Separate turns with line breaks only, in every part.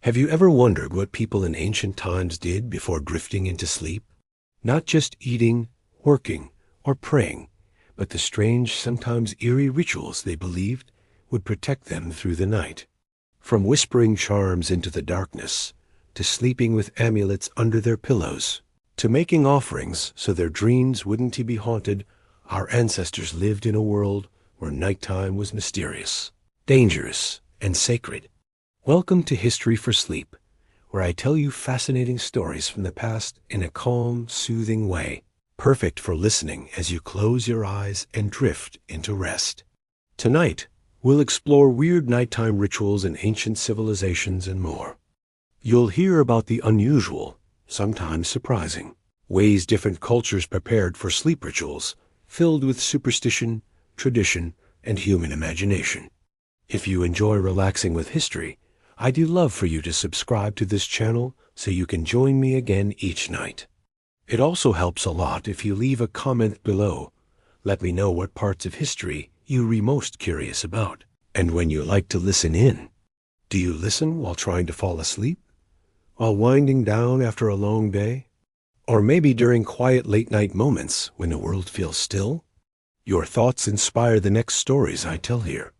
Have you ever wondered what people in ancient times did before drifting into sleep? Not just eating, working, or praying, but the strange, sometimes eerie rituals they believed would protect them through the night. From whispering charms into the darkness, to sleeping with amulets under their pillows, to making offerings so their dreams wouldn't be haunted, our ancestors lived in a world where nighttime was mysterious, dangerous, and sacred. Welcome to History for Sleep, where I tell you fascinating stories from the past in a calm, soothing way, perfect for listening as you close your eyes and drift into rest. Tonight, we'll explore weird nighttime rituals in ancient civilizations and more. You'll hear about the unusual, sometimes surprising, ways different cultures prepared for sleep rituals, filled with superstition, tradition, and human imagination. If you enjoy relaxing with history, I'd love for you to subscribe to this channel so you can join me again each night. It also helps a lot if you leave a comment below. Let me know what parts of history you're most curious about, and when you like to listen in. Do you listen while trying to fall asleep? While winding down after a long day? Or maybe during quiet late-night moments when the world feels still? Your thoughts inspire the next stories I tell here.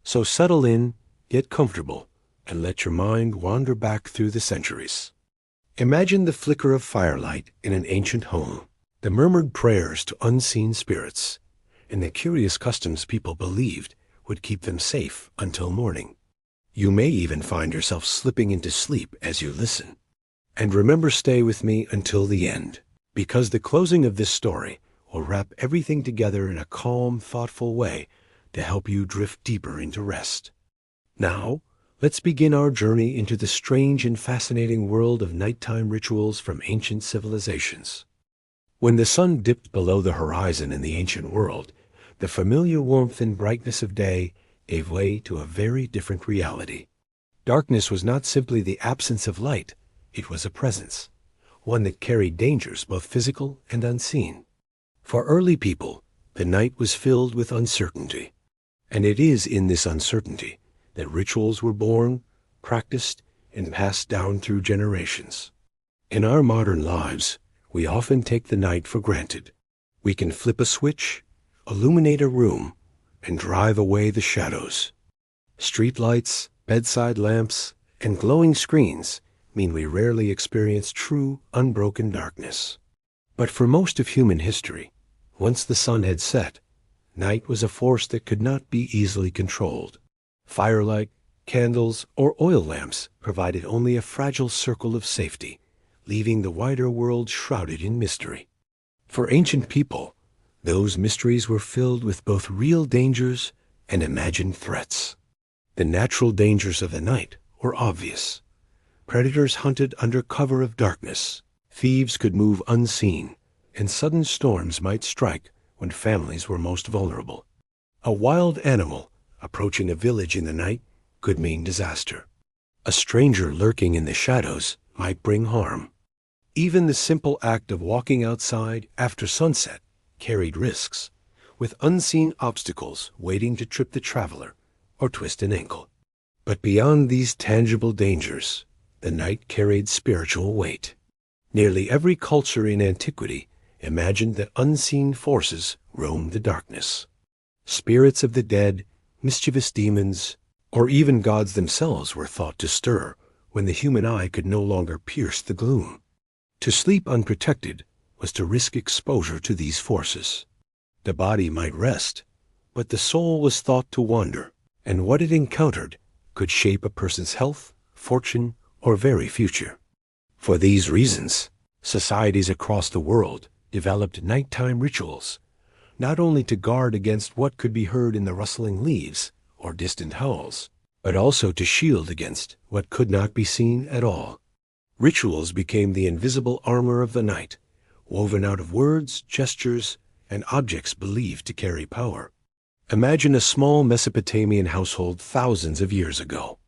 So settle in, get comfortable, and let your mind wander back through the centuries. Imagine the flicker of firelight in an ancient home, the murmured prayers to unseen spirits, and the curious customs people believed would keep them safe until morning. You may even find yourself slipping into sleep as you listen. And remember, stay with me until the end, because the closing of this story will wrap everything together in a calm, thoughtful way to help you drift deeper into rest. Now, let's begin our journey into the strange and fascinating world of nighttime rituals from ancient civilizations. When the sun dipped below the horizon in the ancient world, the familiar warmth and brightness of day gave way to a very different reality. Darkness was not simply the absence of light, it was a presence, one that carried dangers both physical and unseen. For early people, the night was filled with uncertainty, and it is in this uncertainty that rituals were born, practiced, and passed down through generations. In our modern lives, we often take the night for granted. We can flip a switch, illuminate a room, and drive away the shadows. Streetlights, bedside lamps, and glowing screens mean we rarely experience true, unbroken darkness. But for most of human history, once the sun had set, night was a force that could not be easily controlled. Firelight, candles, or oil lamps provided only a fragile circle of safety, leaving the wider world shrouded in mystery. For ancient people, those mysteries were filled with both real dangers and imagined threats. The natural dangers of the night were obvious. Predators hunted under cover of darkness, thieves could move unseen, and sudden storms might strike when families were most vulnerable. A wild animal approaching a village in the night could mean disaster. A stranger lurking in the shadows might bring harm. Even the simple act of walking outside after sunset carried risks, with unseen obstacles waiting to trip the traveler or twist an ankle. But beyond these tangible dangers, the night carried spiritual weight. Nearly every culture in antiquity imagined that unseen forces roamed the darkness. Spirits of the dead, mischievous demons, or even gods themselves were thought to stir when the human eye could no longer pierce the gloom. To sleep unprotected was to risk exposure to these forces. The body might rest, but the soul was thought to wander, and what it encountered could shape a person's health, fortune, or very future. For these reasons, societies across the world developed nighttime rituals, not only to guard against what could be heard in the rustling leaves or distant howls, but also to shield against what could not be seen at all. Rituals became the invisible armor of the night, woven out of words, gestures, and objects believed to carry power. Imagine a small Mesopotamian household thousands of years ago.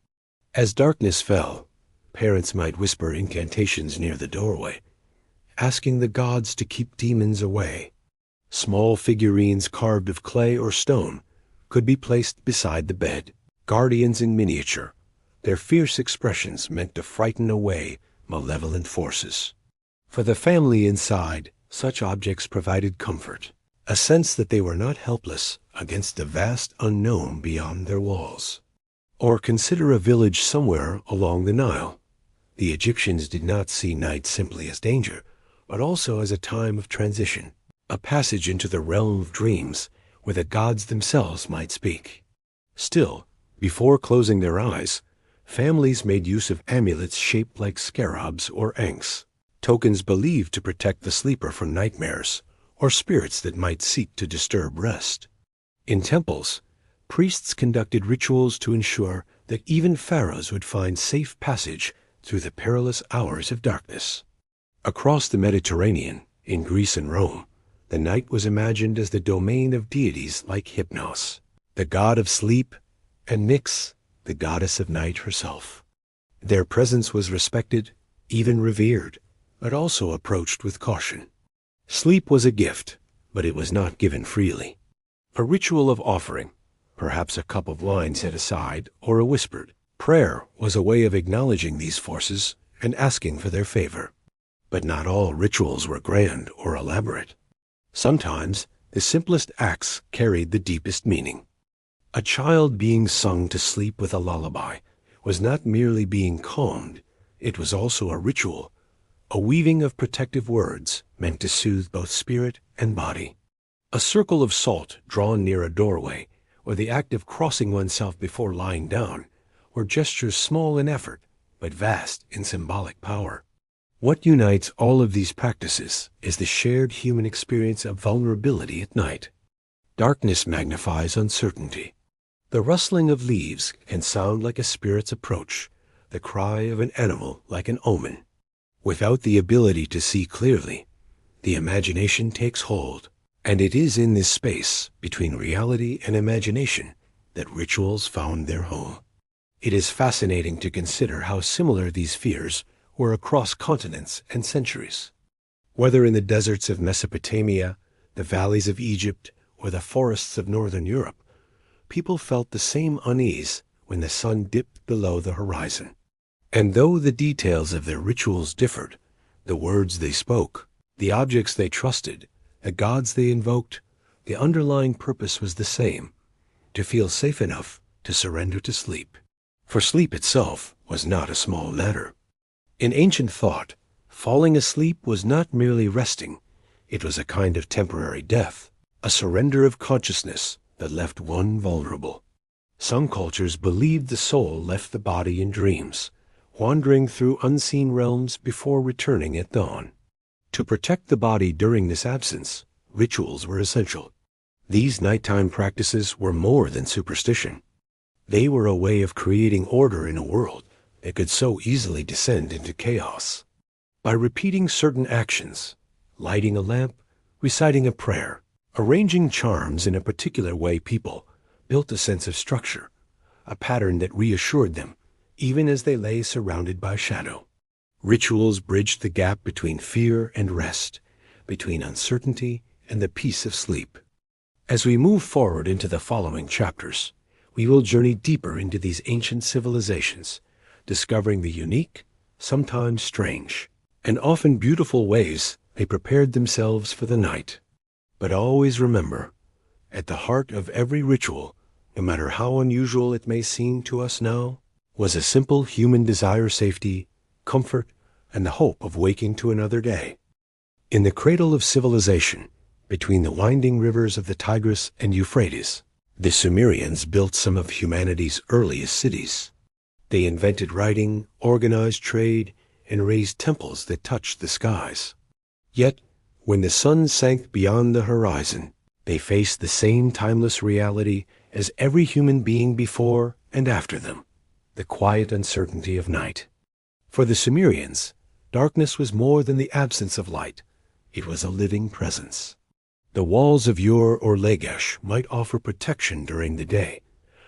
As darkness fell, parents might whisper incantations near the doorway, asking the gods to keep demons away. Small figurines carved of clay or stone could be placed beside the bed, guardians in miniature, their fierce expressions meant to frighten away malevolent forces. For the family inside, such objects provided comfort, a sense that they were not helpless against the vast unknown beyond their walls. Or consider a village somewhere along the Nile. The Egyptians did not see night simply as danger, but also as a time of transition, a passage into the realm of dreams where the gods themselves might speak. Still, before closing their eyes, families made use of amulets shaped like scarabs or ankhs, tokens believed to protect the sleeper from nightmares or spirits that might seek to disturb rest. In temples, priests conducted rituals to ensure that even pharaohs would find safe passage through the perilous hours of darkness. Across the Mediterranean, in Greece and Rome, the night was imagined as the domain of deities like Hypnos, the god of sleep, and Nyx, the goddess of night herself. Their presence was respected, even revered, but also approached with caution. Sleep was a gift, but it was not given freely. A ritual of offering, perhaps a cup of wine set aside or a whispered prayer, was a way of acknowledging these forces and asking for their favor. But not all rituals were grand or elaborate. Sometimes the simplest acts carried the deepest meaning. A child being sung to sleep with a lullaby was not merely being calmed, it was also a ritual, a weaving of protective words meant to soothe both spirit and body. A circle of salt drawn near a doorway, or the act of crossing oneself before lying down, were gestures small in effort, but vast in symbolic power. What unites all of these practices is the shared human experience of vulnerability at night. Darkness magnifies uncertainty. The rustling of leaves can sound like a spirit's approach, the cry of an animal like an omen. Without the ability to see clearly, the imagination takes hold, and it is in this space between reality and imagination that rituals found their home. It is fascinating to consider how similar these fears were across continents and centuries. Whether in the deserts of Mesopotamia, the valleys of Egypt, or the forests of northern Europe, people felt the same unease when the sun dipped below the horizon. And though the details of their rituals differed, the words they spoke, the objects they trusted, the gods they invoked, the underlying purpose was the same: to feel safe enough to surrender to sleep. For sleep itself was not a small matter. In ancient thought, falling asleep was not merely resting, it was a kind of temporary death, a surrender of consciousness that left one vulnerable. Some cultures believed the soul left the body in dreams, wandering through unseen realms before returning at dawn. To protect the body during this absence, rituals were essential. These nighttime practices were more than superstition. They were a way of creating order in a world that could so easily descend into chaos. By repeating certain actions, lighting a lamp, reciting a prayer, arranging charms in a particular way, people built a sense of structure, a pattern that reassured them, even as they lay surrounded by shadow. Rituals bridged the gap between fear and rest, between uncertainty and the peace of sleep. As we move forward into the following chapters, we will journey deeper into these ancient civilizations, discovering the unique, sometimes strange, and often beautiful ways they prepared themselves for the night. But always remember, at the heart of every ritual, no matter how unusual it may seem to us now, was a simple human desire, safety, comfort, and the hope of waking to another day. In the cradle of civilization, between the winding rivers of the Tigris and Euphrates, the Sumerians built some of humanity's earliest cities. They invented writing, organized trade, and raised temples that touched the skies. Yet, when the sun sank beyond the horizon, they faced the same timeless reality as every human being before and after them: the quiet uncertainty of night. For the Sumerians, darkness was more than the absence of light. It was a living presence. The walls of Ur or Lagash might offer protection during the day,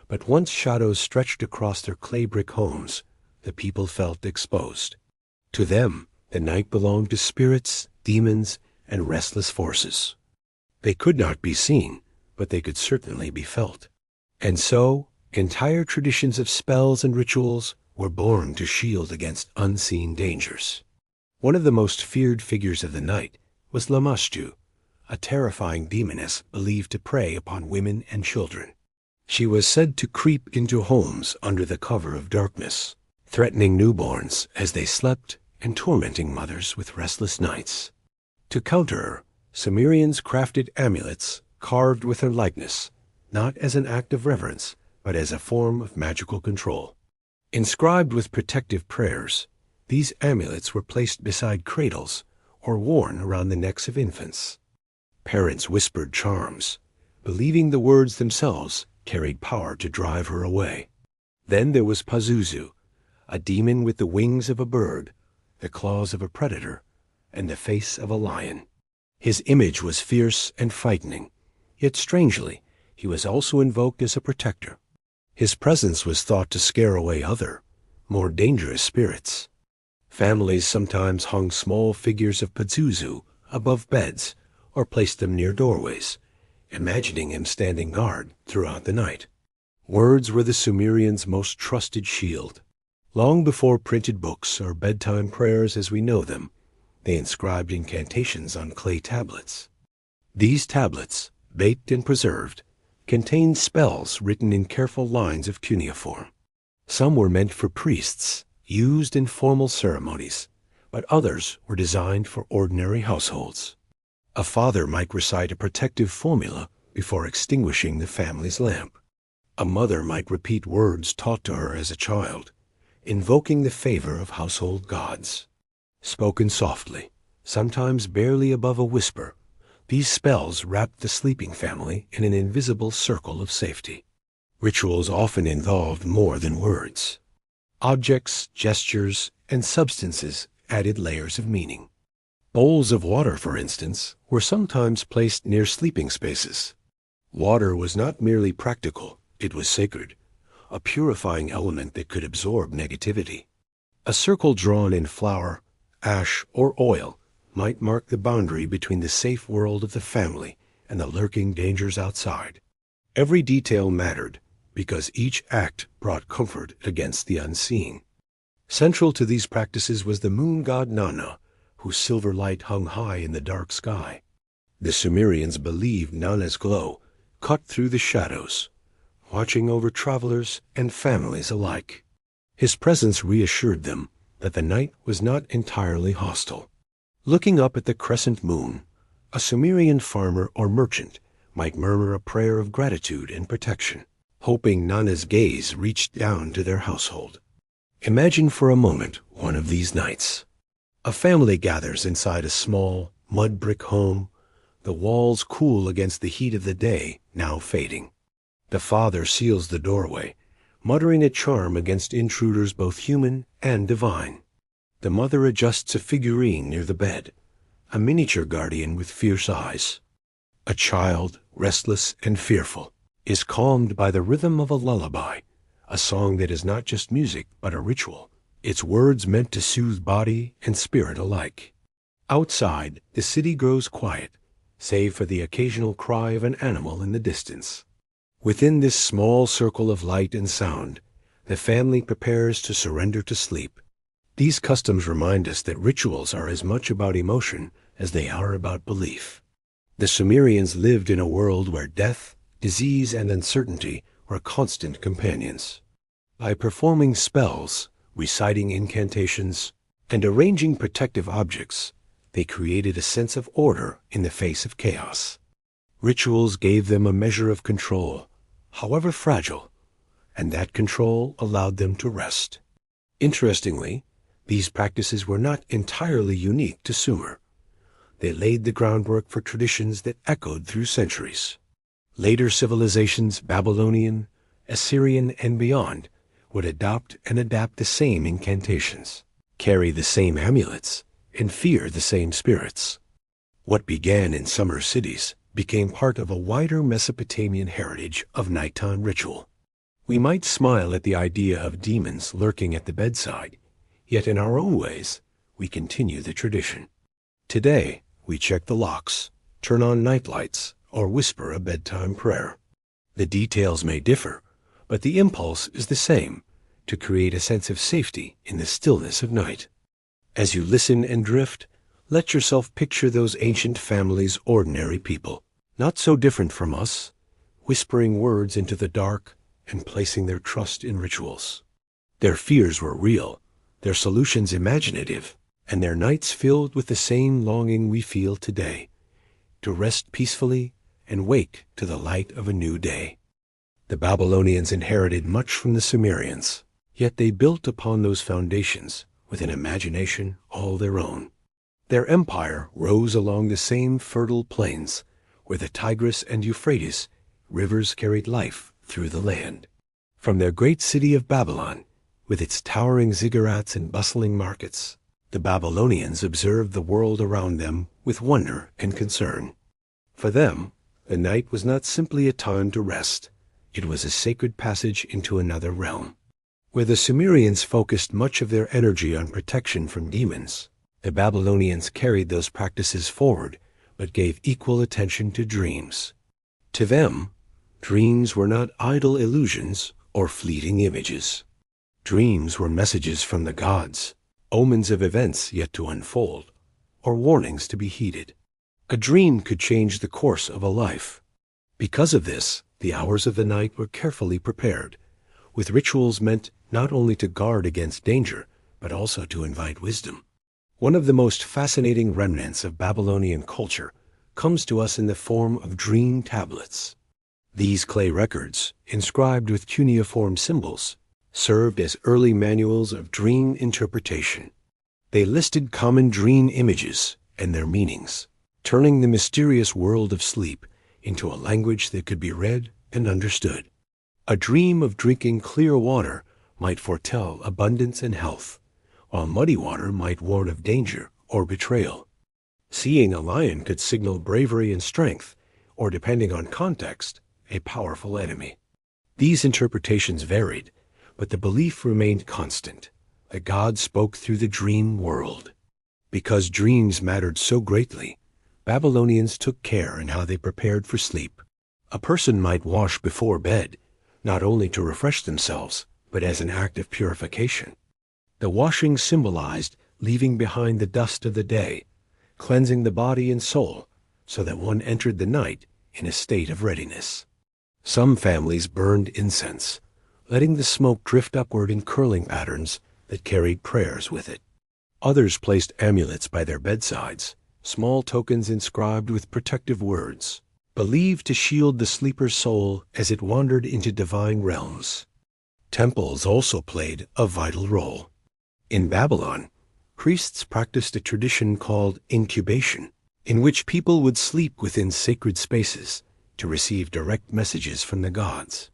but once shadows stretched across their clay brick homes, the people felt exposed. To them, the night belonged to spirits, demons, and restless forces. They could not be seen, but they could certainly be felt. And so, entire traditions of spells and rituals were born to shield against unseen dangers. One of the most feared figures of the night was Lamashtu, a terrifying demoness believed to prey upon women and children. She was said to creep into homes under the cover of darkness, threatening newborns as they slept and tormenting mothers with restless nights. To counter her, Sumerians crafted amulets carved with her likeness, not as an act of reverence, but as a form of magical control. Inscribed with protective prayers, these amulets were placed beside cradles or worn around the necks of infants. Parents whispered charms, believing the words themselves carried power to drive her away. Then there was Pazuzu, a demon with the wings of a bird, the claws of a predator, and the face of a lion. His image was fierce and frightening, yet strangely, he was also invoked as a protector. His presence was thought to scare away other, more dangerous spirits. Families sometimes hung small figures of Pazuzu above beds or placed them near doorways, imagining him standing guard throughout the night. Words were the Sumerians' most trusted shield. Long before printed books or bedtime prayers as we know them, they inscribed incantations on clay tablets. These tablets, baked and preserved, contained spells written in careful lines of cuneiform. Some were meant for priests, used in formal ceremonies, but others were designed for ordinary households. A father might recite a protective formula before extinguishing the family's lamp. A mother might repeat words taught to her as a child, invoking the favor of household gods. Spoken softly, sometimes barely above a whisper, these spells wrapped the sleeping family in an invisible circle of safety. Rituals often involved more than words. Objects, gestures, and substances added layers of meaning. Bowls of water, for instance, were sometimes placed near sleeping spaces. Water was not merely practical, it was sacred, a purifying element that could absorb negativity. A circle drawn in flour, ash, or oil might mark the boundary between the safe world of the family and the lurking dangers outside. Every detail mattered because each act brought comfort against the unseen. Central to these practices was the moon god Nana, whose silver light hung high in the dark sky. The Sumerians believed Nana's glow cut through the shadows, watching over travelers and families alike. His presence reassured them that the night was not entirely hostile. Looking up at the crescent moon, a Sumerian farmer or merchant might murmur a prayer of gratitude and protection, hoping Nana's gaze reached down to their household. Imagine for a moment one of these nights. A family gathers inside a small, mud-brick home, the walls cool against the heat of the day, now fading. The father seals the doorway, muttering a charm against intruders both human and divine. The mother adjusts a figurine near the bed, a miniature guardian with fierce eyes. A child, restless and fearful, is calmed by the rhythm of a lullaby, a song that is not just music but a ritual, its words meant to soothe body and spirit alike. Outside, the city grows quiet, save for the occasional cry of an animal in the distance. Within this small circle of light and sound, the family prepares to surrender to sleep. These customs remind us that rituals are as much about emotion as they are about belief. The Sumerians lived in a world where death, disease, and uncertainty were constant companions. By performing spells, reciting incantations, and arranging protective objects, they created a sense of order in the face of chaos. Rituals gave them a measure of control, however fragile, and that control allowed them to rest. Interestingly, these practices were not entirely unique to Sumer. They laid the groundwork for traditions that echoed through centuries. Later civilizations, Babylonian, Assyrian, and beyond, would adopt and adapt the same incantations, carry the same amulets, and fear the same spirits. What began in summer cities became part of a wider Mesopotamian heritage of nighttime ritual. We might smile at the idea of demons lurking at the bedside, yet in our own ways, we continue the tradition. Today, we check the locks, turn on nightlights, or whisper a bedtime prayer. The details may differ, but the impulse is the same, to create a sense of safety in the stillness of night. As you listen and drift, let yourself picture those ancient families' ordinary people, not so different from us, whispering words into the dark and placing their trust in rituals. Their fears were real, their solutions imaginative, and their nights filled with the same longing we feel today, to rest peacefully and wake to the light of a new day. The Babylonians inherited much from the Sumerians, yet they built upon those foundations with an imagination all their own. Their empire rose along the same fertile plains where the Tigris and Euphrates rivers carried life through the land. From their great city of Babylon, with its towering ziggurats and bustling markets, the Babylonians observed the world around them with wonder and concern. For them, the night was not simply a time to rest. It was a sacred passage into another realm. Where the Sumerians focused much of their energy on protection from demons, the Babylonians carried those practices forward, but gave equal attention to dreams. To them, dreams were not idle illusions or fleeting images. Dreams were messages from the gods, omens of events yet to unfold, or warnings to be heeded. A dream could change the course of a life. Because of this, the hours of the night were carefully prepared, with rituals meant not only to guard against danger, but also to invite wisdom. One of the most fascinating remnants of Babylonian culture comes to us in the form of dream tablets. These clay records, inscribed with cuneiform symbols, served as early manuals of dream interpretation. They listed common dream images and their meanings, turning the mysterious world of sleep into a language that could be read and understood. A dream of drinking clear water might foretell abundance and health, while muddy water might warn of danger or betrayal. Seeing a lion could signal bravery and strength, or depending on context, a powerful enemy. These interpretations varied, but the belief remained constant. The God spoke through the dream world. Because dreams mattered so greatly, Babylonians took care in how they prepared for sleep. A person might wash before bed, not only to refresh themselves, but as an act of purification. The washing symbolized leaving behind the dust of the day, cleansing the body and soul, so that one entered the night in a state of readiness. Some families burned incense, letting the smoke drift upward in curling patterns that carried prayers with it. Others placed amulets by their bedsides, small tokens inscribed with protective words, believed to shield the sleeper's soul as it wandered into divine realms. Temples also played a vital role. In Babylon, priests practiced a tradition called incubation, in which people would sleep within sacred spaces to receive direct messages from the gods.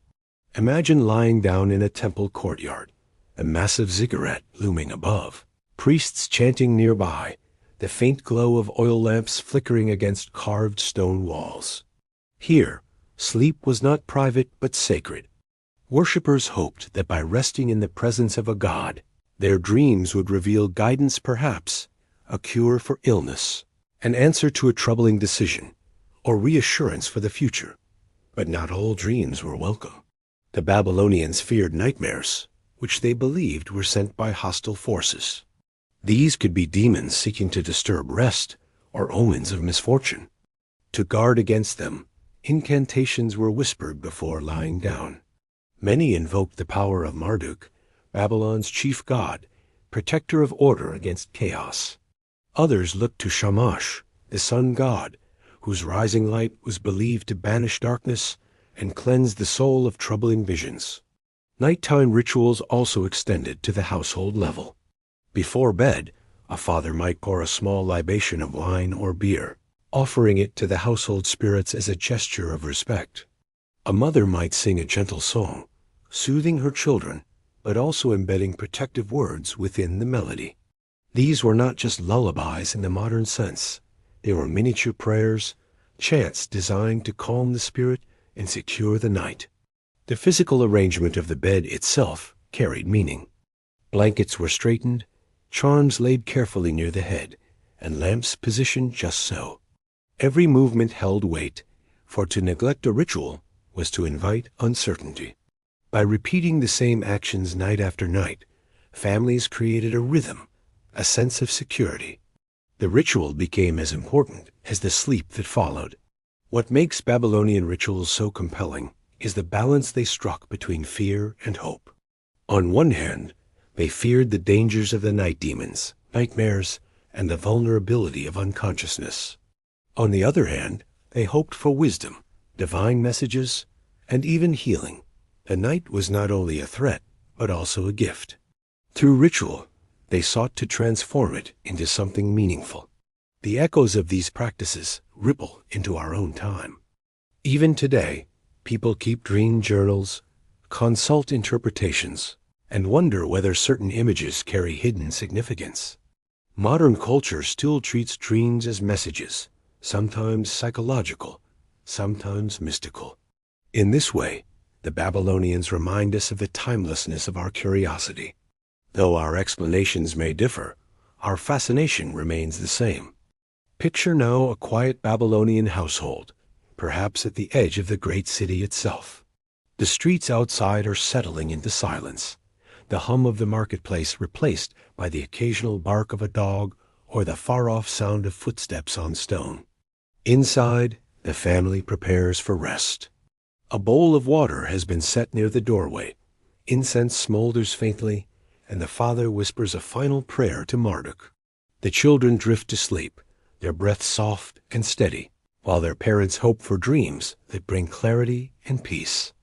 Imagine lying down in a temple courtyard, a massive ziggurat looming above, priests chanting nearby, the faint glow of oil lamps flickering against carved stone walls. Here, sleep was not private but sacred. Worshippers hoped that by resting in the presence of a god, their dreams would reveal guidance, perhaps a cure for illness, an answer to a troubling decision, or reassurance for the future. But not all dreams were welcome. The Babylonians feared nightmares, which they believed were sent by hostile forces. These could be demons seeking to disturb rest, or omens of misfortune. To guard against them, incantations were whispered before lying down. Many invoked the power of Marduk, Babylon's chief god, protector of order against chaos. Others looked to Shamash, the sun god, whose rising light was believed to banish darkness and cleanse the soul of troubling visions. Nighttime rituals also extended to the household level. Before bed, a father might pour a small libation of wine or beer, offering it to the household spirits as a gesture of respect. A mother might sing a gentle song, soothing her children, but also embedding protective words within the melody. These were not just lullabies in the modern sense. They were miniature prayers, chants designed to calm the spirit and secure the night. The physical arrangement of the bed itself carried meaning. Blankets were straightened, charms laid carefully near the head, and lamps positioned just so. Every movement held weight, for to neglect a ritual was to invite uncertainty. By repeating the same actions night after night, families created a rhythm, a sense of security. The ritual became as important as the sleep that followed. What makes Babylonian rituals so compelling is the balance they struck between fear and hope. On one hand, they feared the dangers of the night demons, nightmares, and the vulnerability of unconsciousness. On the other hand, they hoped for wisdom, divine messages, and even healing. The night was not only a threat, but also a gift. Through ritual, they sought to transform it into something meaningful. The echoes of these practices ripple into our own time. Even today, people keep dream journals, consult interpretations, and wonder whether certain images carry hidden significance. Modern culture still treats dreams as messages, sometimes psychological, sometimes mystical. In this way, the Babylonians remind us of the timelessness of our curiosity. Though our explanations may differ, our fascination remains the same. Picture now a quiet Babylonian household, perhaps at the edge of the great city itself. The streets outside are settling into silence, the hum of the marketplace replaced by the occasional bark of a dog or the far-off sound of footsteps on stone. Inside, the family prepares for rest. A bowl of water has been set near the doorway. Incense smolders faintly, and the father whispers a final prayer to Marduk. The children drift to sleep, their breath soft and steady, while their parents hope for dreams that bring clarity and peace.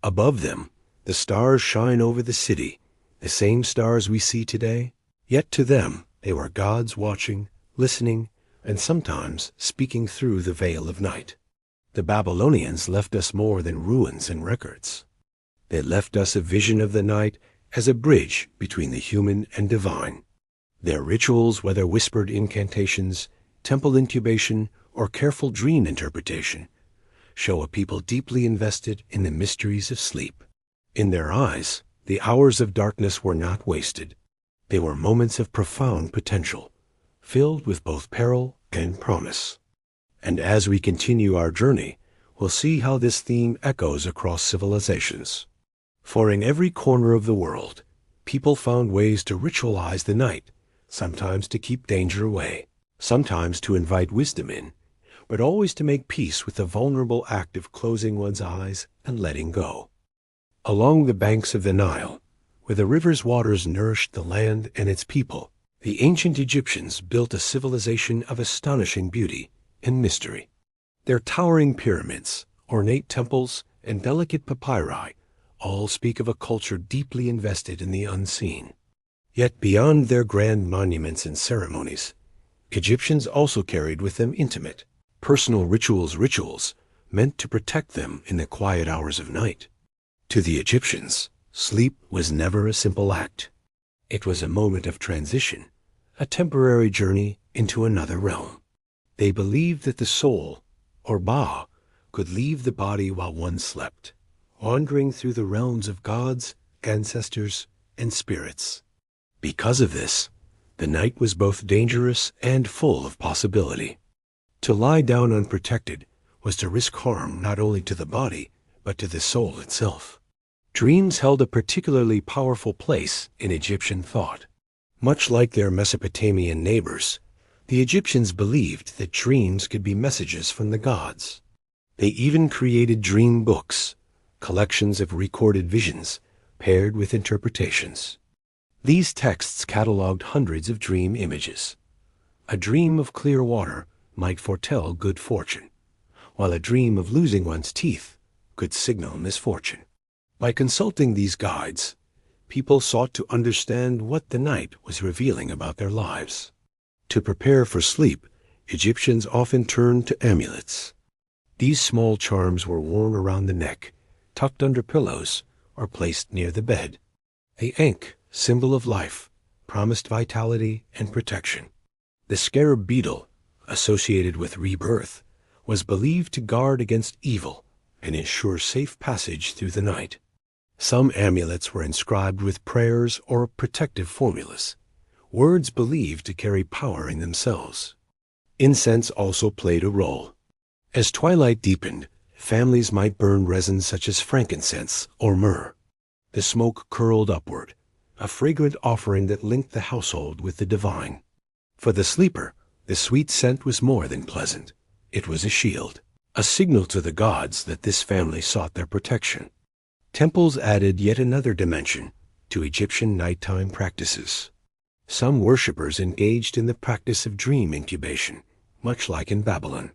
Above them, the stars shine over the city, the same stars we see today, yet to them they were gods watching, listening, and sometimes speaking through the veil of night. The Babylonians left us more than ruins and records. They left us a vision of the night as a bridge between the human and divine. Their rituals, whether whispered incantations, temple incubation, or careful dream interpretation, show a people deeply invested in the mysteries of sleep. In their eyes, the hours of darkness were not wasted. They were moments of profound potential, filled with both peril and promise. And as we continue our journey, we'll see how this theme echoes across civilizations. For in every corner of the world, people found ways to ritualize the night, sometimes to keep danger away, sometimes to invite wisdom in, but always to make peace with the vulnerable act of closing one's eyes and letting go. Along the banks of the Nile, where the river's waters nourished the land and its people, the ancient Egyptians built a civilization of astonishing beauty and mystery. Their towering pyramids, ornate temples, and delicate papyri all speak of a culture deeply invested in the unseen. Yet beyond their grand monuments and ceremonies, Egyptians also carried with them intimate, personal rituals meant to protect them in the quiet hours of night. To the Egyptians, sleep was never a simple act. It was a moment of transition, a temporary journey into another realm. They believed that the soul, or Ba, could leave the body while one slept, wandering through the realms of gods, ancestors, and spirits. Because of this, the night was both dangerous and full of possibility. To lie down unprotected was to risk harm not only to the body, but to the soul itself. Dreams held a particularly powerful place in Egyptian thought. Much like their Mesopotamian neighbors, the Egyptians believed that dreams could be messages from the gods. They even created dream books, collections of recorded visions paired with interpretations. These texts cataloged hundreds of dream images. A dream of clear water might foretell good fortune, while a dream of losing one's teeth could signal misfortune. By consulting these guides, people sought to understand what the night was revealing about their lives. To prepare for sleep, Egyptians often turned to amulets. These small charms were worn around the neck, tucked under pillows, or placed near the bed. The ankh, symbol of life, promised vitality and protection. The scarab beetle, associated with rebirth, was believed to guard against evil and ensure safe passage through the night. Some amulets were inscribed with prayers or protective formulas, words believed to carry power in themselves. Incense also played a role. As twilight deepened, families might burn resins such as frankincense or myrrh, The smoke curled upward, a fragrant offering that linked the household with the divine. For the sleeper, the sweet scent was more than pleasant. It was a shield, a signal to the gods that this family sought their protection. Temples added yet another dimension to Egyptian nighttime practices. Some worshippers engaged in the practice of dream incubation, much like in Babylon.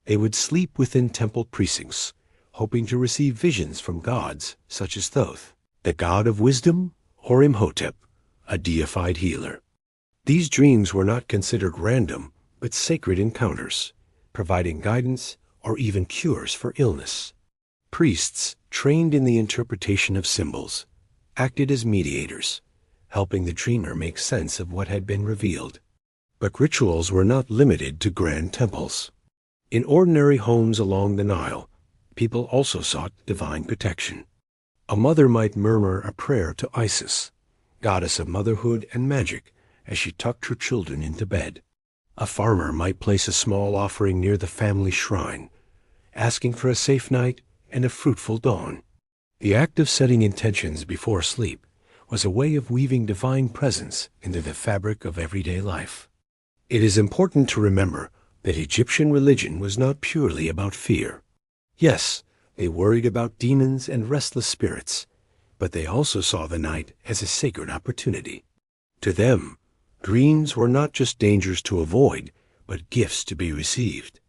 They would sleep within temple precincts, hoping to receive visions from gods such as Thoth, the god of wisdom, or Imhotep, a deified healer. These dreams were not considered random, but sacred encounters, providing guidance or even cures for illness. Priests, trained in the interpretation of symbols, acted as mediators, helping the dreamer make sense of what had been revealed. But rituals were not limited to grand temples. In ordinary homes along the Nile, people also sought divine protection. A mother might murmur a prayer to Isis, goddess of motherhood and magic, as she tucked her children into bed. A farmer might place a small offering near the family shrine, asking for a safe night and a fruitful dawn. The act of setting intentions before sleep was a way of weaving divine presence into the fabric of everyday life. It is important to remember that Egyptian religion was not purely about fear. Yes, they worried about demons and restless spirits, but they also saw the night as a sacred opportunity. To them, dreams were not just dangers to avoid, but gifts to be received.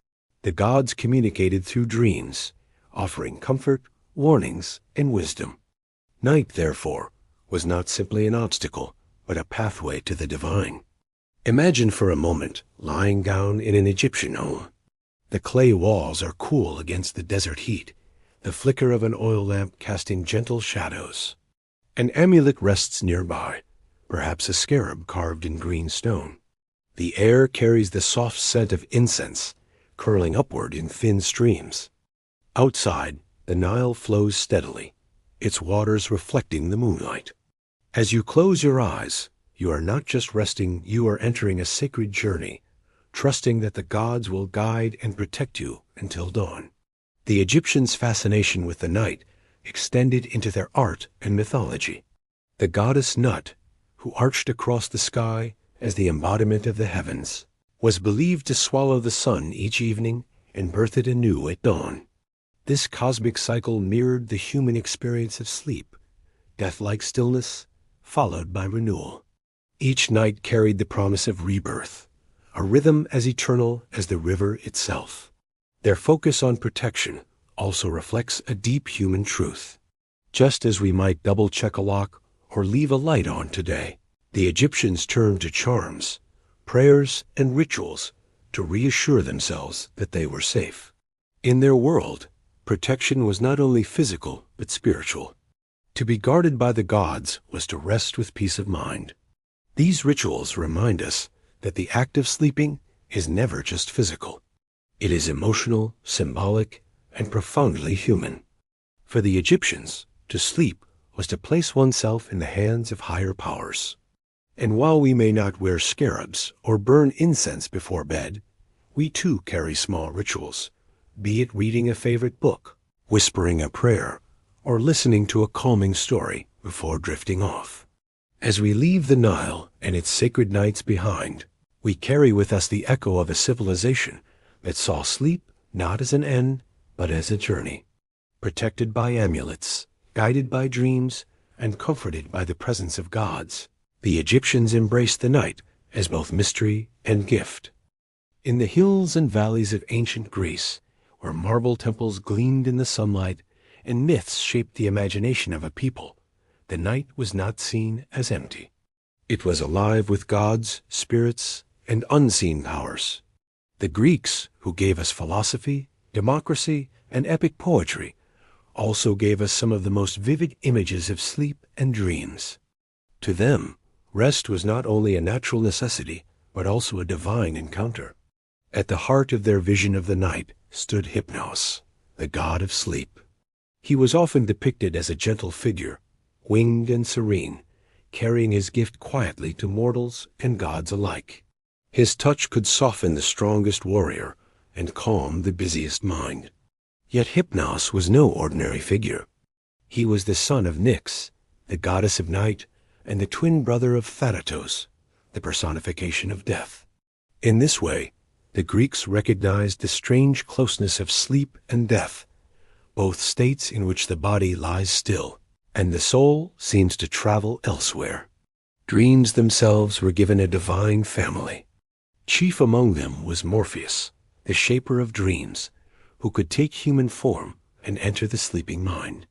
The gods communicated through dreams, offering comfort, warnings, and wisdom. Night, therefore, was not simply an obstacle, but a pathway to the divine. Imagine for a moment lying down in an Egyptian home. The clay walls are cool against the desert heat, the flicker of an oil lamp casting gentle shadows. An amulet rests nearby, perhaps a scarab carved in green stone. The air carries the soft scent of incense, curling upward in thin streams. Outside, the Nile flows steadily, its waters reflecting the moonlight. As you close your eyes, you are not just resting, you are entering a sacred journey, trusting that the gods will guide and protect you until dawn. The Egyptians' fascination with the night extended into their art and mythology. The goddess Nut, who arched across the sky as the embodiment of the heavens, was believed to swallow the sun each evening and birth it anew at dawn. This cosmic cycle mirrored the human experience of sleep, death-like stillness, followed by renewal. Each night carried the promise of rebirth, a rhythm as eternal as the river itself. Their focus on protection also reflects a deep human truth. Just as we might double-check a lock or leave a light on today, the Egyptians turned to charms, prayers, and rituals to reassure themselves that they were safe. In their world, protection was not only physical but spiritual. To be guarded by the gods was to rest with peace of mind. These rituals remind us that the act of sleeping is never just physical. It is emotional, symbolic, and profoundly human. For the Egyptians, to sleep was to place oneself in the hands of higher powers. And while we may not wear scarabs or burn incense before bed, we too carry small rituals, be it reading a favorite book, whispering a prayer, or listening to a calming story before drifting off. As we leave the Nile and its sacred nights behind, we carry with us the echo of a civilization that saw sleep not as an end, but as a journey. Protected by amulets, guided by dreams, and comforted by the presence of gods, the Egyptians embraced the night as both mystery and gift. In the hills and valleys of ancient Greece, where marble temples gleamed in the sunlight and myths shaped the imagination of a people, the night was not seen as empty. It was alive with gods, spirits, and unseen powers. The Greeks, who gave us philosophy, democracy, and epic poetry, also gave us some of the most vivid images of sleep and dreams. To them, rest was not only a natural necessity, but also a divine encounter. At the heart of their vision of the night stood Hypnos, the god of sleep. He was often depicted as a gentle figure, winged and serene, carrying his gift quietly to mortals and gods alike. His touch could soften the strongest warrior and calm the busiest mind. Yet Hypnos was no ordinary figure. He was the son of Nyx, the goddess of night, and the twin brother of Thanatos, the personification of death. In this way, the Greeks recognized the strange closeness of sleep and death, both states in which the body lies still, and the soul seems to travel elsewhere. Dreams themselves were given a divine family. Chief among them was Morpheus, the shaper of dreams, who could take human form and enter the sleeping mind.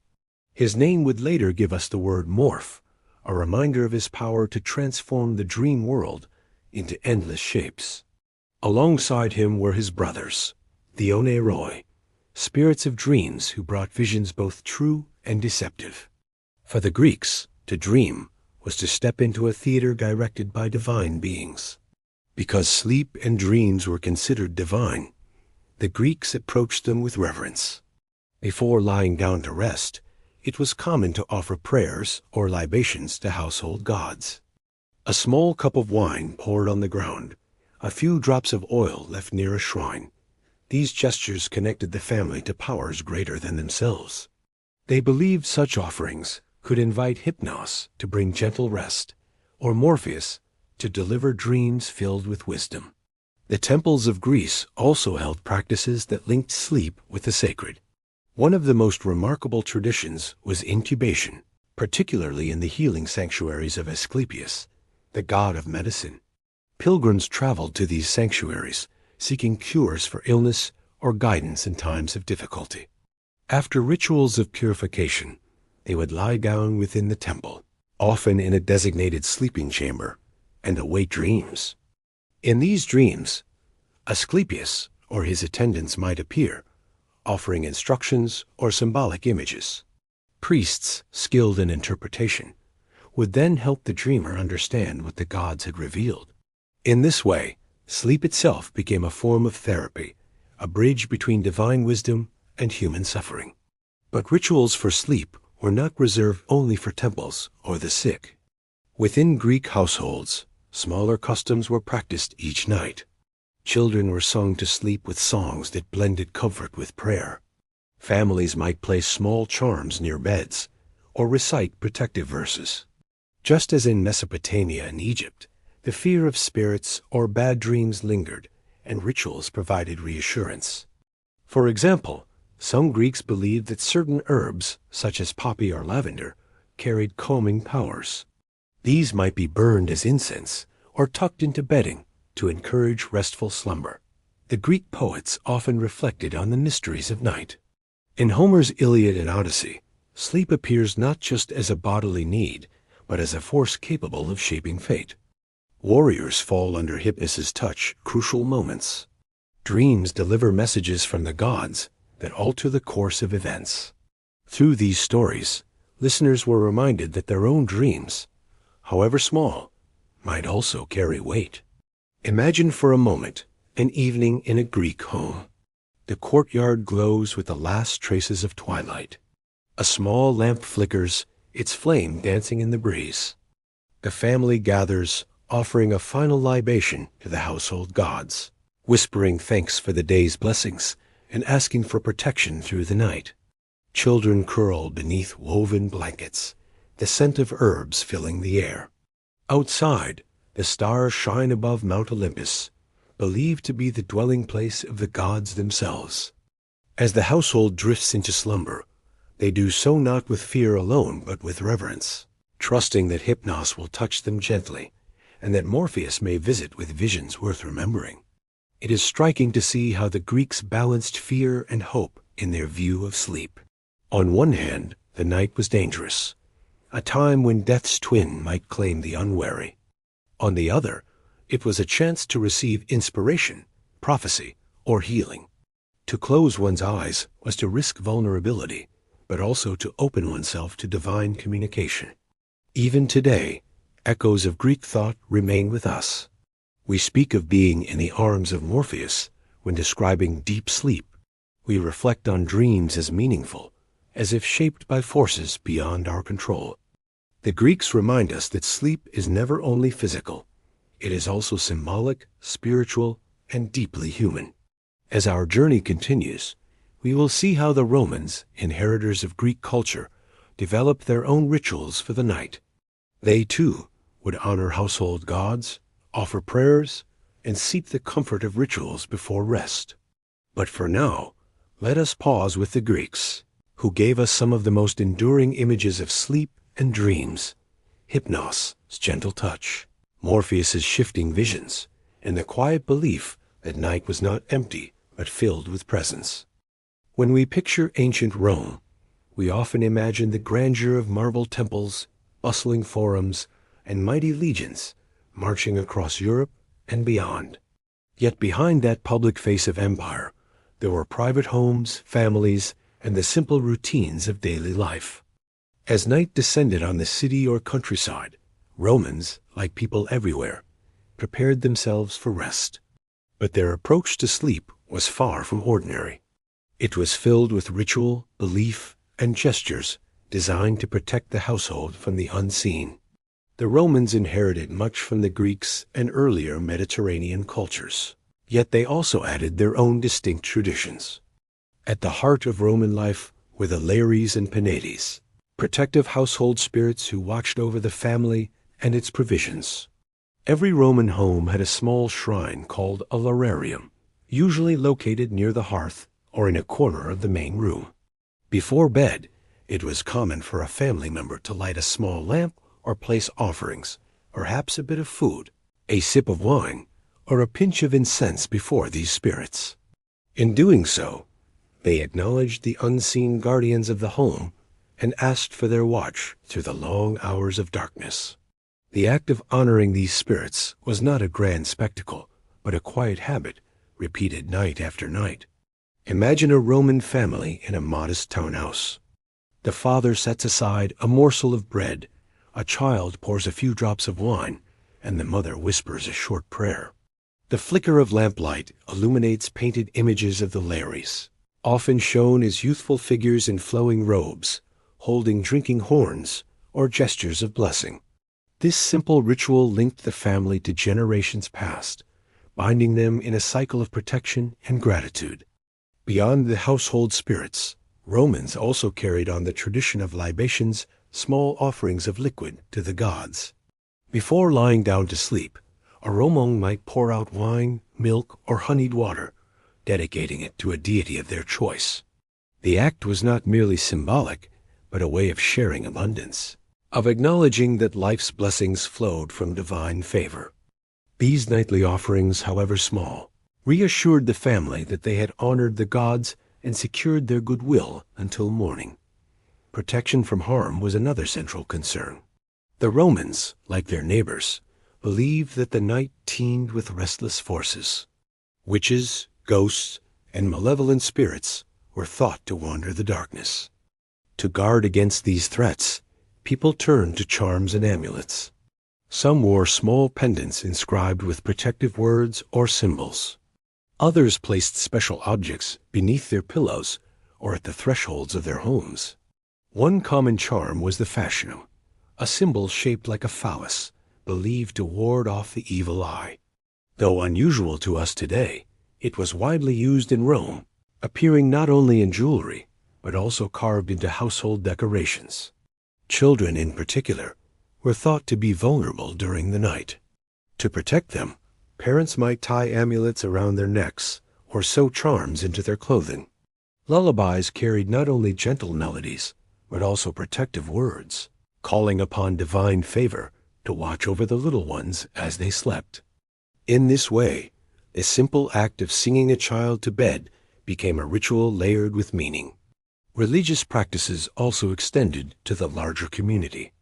His name would later give us the word morph, a reminder of his power to transform the dream world into endless shapes. Alongside him were his brothers, the oneiroi, spirits of dreams who brought visions both true and deceptive. For the Greeks, to dream was to step into a theater directed by divine beings. Because sleep and dreams were considered divine, the Greeks approached them with reverence. Before lying down to rest, it was common to offer prayers or libations to household gods. A small cup of wine poured on the ground, a few drops of oil left near a shrine. These gestures connected the family to powers greater than themselves. They believed such offerings could invite Hypnos to bring gentle rest, or Morpheus to deliver dreams filled with wisdom. The temples of Greece also held practices that linked sleep with the sacred. One of the most remarkable traditions was incubation, particularly in the healing sanctuaries of Asclepius, the god of medicine. Pilgrims traveled to these sanctuaries, seeking cures for illness or guidance in times of difficulty. After rituals of purification, they would lie down within the temple, often in a designated sleeping chamber, and await dreams. In these dreams, Asclepius or his attendants might appear, offering instructions or symbolic images. Priests, skilled in interpretation, would then help the dreamer understand what the gods had revealed. In this way, sleep itself became a form of therapy, a bridge between divine wisdom and human suffering. But rituals for sleep were not reserved only for temples or the sick. Within Greek households, smaller customs were practiced each night. Children were sung to sleep with songs that blended comfort with prayer. Families might place small charms near beds or recite protective verses. Just as in Mesopotamia and Egypt, the fear of spirits or bad dreams lingered, and rituals provided reassurance. For example, some Greeks believed that certain herbs, such as poppy or lavender, carried calming powers. These might be burned as incense or tucked into bedding to encourage restful slumber. The Greek poets often reflected on the mysteries of night. In Homer's Iliad and Odyssey, sleep appears not just as a bodily need, but as a force capable of shaping fate. Warriors fall under Hypnos's touch crucial moments. Dreams deliver messages from the gods that alter the course of events. Through these stories, listeners were reminded that their own dreams, however small, might also carry weight. Imagine for a moment an evening in a Greek home. The courtyard glows with the last traces of twilight. A small lamp flickers, its flame dancing in the breeze. The family gathers, offering a final libation to the household gods, whispering thanks for the day's blessings and asking for protection through the night. Children curl beneath woven blankets, the scent of herbs filling the air. Outside, the stars shine above Mount Olympus, believed to be the dwelling place of the gods themselves. As the household drifts into slumber, they do so not with fear alone, but with reverence, trusting that Hypnos will touch them gently, and that Morpheus may visit with visions worth remembering. It is striking to see how the Greeks balanced fear and hope in their view of sleep. On one hand, the night was dangerous, a time when death's twin might claim the unwary. On the other, it was a chance to receive inspiration, prophecy, or healing. To close one's eyes was to risk vulnerability, but also to open oneself to divine communication. Even today, echoes of Greek thought remain with us. We speak of being in the arms of Morpheus when describing deep sleep. We reflect on dreams as meaningful, as if shaped by forces beyond our control. The Greeks remind us that sleep is never only physical. It is also symbolic, spiritual, and deeply human. As our journey continues, we will see how the Romans, inheritors of Greek culture, developed their own rituals for the night. They, too, would honor household gods, offer prayers, and seek the comfort of rituals before rest. But for now, let us pause with the Greeks, who gave us some of the most enduring images of sleep and dreams. Hypnos' gentle touch, Morpheus's shifting visions, and the quiet belief that night was not empty but filled with presence. When we picture ancient Rome, we often imagine the grandeur of marble temples, bustling forums, and mighty legions marching across Europe and beyond. Yet behind that public face of empire, there were private homes, families, and the simple routines of daily life. As night descended on the city or countryside, Romans, like people everywhere, prepared themselves for rest. But their approach to sleep was far from ordinary. It was filled with ritual, belief, and gestures designed to protect the household from the unseen. The Romans inherited much from the Greeks and earlier Mediterranean cultures, yet they also added their own distinct traditions. At the heart of Roman life were the Lares and Penates, protective household spirits who watched over the family and its provisions. Every Roman home had a small shrine called a lararium, usually located near the hearth or in a corner of the main room. Before bed, it was common for a family member to light a small lamp or place offerings, perhaps a bit of food, a sip of wine, or a pinch of incense before these spirits. In doing so, they acknowledged the unseen guardians of the home and asked for their watch through the long hours of darkness. The act of honoring these spirits was not a grand spectacle, but a quiet habit, repeated night after night. Imagine a Roman family in a modest townhouse. The father sets aside a morsel of bread, a child pours a few drops of wine, and the mother whispers a short prayer. The flicker of lamplight illuminates painted images of the Lares, often shown as youthful figures in flowing robes, holding drinking horns or gestures of blessing. This simple ritual linked the family to generations past, binding them in a cycle of protection and gratitude. Beyond the household spirits, Romans also carried on the tradition of libations, small offerings of liquid to the gods. Before lying down to sleep, a Roman might pour out wine, milk, or honeyed water, dedicating it to a deity of their choice. The act was not merely symbolic, but a way of sharing abundance, of acknowledging that life's blessings flowed from divine favor. These nightly offerings, however small, reassured the family that they had honored the gods and secured their goodwill until morning. Protection from harm was another central concern. The Romans, like their neighbors, believed that the night teemed with restless forces. Witches, ghosts, and malevolent spirits were thought to wander the darkness. To guard against these threats, people turned to charms and amulets. Some wore small pendants inscribed with protective words or symbols. Others placed special objects beneath their pillows or at the thresholds of their homes. One common charm was the fascium, a symbol shaped like a phallus, believed to ward off the evil eye. Though unusual to us today, it was widely used in Rome, appearing not only in jewelry, but also carved into household decorations. Children, in particular, were thought to be vulnerable during the night. To protect them, parents might tie amulets around their necks or sew charms into their clothing. Lullabies carried not only gentle melodies, but also protective words, calling upon divine favor to watch over the little ones as they slept. In this way, the simple act of singing a child to bed became a ritual layered with meaning. Religious practices also extended to the larger community.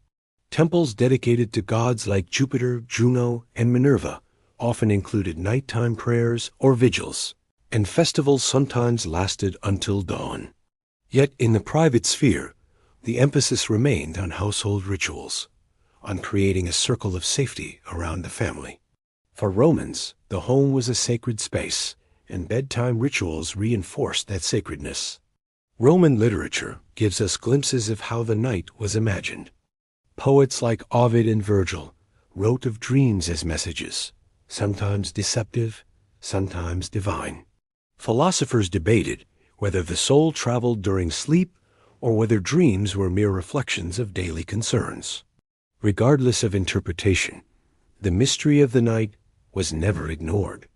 Temples dedicated to gods like Jupiter, Juno, and Minerva often included nighttime prayers or vigils, and festivals sometimes lasted until dawn. Yet in the private sphere, the emphasis remained on household rituals, on creating a circle of safety around the family. For Romans, the home was a sacred space, and bedtime rituals reinforced that sacredness. Roman literature gives us glimpses of how the night was imagined. Poets like Ovid and Virgil wrote of dreams as messages, sometimes deceptive, sometimes divine. Philosophers debated whether the soul traveled during sleep or whether dreams were mere reflections of daily concerns. Regardless of interpretation, the mystery of the night was never ignored.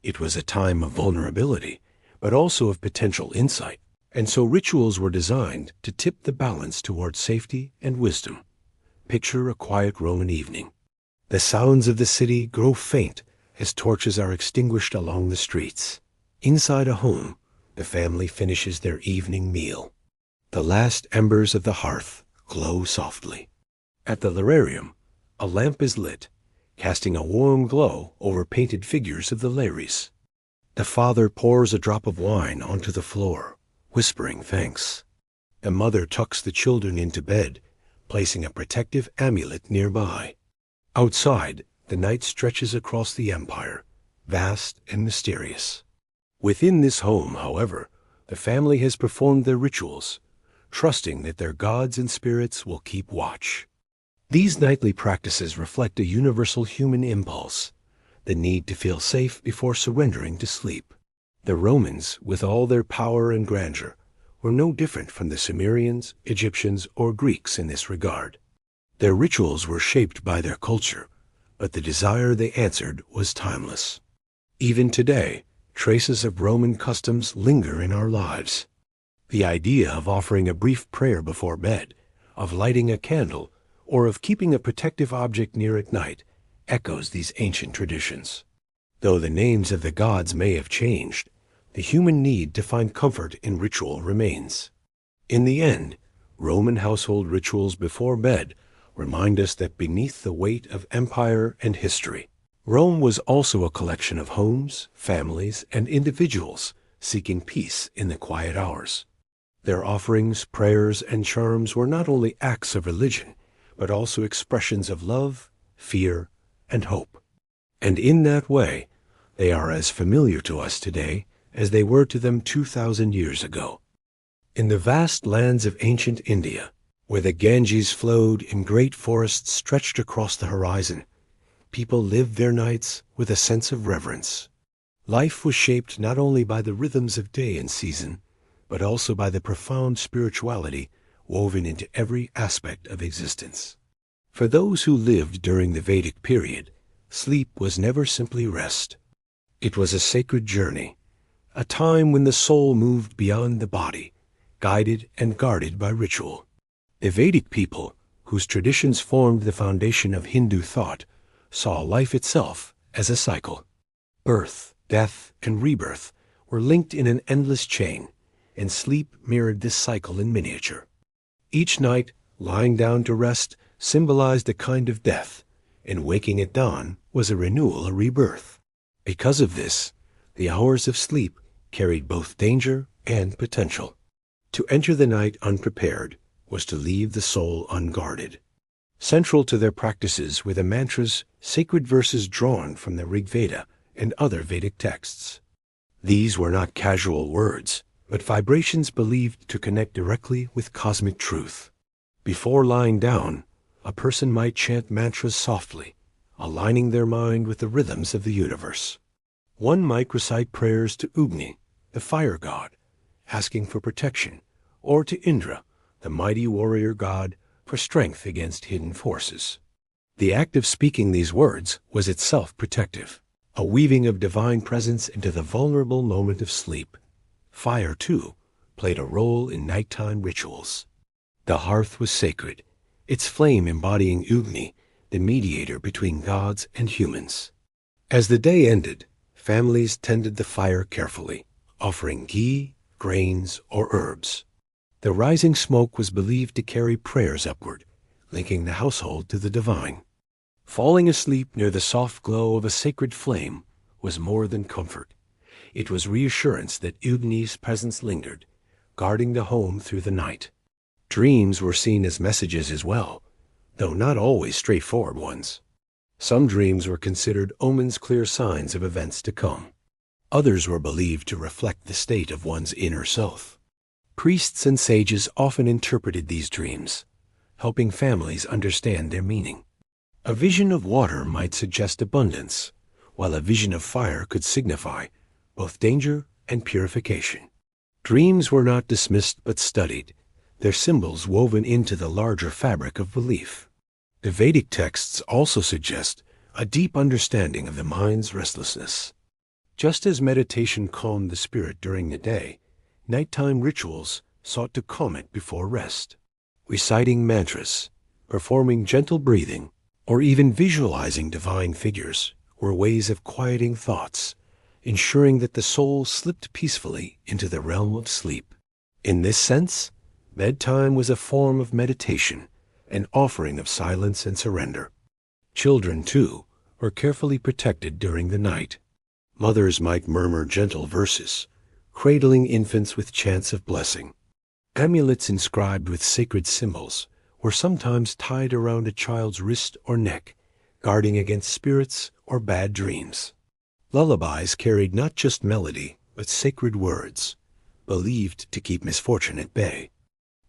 It was a time of vulnerability, but also of potential insight, and so rituals were designed to tip the balance toward safety and wisdom. Picture a quiet Roman evening. The sounds of the city grow faint as torches are extinguished along the streets. Inside a home, the family finishes their evening meal. The last embers of the hearth glow softly. At the lararium, a lamp is lit, casting a warm glow over painted figures of the Lares. The father pours a drop of wine onto the floor, whispering thanks. The mother tucks the children into bed, placing a protective amulet nearby. Outside, the night stretches across the empire, vast and mysterious. Within this home, however, the family has performed their rituals, trusting that their gods and spirits will keep watch. These nightly practices reflect a universal human impulse, the need to feel safe before surrendering to sleep. The Romans, with all their power and grandeur, were no different from the Sumerians, Egyptians, or Greeks in this regard. Their rituals were shaped by their culture, but the desire they answered was timeless. Even today, traces of Roman customs linger in our lives. The idea of offering a brief prayer before bed, of lighting a candle, or of keeping a protective object near at night echoes these ancient traditions. Though the names of the gods may have changed, the human need to find comfort in ritual remains. In the end, Roman household rituals before bed remind us that beneath the weight of empire and history, Rome was also a collection of homes, families, and individuals seeking peace in the quiet hours. Their offerings, prayers, and charms were not only acts of religion, but also expressions of love, fear, and hope. And in that way, they are as familiar to us today as they were to them 2,000 years ago. In the vast lands of ancient India, where the Ganges flowed in great forests stretched across the horizon, people lived their nights with a sense of reverence. Life was shaped not only by the rhythms of day and season, but also by the profound spirituality woven into every aspect of existence. For those who lived during the Vedic period, sleep was never simply rest. It was a sacred journey, a time when the soul moved beyond the body, guided and guarded by ritual. The Vedic people, whose traditions formed the foundation of Hindu thought, saw life itself as a cycle. Birth, death, and rebirth were linked in an endless chain, and sleep mirrored this cycle in miniature. Each night, lying down to rest symbolized a kind of death, and waking at dawn was a renewal, a rebirth. Because of this, the hours of sleep carried both danger and potential. To enter the night unprepared was to leave the soul unguarded. Central to their practices were the mantras, sacred verses drawn from the Rig Veda and other Vedic texts. These were not casual words, but vibrations believed to connect directly with cosmic truth. Before lying down, a person might chant mantras softly, aligning their mind with the rhythms of the universe. One might recite prayers to Agni, the fire god, asking for protection, or to Indra, the mighty warrior god, for strength against hidden forces. The act of speaking these words was itself protective, a weaving of divine presence into the vulnerable moment of sleep. Fire, too, played a role in nighttime rituals. The hearth was sacred, its flame embodying Agni, the mediator between gods and humans. As the day ended, families tended the fire carefully, offering ghee, grains, or herbs. The rising smoke was believed to carry prayers upward, linking the household to the divine. Falling asleep near the soft glow of a sacred flame was more than comfort. It was reassurance that Agni's presence lingered, guarding the home through the night. Dreams were seen as messages as well, though not always straightforward ones. Some dreams were considered omens, clear signs of events to come. Others were believed to reflect the state of one's inner self. Priests and sages often interpreted these dreams, helping families understand their meaning. A vision of water might suggest abundance, while a vision of fire could signify both danger and purification. Dreams were not dismissed but studied, their symbols woven into the larger fabric of belief. The Vedic texts also suggest a deep understanding of the mind's restlessness. Just as meditation calmed the spirit during the day, nighttime rituals sought to calm it before rest. Reciting mantras, performing gentle breathing, or even visualizing divine figures were ways of quieting thoughts, ensuring that the soul slipped peacefully into the realm of sleep. In this sense, bedtime was a form of meditation, an offering of silence and surrender. Children, too, were carefully protected during the night. Mothers might murmur gentle verses, cradling infants with chants of blessing. Amulets inscribed with sacred symbols were sometimes tied around a child's wrist or neck, guarding against spirits or bad dreams. Lullabies carried not just melody, but sacred words, believed to keep misfortune at bay.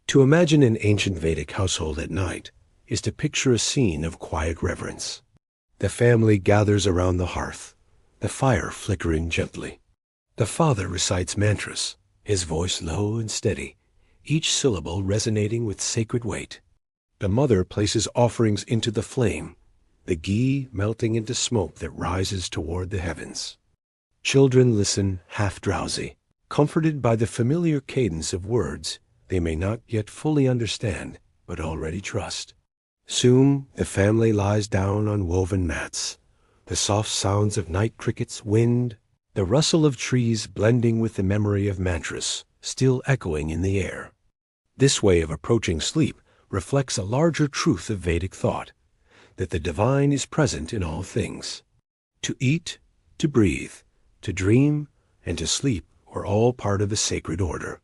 To imagine an ancient Vedic household at night is to picture a scene of quiet reverence. The family gathers around the hearth, the fire flickering gently. The father recites mantras, his voice low and steady, each syllable resonating with sacred weight. The mother places offerings into the flame, the ghee melting into smoke that rises toward the heavens. Children listen half drowsy, comforted by the familiar cadence of words they may not yet fully understand, but already trust. Soon the family lies down on woven mats, the soft sounds of night crickets, wind, the rustle of trees blending with the memory of mantras still echoing in the air. This way of approaching sleep reflects a larger truth of Vedic thought, that the divine is present in all things. To eat, to breathe, to dream, and to sleep are all part of a sacred order.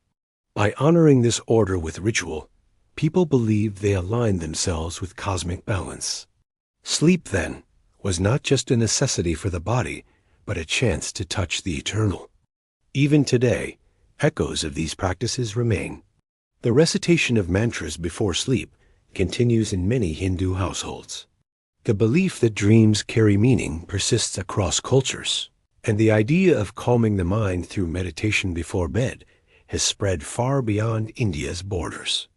By honoring this order with ritual, people believed they aligned themselves with cosmic balance. Sleep, then, was not just a necessity for the body, but a chance to touch the eternal. Even today, echoes of these practices remain. The recitation of mantras before sleep continues in many Hindu households. The belief that dreams carry meaning persists across cultures, and the idea of calming the mind through meditation before bed has spread far beyond India's borders.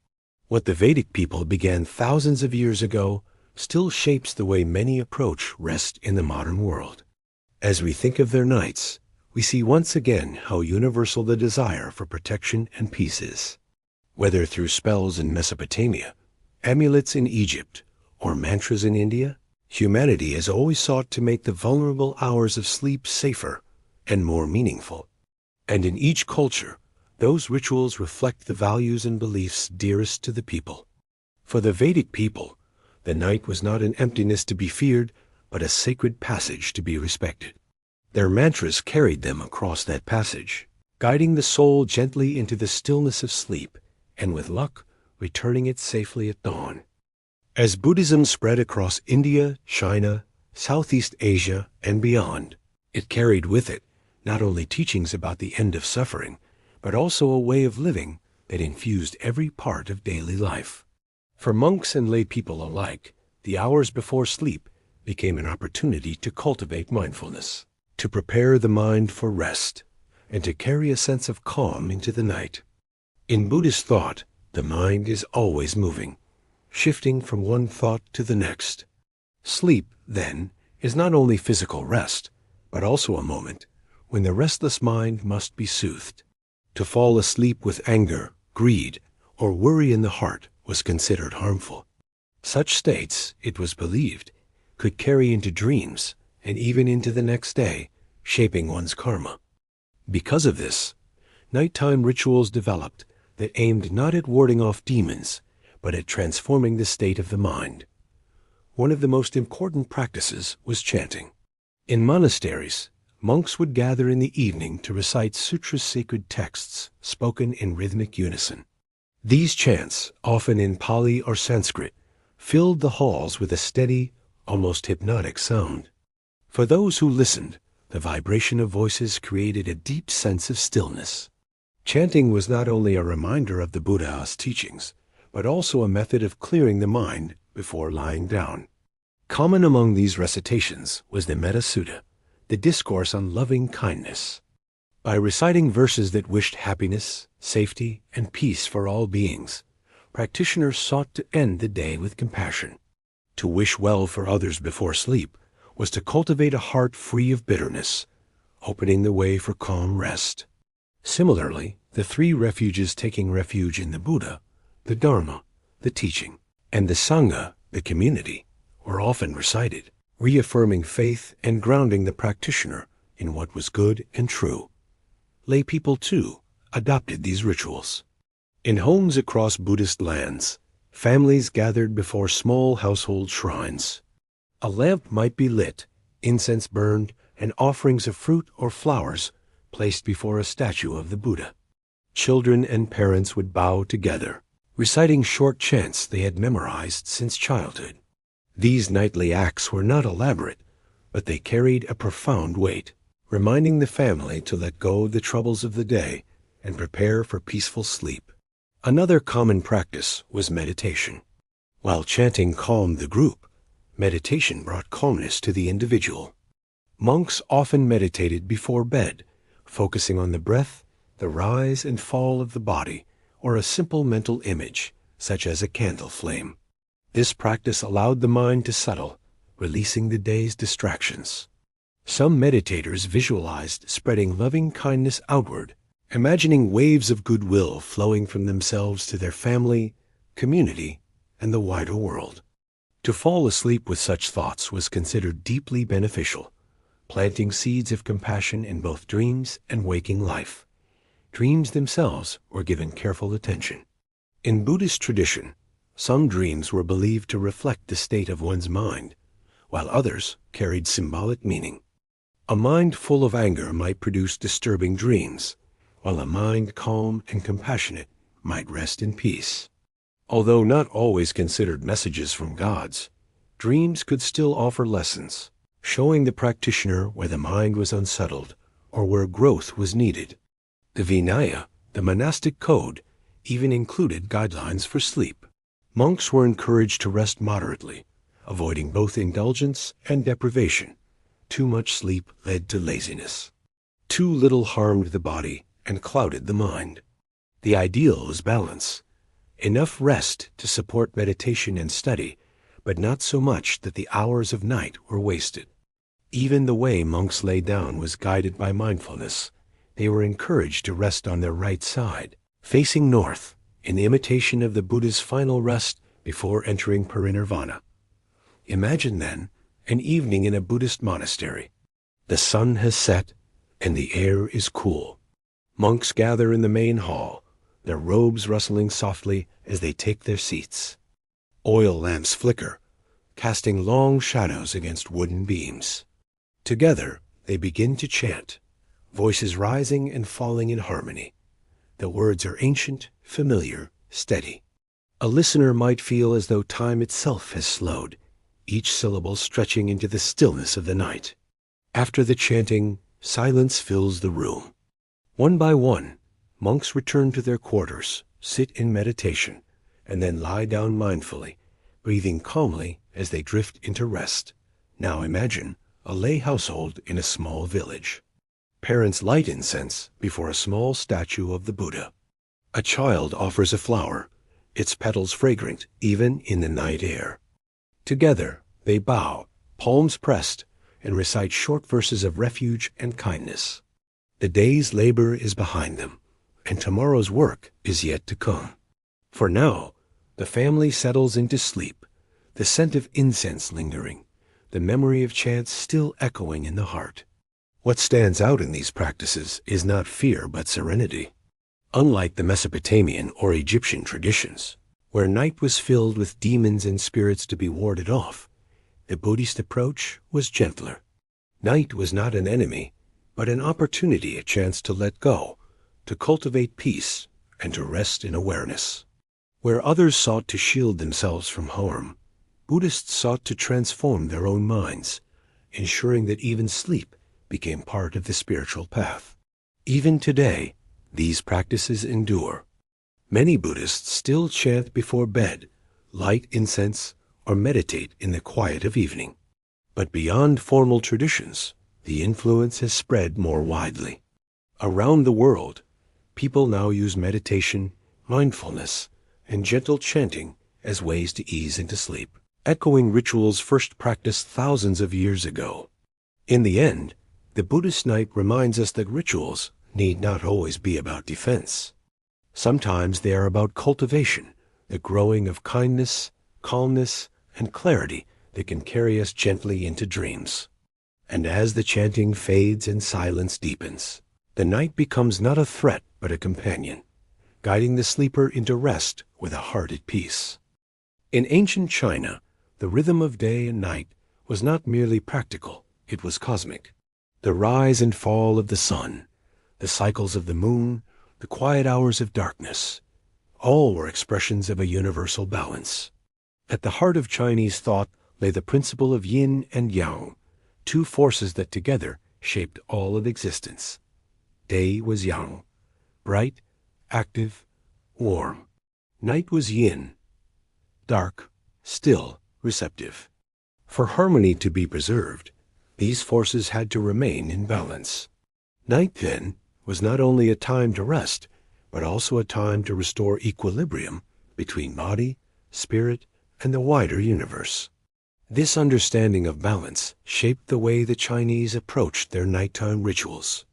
What the Vedic people began thousands of years ago still shapes the way many approach rest in the modern world. As we think of their nights, we see once again how universal the desire for protection and peace is. Whether through spells in Mesopotamia, amulets in Egypt, or mantras in India, humanity has always sought to make the vulnerable hours of sleep safer and more meaningful. And in each culture, those rituals reflect the values and beliefs dearest to the people. For the Vedic people, the night was not an emptiness to be feared, but a sacred passage to be respected. Their mantras carried them across that passage, guiding the soul gently into the stillness of sleep, and with luck, returning it safely at dawn. As Buddhism spread across India, China, Southeast Asia, and beyond, it carried with it not only teachings about the end of suffering, but also a way of living that infused every part of daily life. For monks and lay people alike, the hours before sleep became an opportunity to cultivate mindfulness, to prepare the mind for rest, and to carry a sense of calm into the night. In Buddhist thought, the mind is always moving, shifting from one thought to the next. Sleep, then, is not only physical rest, but also a moment when the restless mind must be soothed. To fall asleep with anger, greed, or worry in the heart was considered harmful. Such states, it was believed, could carry into dreams and even into the next day, shaping one's karma. Because of this, nighttime rituals developed that aimed not at warding off demons, but at transforming the state of the mind. One of the most important practices was chanting. In monasteries, monks would gather in the evening to recite sutras, sacred texts spoken in rhythmic unison. These chants, often in Pali or Sanskrit, filled the halls with a steady, almost hypnotic sound. For those who listened, the vibration of voices created a deep sense of stillness. Chanting was not only a reminder of the Buddha's teachings, but also a method of clearing the mind before lying down. Common among these recitations was the Metta Sutta, the discourse on loving kindness. By reciting verses that wished happiness, safety, and peace for all beings, practitioners sought to end the day with compassion. To wish well for others before sleep was to cultivate a heart free of bitterness, opening the way for calm rest. Similarly, the three refuges taking refuge in the Buddha, the Dharma, the teaching, and the Sangha, the community, were often recited, reaffirming faith and grounding the practitioner in what was good and true. Lay people, too, adopted these rituals. In homes across Buddhist lands, families gathered before small household shrines. A lamp might be lit, incense burned, and offerings of fruit or flowers placed before a statue of the Buddha. Children and parents would bow together, reciting short chants they had memorized since childhood. These nightly acts were not elaborate, but they carried a profound weight, reminding the family to let go of the troubles of the day and prepare for peaceful sleep. Another common practice was meditation. While chanting calmed the group, meditation brought calmness to the individual. Monks often meditated before bed, focusing on the breath, the rise and fall of the body, or a simple mental image, such as a candle flame. This practice allowed the mind to settle, releasing the day's distractions. Some meditators visualized spreading loving kindness outward, imagining waves of goodwill flowing from themselves to their family, community, and the wider world. To fall asleep with such thoughts was considered deeply beneficial, planting seeds of compassion in both dreams and waking life. Dreams themselves were given careful attention. In Buddhist tradition, some dreams were believed to reflect the state of one's mind, while others carried symbolic meaning. A mind full of anger might produce disturbing dreams, while a mind calm and compassionate might rest in peace. Although not always considered messages from gods, dreams could still offer lessons, showing the practitioner where the mind was unsettled or where growth was needed. The Vinaya, the monastic code, even included guidelines for sleep. Monks were encouraged to rest moderately, avoiding both indulgence and deprivation. Too much sleep led to laziness. Too little harmed the body and clouded the mind. The ideal was balance. Enough rest to support meditation and study, but not so much that the hours of night were wasted. Even the way monks lay down was guided by mindfulness. They were encouraged to rest on their right side, facing north, in imitation of the Buddha's final rest before entering parinirvana. Imagine, then, an evening in a Buddhist monastery. The sun has set, and the air is cool. Monks gather in the main hall, their robes rustling softly as they take their seats. Oil lamps flicker, casting long shadows against wooden beams. Together, they begin to chant, voices rising and falling in harmony. The words are ancient, familiar, steady. A listener might feel as though time itself has slowed, each syllable stretching into the stillness of the night. After the chanting, silence fills the room. One by one, monks return to their quarters, sit in meditation, and then lie down mindfully, breathing calmly as they drift into rest. Now imagine a lay household in a small village. Parents light incense before a small statue of the Buddha. A child offers a flower, its petals fragrant even in the night air. Together, they bow, palms pressed, and recite short verses of refuge and kindness. The day's labor is behind them, and tomorrow's work is yet to come. For now, the family settles into sleep, the scent of incense lingering, the memory of chants still echoing in the heart. What stands out in these practices is not fear but serenity. Unlike the Mesopotamian or Egyptian traditions, where night was filled with demons and spirits to be warded off, the Buddhist approach was gentler. Night was not an enemy, but an opportunity, a chance to let go, to cultivate peace, and to rest in awareness. Where others sought to shield themselves from harm, Buddhists sought to transform their own minds, ensuring that even sleep became part of the spiritual path. Even today, these practices endure. Many Buddhists still chant before bed, light incense, or meditate in the quiet of evening. But beyond formal traditions, the influence has spread more widely. Around the world, people now use meditation, mindfulness, and gentle chanting as ways to ease into sleep, echoing rituals first practiced thousands of years ago. In the end, the Buddhist night reminds us that rituals need not always be about defense. Sometimes they are about cultivation, the growing of kindness, calmness, and clarity that can carry us gently into dreams. And as the chanting fades and silence deepens, the night becomes not a threat but a companion, guiding the sleeper into rest with a heart at peace. In ancient China, the rhythm of day and night was not merely practical, it was cosmic. The rise and fall of the sun, the cycles of the moon, the quiet hours of darkness, all were expressions of a universal balance. At the heart of Chinese thought lay the principle of yin and yang, two forces that together shaped all of existence. Day was yang, bright, active, warm. Night was yin, dark, still, receptive. For harmony to be preserved, these forces had to remain in balance. Night, then, was not only a time to rest, but also a time to restore equilibrium between body, spirit, and the wider universe. This understanding of balance shaped the way the Chinese approached their nighttime rituals.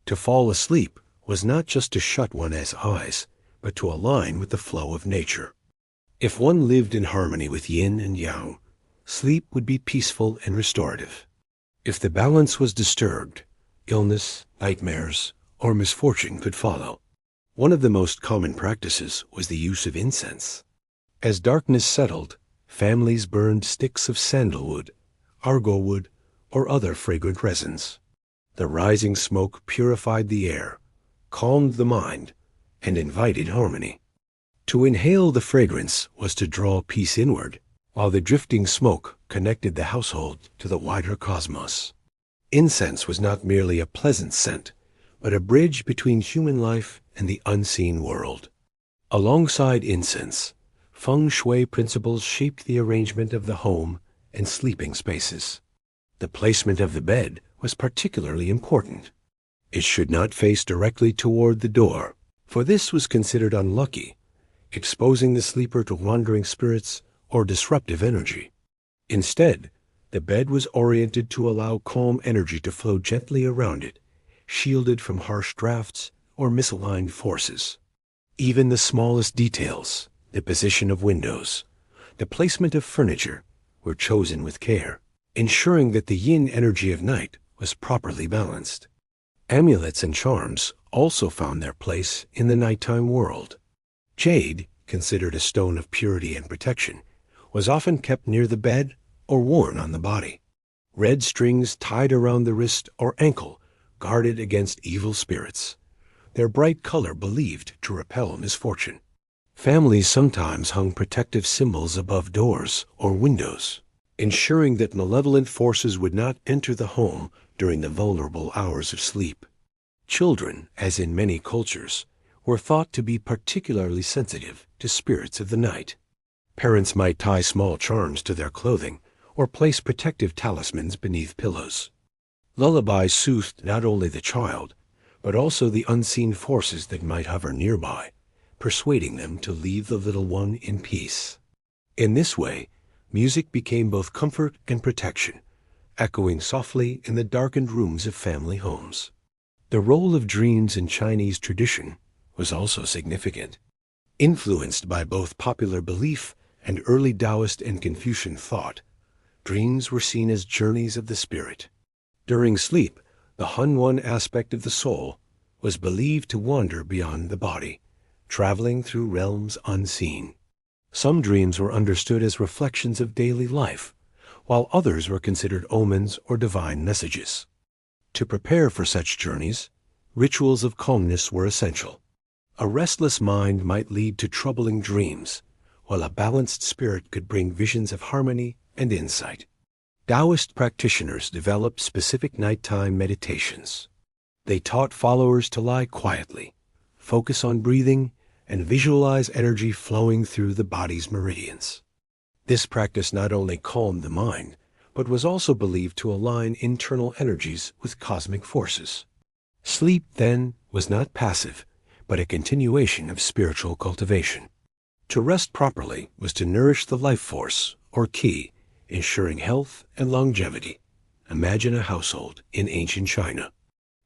To fall asleep was not just to shut one's eyes, but to align with the flow of nature. If one lived in harmony with yin and yang, sleep would be peaceful and restorative. If the balance was disturbed, illness, nightmares, or misfortune could follow. One of the most common practices was the use of incense. As darkness settled, families burned sticks of sandalwood, argowwood, or other fragrant resins. The rising smoke purified the air, calmed the mind, and invited harmony. To inhale the fragrance was to draw peace inward, while the drifting smoke connected the household to the wider cosmos. Incense was not merely a pleasant scent, but a bridge between human life and the unseen world. Alongside incense, feng shui principles shaped the arrangement of the home and sleeping spaces. The placement of the bed was particularly important. It should not face directly toward the door, for this was considered unlucky, exposing the sleeper to wandering spirits or disruptive energy. Instead, the bed was oriented to allow calm energy to flow gently around it, shielded from harsh drafts or misaligned forces. Even the smallest details, the position of windows, the placement of furniture, were chosen with care, ensuring that the yin energy of night was properly balanced. Amulets and charms also found their place in the nighttime world. Jade, considered a stone of purity and protection, was often kept near the bed or worn on the body. Red strings tied around the wrist or ankle guarded against evil spirits, their bright color believed to repel misfortune. Families sometimes hung protective symbols above doors or windows, ensuring that malevolent forces would not enter the home during the vulnerable hours of sleep. Children, as in many cultures, were thought to be particularly sensitive to spirits of the night. Parents might tie small charms to their clothing or place protective talismans beneath pillows. Lullabies soothed not only the child, but also the unseen forces that might hover nearby, persuading them to leave the little one in peace. In this way, music became both comfort and protection, echoing softly in the darkened rooms of family homes. The role of dreams in Chinese tradition was also significant. Influenced by both popular belief and early Taoist and Confucian thought, dreams were seen as journeys of the spirit. During sleep, the unwind aspect of the soul was believed to wander beyond the body, traveling through realms unseen. Some dreams were understood as reflections of daily life, while others were considered omens or divine messages. To prepare for such journeys, rituals of calmness were essential. A restless mind might lead to troubling dreams, while a balanced spirit could bring visions of harmony and insight. Taoist practitioners developed specific nighttime meditations. They taught followers to lie quietly, focus on breathing, and visualize energy flowing through the body's meridians. This practice not only calmed the mind, but was also believed to align internal energies with cosmic forces. Sleep, then, was not passive, but a continuation of spiritual cultivation. To rest properly was to nourish the life force, or ki, ensuring health and longevity. Imagine a household in ancient China.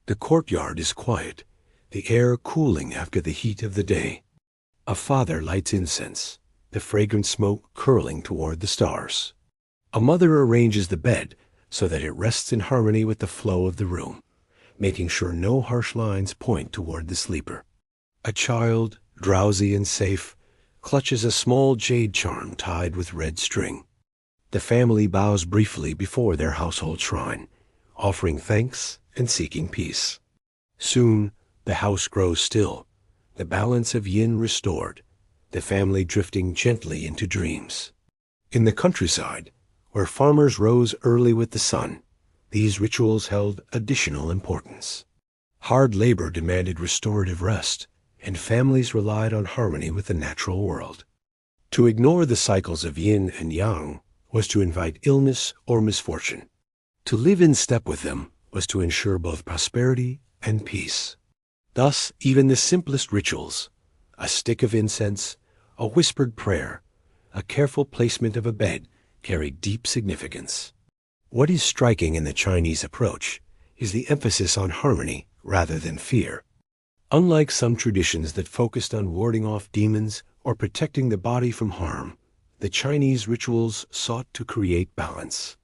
The courtyard is quiet, the air cooling after the heat of the day. A father lights incense, the fragrant smoke curling toward the stars. A mother arranges the bed so that it rests in harmony with the flow of the room, making sure no harsh lines point toward the sleeper. A child, drowsy and safe, clutches a small jade charm tied with red string. The family bows briefly before their household shrine, offering thanks and seeking peace. Soon, the house grows still, the balance of yin restored, the family drifting gently into dreams. In the countryside, where farmers rose early with the sun, these rituals held additional importance. Hard labor demanded restorative rest, and families relied on harmony with the natural world. To ignore the cycles of yin and yang was to invite illness or misfortune. To live in step with them was to ensure both prosperity and peace. Thus, even the simplest rituals, a stick of incense, a whispered prayer, a careful placement of a bed, carried deep significance. What is striking in the Chinese approach is the emphasis on harmony rather than fear. Unlike some traditions that focused on warding off demons or protecting the body from harm, the Chinese rituals sought to create balance.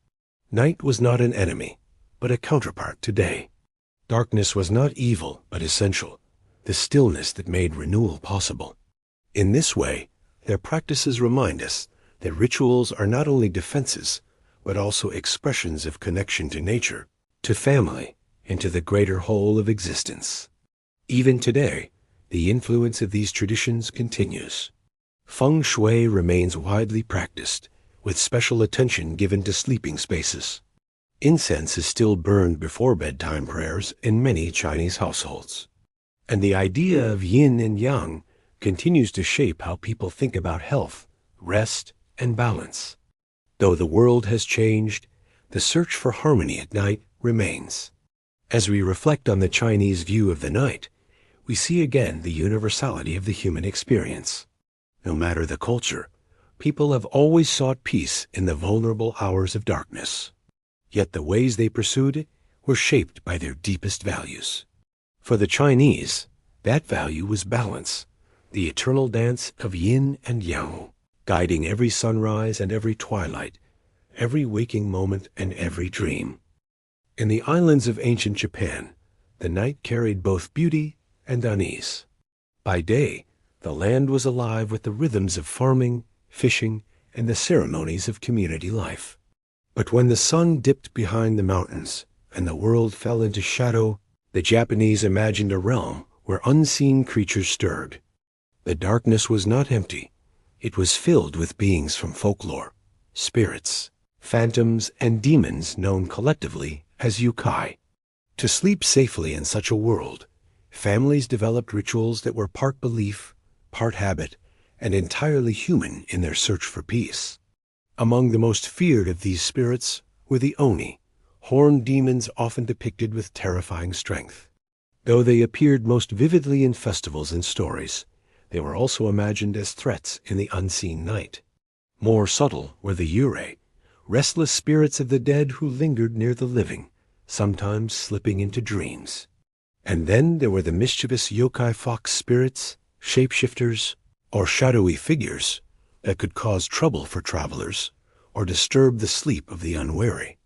Night was not an enemy, but a counterpart to day. Darkness was not evil, but essential, the stillness that made renewal possible. In this way, their practices remind us that rituals are not only defenses, but also expressions of connection to nature, to family, and to the greater whole of existence. Even today, the influence of these traditions continues. Feng Shui remains widely practiced, with special attention given to sleeping spaces. Incense is still burned before bedtime prayers in many Chinese households. And the idea of yin and yang continues to shape how people think about health, rest, and balance. Though the world has changed, the search for harmony at night remains. As we reflect on the Chinese view of the night, we see again the universality of the human experience. No matter the culture, people have always sought peace in the vulnerable hours of darkness. Yet the ways they pursued it were shaped by their deepest values. For the Chinese, that value was balance, the eternal dance of yin and yang, guiding every sunrise and every twilight, every waking moment and every dream. In the islands of ancient Japan, the night carried both beauty and unease. By day, the land was alive with the rhythms of farming, fishing, and the ceremonies of community life. But when the sun dipped behind the mountains and the world fell into shadow, the Japanese imagined a realm where unseen creatures stirred. The darkness was not empty. It was filled with beings from folklore, spirits, phantoms, and demons known collectively as yokai. To sleep safely in such a world, families developed rituals that were part belief, part habit, and entirely human in their search for peace. Among the most feared of these spirits were the Oni, horned demons often depicted with terrifying strength. Though they appeared most vividly in festivals and stories, they were also imagined as threats in the unseen night. More subtle were the yurei, restless spirits of the dead who lingered near the living, sometimes slipping into dreams. And then there were the mischievous yokai fox spirits, shapeshifters, or shadowy figures that could cause trouble for travelers or disturb the sleep of the unwary.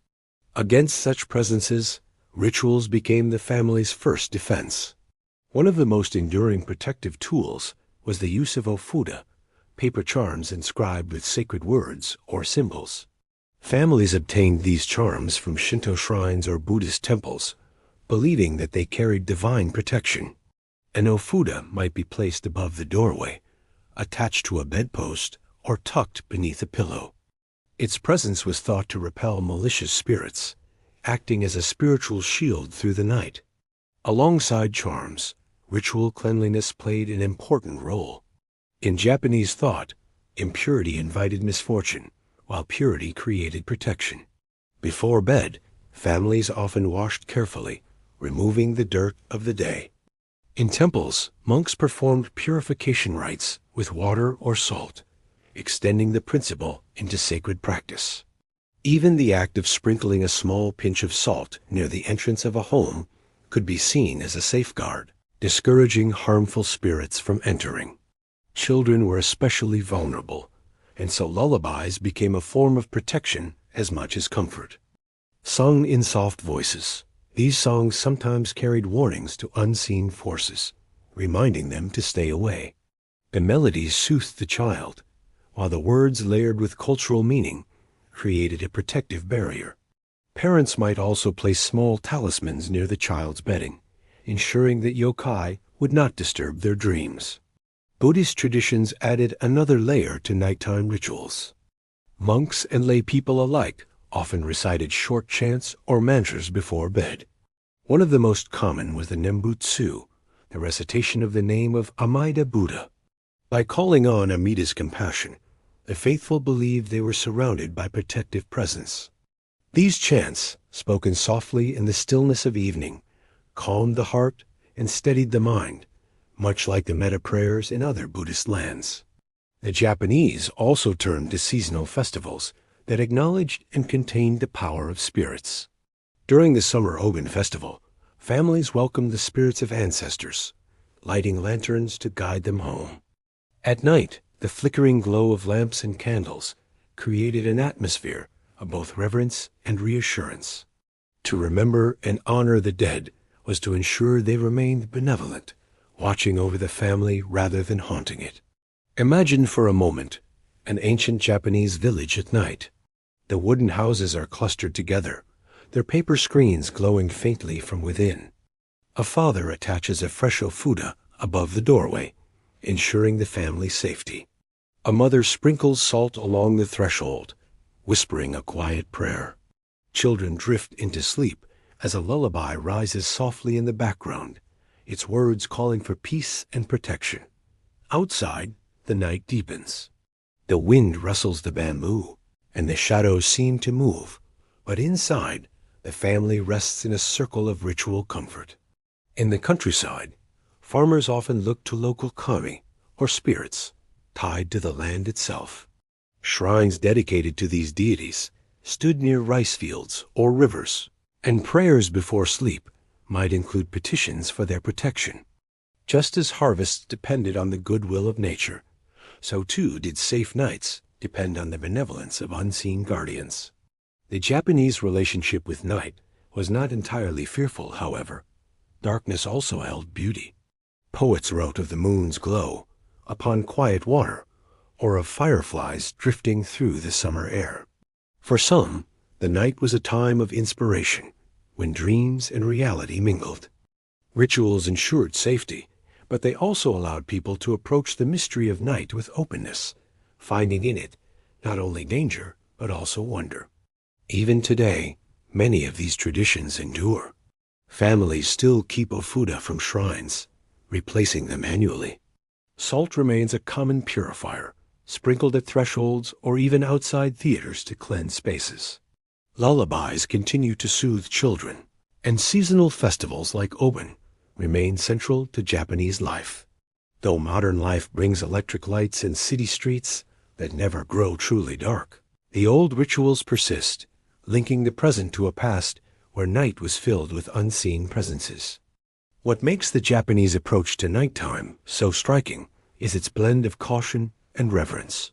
Against such presences, rituals became the family's first defense. One of the most enduring protective tools was the use of ofuda, paper charms inscribed with sacred words or symbols. Families obtained these charms from Shinto shrines or Buddhist temples, believing that they carried divine protection. An ofuda might be placed above the doorway, attached to a bedpost, or tucked beneath a pillow. Its presence was thought to repel malicious spirits, acting as a spiritual shield through the night. Alongside charms, ritual cleanliness played an important role. In Japanese thought, impurity invited misfortune, while purity created protection. Before bed, families often washed carefully, removing the dirt of the day. In temples, monks performed purification rites with water or salt, extending the principle into sacred practice. Even the act of sprinkling a small pinch of salt near the entrance of a home could be seen as a safeguard, discouraging harmful spirits from entering. Children were especially vulnerable, and so lullabies became a form of protection as much as comfort. Sung in soft voices, these songs sometimes carried warnings to unseen forces, reminding them to stay away. The melodies soothed the child, while the words layered with cultural meaning created a protective barrier. Parents might also place small talismans near the child's bedding, ensuring that yokai would not disturb their dreams. Buddhist traditions added another layer to nighttime rituals. Monks and lay people alike often recited short chants or mantras before bed. One of the most common was the Nembutsu, the recitation of the name of Amida Buddha. By calling on Amida's compassion, the faithful believed they were surrounded by protective presence. These chants, spoken softly in the stillness of evening, calmed the heart and steadied the mind, much like the metta prayers in other Buddhist lands. The Japanese also turned to seasonal festivals that acknowledged and contained the power of spirits. During the summer Ogun festival, families welcomed the spirits of ancestors, lighting lanterns to guide them home. At night, the flickering glow of lamps and candles created an atmosphere of both reverence and reassurance. To remember and honor the dead was to ensure they remained benevolent, watching over the family rather than haunting it. Imagine for a moment an ancient Japanese village at night. The wooden houses are clustered together, their paper screens glowing faintly from within. A father attaches a fresh ofuda above the doorway, ensuring the family's safety. A mother sprinkles salt along the threshold, whispering a quiet prayer. Children drift into sleep as a lullaby rises softly in the background, its words calling for peace and protection. Outside, the night deepens. The wind rustles the bamboo, and the shadows seem to move, but inside, the family rests in a circle of ritual comfort. In the countryside, farmers often look to local kami, or spirits, tied to the land itself. Shrines dedicated to these deities stood near rice fields or rivers, and prayers before sleep might include petitions for their protection. Just as harvests depended on the goodwill of nature, so too did safe nights depend on the benevolence of unseen guardians. The Japanese relationship with night was not entirely fearful, however. Darkness also held beauty. Poets wrote of the moon's glow upon quiet water, or of fireflies drifting through the summer air. For some, the night was a time of inspiration, when dreams and reality mingled. Rituals ensured safety, but they also allowed people to approach the mystery of night with openness, finding in it not only danger, but also wonder. Even today, many of these traditions endure. Families still keep ofuda from shrines, replacing them annually. Salt remains a common purifier, sprinkled at thresholds or even outside theaters to cleanse spaces. Lullabies continue to soothe children, and seasonal festivals like Obon remain central to Japanese life. Though modern life brings electric lights and city streets that never grow truly dark, the old rituals persist, linking the present to a past where night was filled with unseen presences. What makes the Japanese approach to nighttime so striking is its blend of caution and reverence.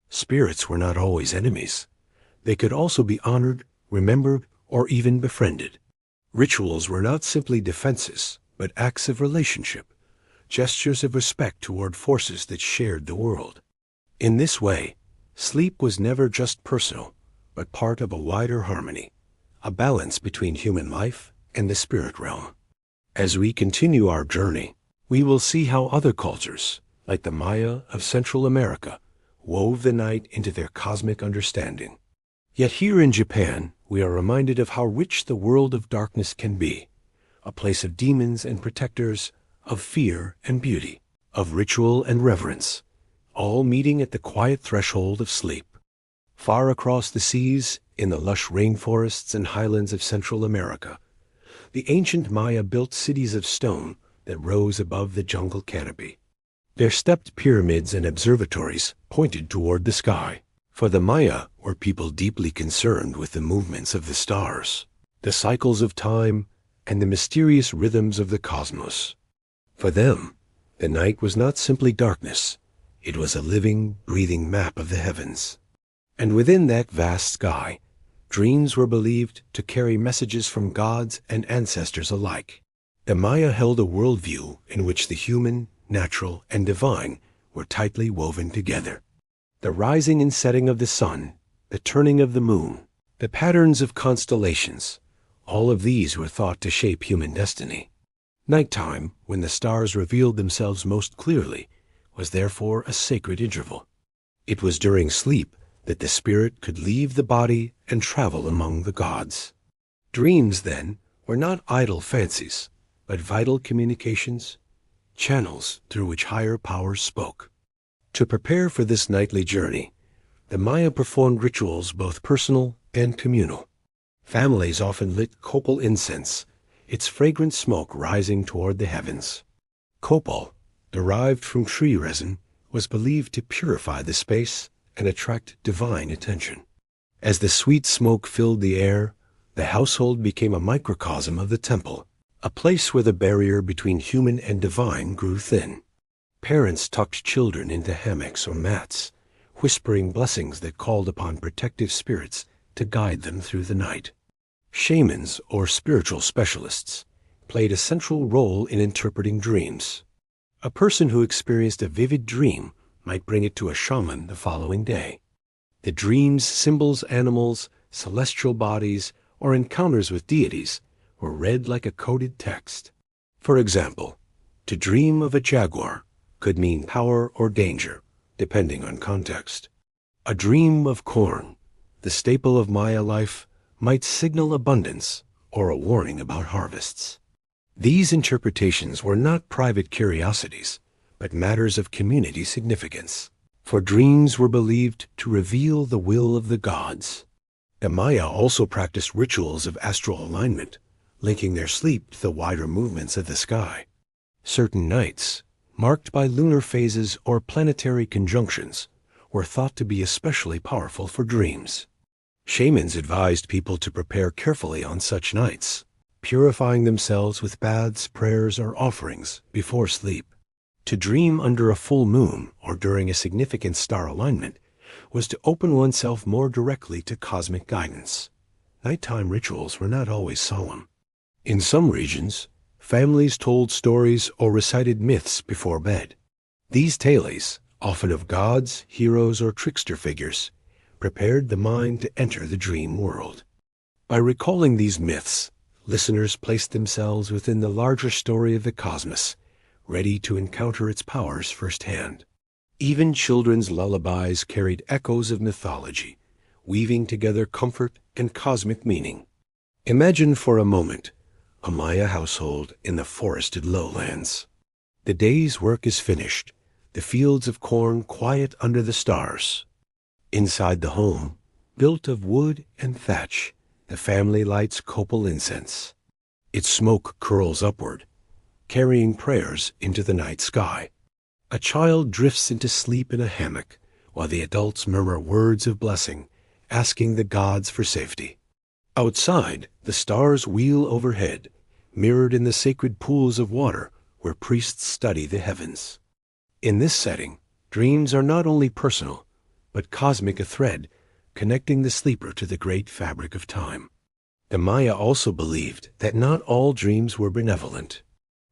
Spirits were not always enemies. They could also be honored, remembered, or even befriended. Rituals were not simply defenses, but acts of relationship, gestures of respect toward forces that shared the world. In this way, sleep was never just personal, but part of a wider harmony, a balance between human life and the spirit realm. As we continue our journey, we will see how other cultures, like the Maya of Central America, wove the night into their cosmic understanding. Yet here in Japan, we are reminded of how rich the world of darkness can be, a place of demons and protectors, of fear and beauty, of ritual and reverence, all meeting at the quiet threshold of sleep. Far across the seas, in the lush rainforests and highlands of Central America, the ancient Maya built cities of stone that rose above the jungle canopy. Their stepped pyramids and observatories pointed toward the sky, for the Maya were people deeply concerned with the movements of the stars, the cycles of time, and the mysterious rhythms of the cosmos. For them, the night was not simply darkness, it was a living, breathing map of the heavens. And within that vast sky, dreams were believed to carry messages from gods and ancestors alike. The Maya held a worldview in which the human, natural, and divine were tightly woven together. The rising and setting of the sun, the turning of the moon, the patterns of constellations, all of these were thought to shape human destiny. Nighttime, when the stars revealed themselves most clearly, was therefore a sacred interval. It was during sleep that the spirit could leave the body and travel among the gods. Dreams, then, were not idle fancies, but vital communications, channels through which higher powers spoke. To prepare for this nightly journey, the Maya performed rituals both personal and communal. Families often lit copal incense, its fragrant smoke rising toward the heavens. Copal, derived from tree resin, was believed to purify the space and attract divine attention. As the sweet smoke filled the air, the household became a microcosm of the temple, a place where the barrier between human and divine grew thin. Parents tucked children into hammocks or mats, whispering blessings that called upon protective spirits to guide them through the night. Shamans, or spiritual specialists, played a central role in interpreting dreams. A person who experienced a vivid dream might bring it to a shaman the following day. The dream's symbols, animals, celestial bodies, or encounters with deities were read like a coded text. For example, to dream of a jaguar could mean power or danger, depending on context. A dream of corn, the staple of Maya life, might signal abundance or a warning about harvests. These interpretations were not private curiosities, but matters of community significance, for dreams were believed to reveal the will of the gods. The Maya also practiced rituals of astral alignment, linking their sleep to the wider movements of the sky. Certain nights, marked by lunar phases or planetary conjunctions, were thought to be especially powerful for dreams. Shamans advised people to prepare carefully on such nights, purifying themselves with baths, prayers, or offerings before sleep. To dream under a full moon or during a significant star alignment was to open oneself more directly to cosmic guidance. Nighttime rituals were not always solemn. In some regions, families told stories or recited myths before bed. These tales, often of gods, heroes, or trickster figures, prepared the mind to enter the dream world. By recalling these myths, listeners placed themselves within the larger story of the cosmos, ready to encounter its powers firsthand. Even children's lullabies carried echoes of mythology, weaving together comfort and cosmic meaning. Imagine for a moment a Maya household in the forested lowlands. The day's work is finished, the fields of corn quiet under the stars. Inside the home, built of wood and thatch, the family lights copal incense. Its smoke curls upward, carrying prayers into the night sky. A child drifts into sleep in a hammock, while the adults murmur words of blessing, asking the gods for safety. Outside, the stars wheel overhead, mirrored in the sacred pools of water where priests study the heavens. In this setting, dreams are not only personal, but cosmic, a thread connecting the sleeper to the great fabric of time. The Maya also believed that not all dreams were benevolent.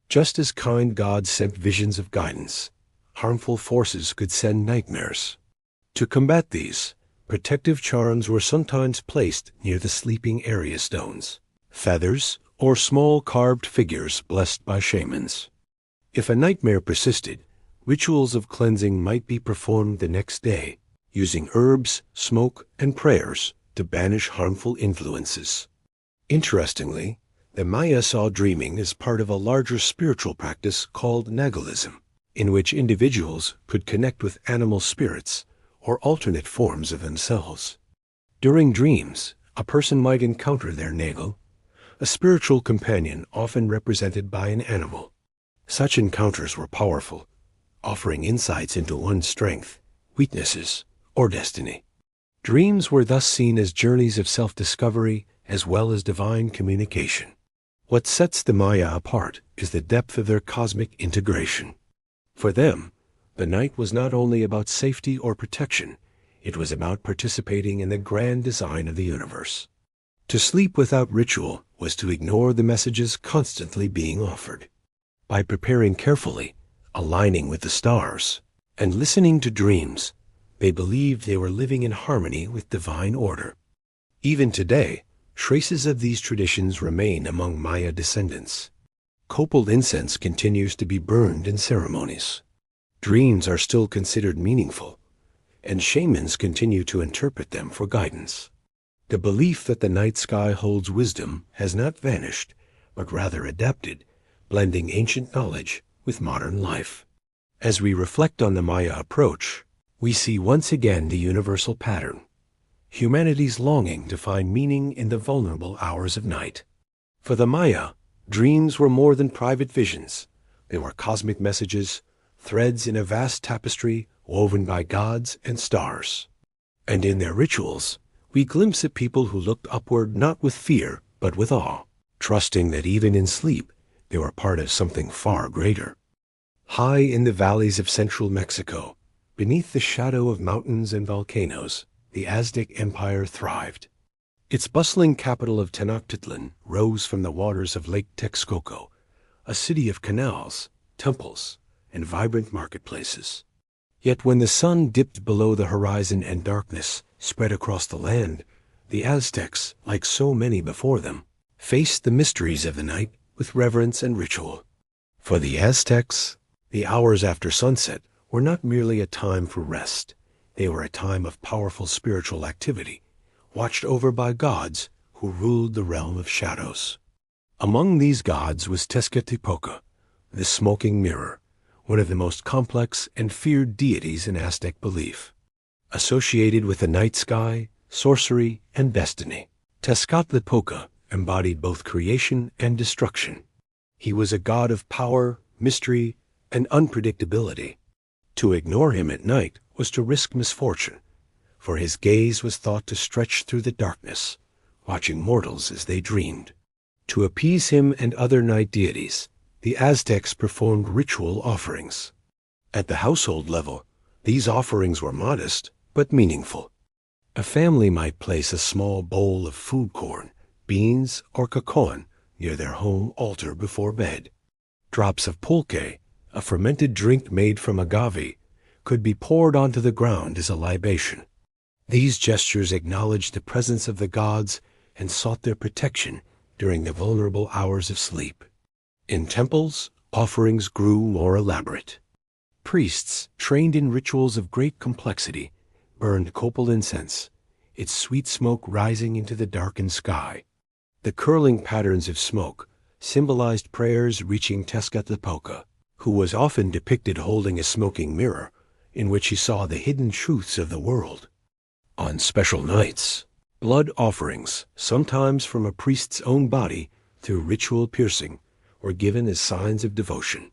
Just as kind gods sent visions of guidance, harmful forces could send nightmares. To combat these, protective charms were sometimes placed near the sleeping area stones, feathers, or small carved figures blessed by shamans. If a nightmare persisted, rituals of cleansing might be performed the next day, using herbs, smoke, and prayers to banish harmful influences. Interestingly, the Maya saw dreaming as part of a larger spiritual practice called nagalism, in which individuals could connect with animal spirits or alternate forms of themselves. During dreams, a person might encounter their nagal, a spiritual companion often represented by an animal. Such encounters were powerful, offering insights into one's strength, weaknesses, or destiny. Dreams were thus seen as journeys of self-discovery as well as divine communication. What sets the Maya apart is the depth of their cosmic integration. For them, the night was not only about safety or protection, it was about participating in the grand design of the universe. To sleep without ritual was to ignore the messages constantly being offered. By preparing carefully, aligning with the stars, and listening to dreams, they believed they were living in harmony with divine order. Even today, traces of these traditions remain among Maya descendants. Copal incense continues to be burned in ceremonies. Dreams are still considered meaningful, and shamans continue to interpret them for guidance. The belief that the night sky holds wisdom has not vanished, but rather adapted, blending ancient knowledge with modern life. As we reflect on the Maya approach, we see once again the universal pattern: humanity's longing to find meaning in the vulnerable hours of night. For the Maya, dreams were more than private visions. They were cosmic messages, threads in a vast tapestry woven by gods and stars. And in their rituals, we glimpse at people who looked upward not with fear, but with awe, trusting that even in sleep, they were part of something far greater. High in the valleys of central Mexico, beneath the shadow of mountains and volcanoes, the Aztec Empire thrived. Its bustling capital of Tenochtitlan rose from the waters of Lake Texcoco, a city of canals, temples, and vibrant marketplaces. Yet when the sun dipped below the horizon and darkness spread across the land, the Aztecs, like so many before them, faced the mysteries of the night with reverence and ritual. For the Aztecs, the hours after sunset were not merely a time for rest. They were a time of powerful spiritual activity, watched over by gods who ruled the realm of shadows. Among these gods was Tezcatlipoca, the smoking mirror, one of the most complex and feared deities in Aztec belief. Associated with the night sky, sorcery, and destiny, Tezcatlipoca embodied both creation and destruction. He was a god of power, mystery, and unpredictability. To ignore him at night was to risk misfortune, for his gaze was thought to stretch through the darkness, watching mortals as they dreamed. To appease him and other night deities, the Aztecs performed ritual offerings. At the household level, these offerings were modest but meaningful. A family might place a small bowl of food corn, beans, or cacaon near their home altar before bed. Drops of pulque, a fermented drink made from agave, could be poured onto the ground as a libation. These gestures acknowledged the presence of the gods and sought their protection during the vulnerable hours of sleep. In temples, offerings grew more elaborate. Priests, trained in rituals of great complexity, burned copal incense, its sweet smoke rising into the darkened sky. The curling patterns of smoke symbolized prayers reaching Tezcatlipoca, who was often depicted holding a smoking mirror in which he saw the hidden truths of the world. On special nights, blood offerings, sometimes from a priest's own body through ritual piercing, were given as signs of devotion.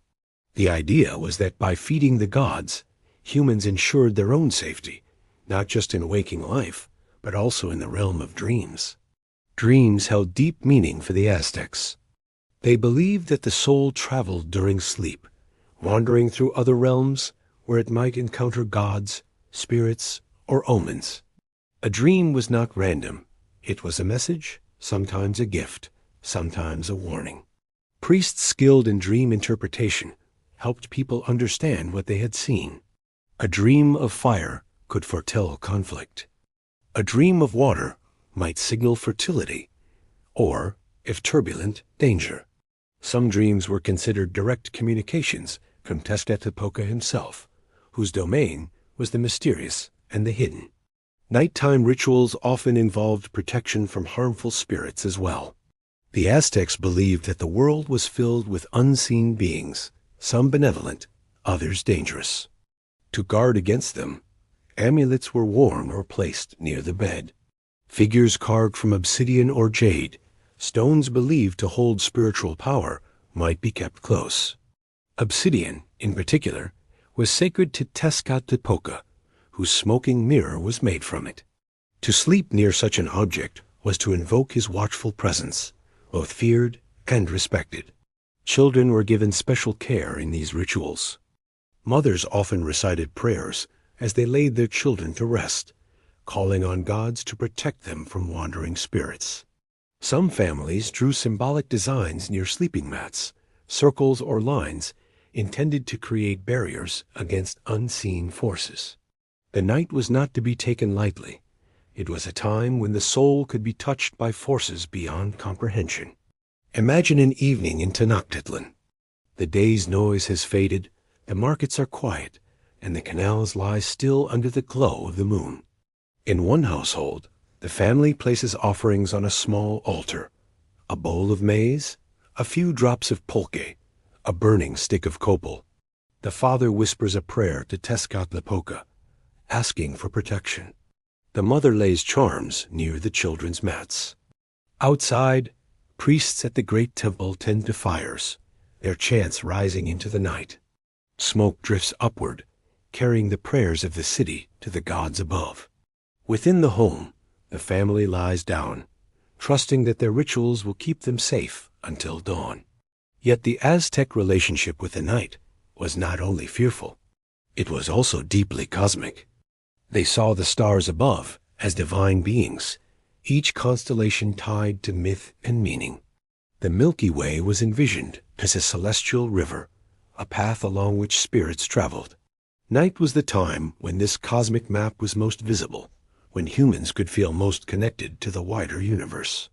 The idea was that by feeding the gods, humans ensured their own safety, not just in waking life, but also in the realm of dreams. Dreams held deep meaning for the Aztecs. They believed that the soul traveled during sleep, wandering through other realms where it might encounter gods, spirits, or omens. A dream was not random. It was a message, sometimes a gift, sometimes a warning. Priests skilled in dream interpretation helped people understand what they had seen. A dream of fire could foretell conflict. A dream of water might signal fertility, or, if turbulent, danger. Some dreams were considered direct communications from Tezcatlipoca himself, whose domain was the mysterious and the hidden. Nighttime rituals often involved protection from harmful spirits as well. The Aztecs believed that the world was filled with unseen beings, some benevolent, others dangerous. To guard against them, amulets were worn or placed near the bed. Figures carved from obsidian or jade, stones believed to hold spiritual power, might be kept close. Obsidian, in particular, was sacred to Tezcatlipoca, whose smoking mirror was made from it. To sleep near such an object was to invoke his watchful presence, both feared and respected. Children were given special care in these rituals. Mothers often recited prayers as they laid their children to rest, calling on gods to protect them from wandering spirits. Some families drew symbolic designs near sleeping mats, circles or lines intended to create barriers against unseen forces. The night was not to be taken lightly. It was a time when the soul could be touched by forces beyond comprehension. Imagine an evening in Tenochtitlan. The day's noise has faded, the markets are quiet, and the canals lie still under the glow of the moon. In one household, the family places offerings on a small altar: a bowl of maize, a few drops of pulque, a burning stick of copal. The father whispers a prayer to Tezcatlipoca, asking for protection. The mother lays charms near the children's mats. Outside, priests at the great temple tend to fires, their chants rising into the night. Smoke drifts upward, carrying the prayers of the city to the gods above. Within the home, the family lies down, trusting that their rituals will keep them safe until dawn. Yet the Aztec relationship with the night was not only fearful, it was also deeply cosmic. They saw the stars above as divine beings, each constellation tied to myth and meaning. The Milky Way was envisioned as a celestial river, a path along which spirits traveled. Night was the time when this cosmic map was most visible, when humans could feel most connected to the wider universe.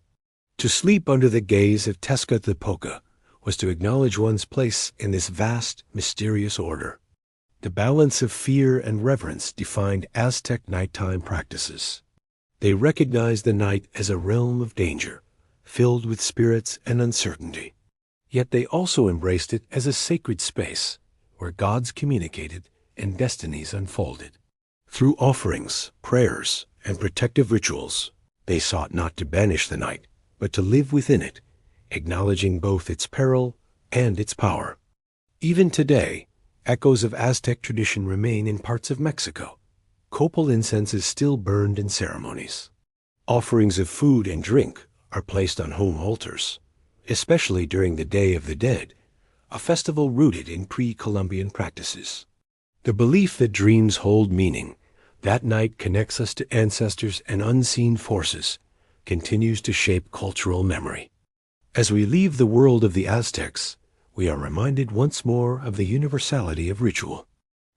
To sleep under the gaze of Tezcatlipoca was to acknowledge one's place in this vast, mysterious order. The balance of fear and reverence defined Aztec nighttime practices. They recognized the night as a realm of danger, filled with spirits and uncertainty. Yet they also embraced it as a sacred space, where gods communicated and destinies unfolded. Through offerings, prayers, and protective rituals, they sought not to banish the night, but to live within it, acknowledging both its peril and its power. Even today, echoes of Aztec tradition remain in parts of Mexico. Copal incense is still burned in ceremonies. Offerings of food and drink are placed on home altars, especially during the Day of the Dead, a festival rooted in pre-Columbian practices. The belief that dreams hold meaning, that night connects us to ancestors and unseen forces, continues to shape cultural memory. As we leave the world of the Aztecs, we are reminded once more of the universality of ritual.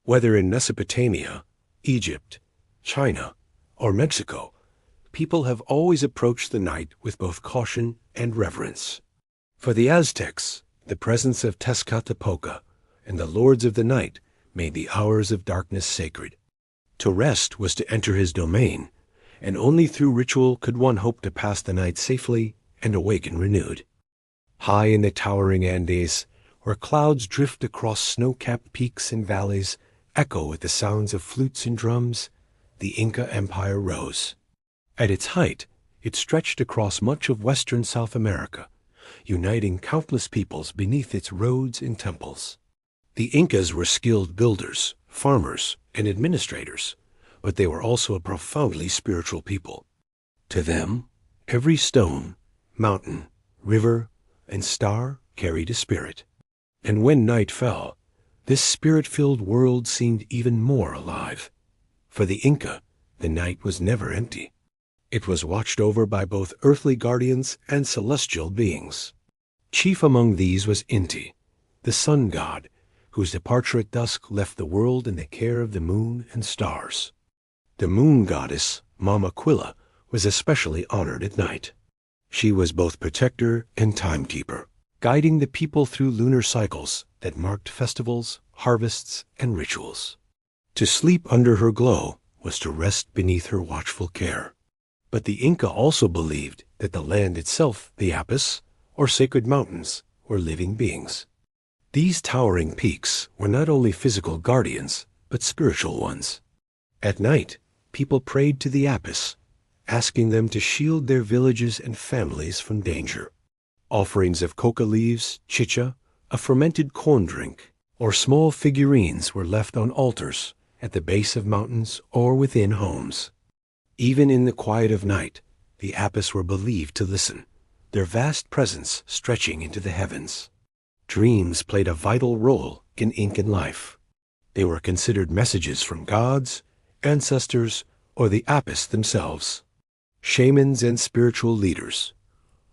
Whether in Mesopotamia, Egypt, China, or Mexico, people have always approached the night with both caution and reverence. For the Aztecs, the presence of Tezcatlipoca and the lords of the night made the hours of darkness sacred. To rest was to enter his domain, and only through ritual could one hope to pass the night safely and awaken renewed. High in the towering Andes, where clouds drift across snow-capped peaks and valleys, echo with the sounds of flutes and drums, the Inca Empire rose. At its height, it stretched across much of western South America, uniting countless peoples beneath its roads and temples. The Incas were skilled builders, farmers, and administrators, but they were also a profoundly spiritual people. To them, every stone, mountain, river, and star carried a spirit. And when night fell, this spirit-filled world seemed even more alive. For the Inca, the night was never empty. It was watched over by both earthly guardians and celestial beings. Chief among these was Inti, the sun god, whose departure at dusk left the world in the care of the moon and stars. The moon goddess, Mama Quilla, was especially honored at night. She was both protector and timekeeper, guiding the people through lunar cycles that marked festivals, harvests, and rituals. To sleep under her glow was to rest beneath her watchful care. But the Inca also believed that the land itself, the Apis, or sacred mountains, were living beings. These towering peaks were not only physical guardians, but spiritual ones. At night, people prayed to the Apis, asking them to shield their villages and families from danger. Offerings of coca leaves, chicha, a fermented corn drink, or small figurines were left on altars at the base of mountains or within homes. Even in the quiet of night, the Apis were believed to listen, their vast presence stretching into the heavens. Dreams played a vital role in Incan life. They were considered messages from gods, ancestors, or the Apis themselves. Shamans and spiritual leaders,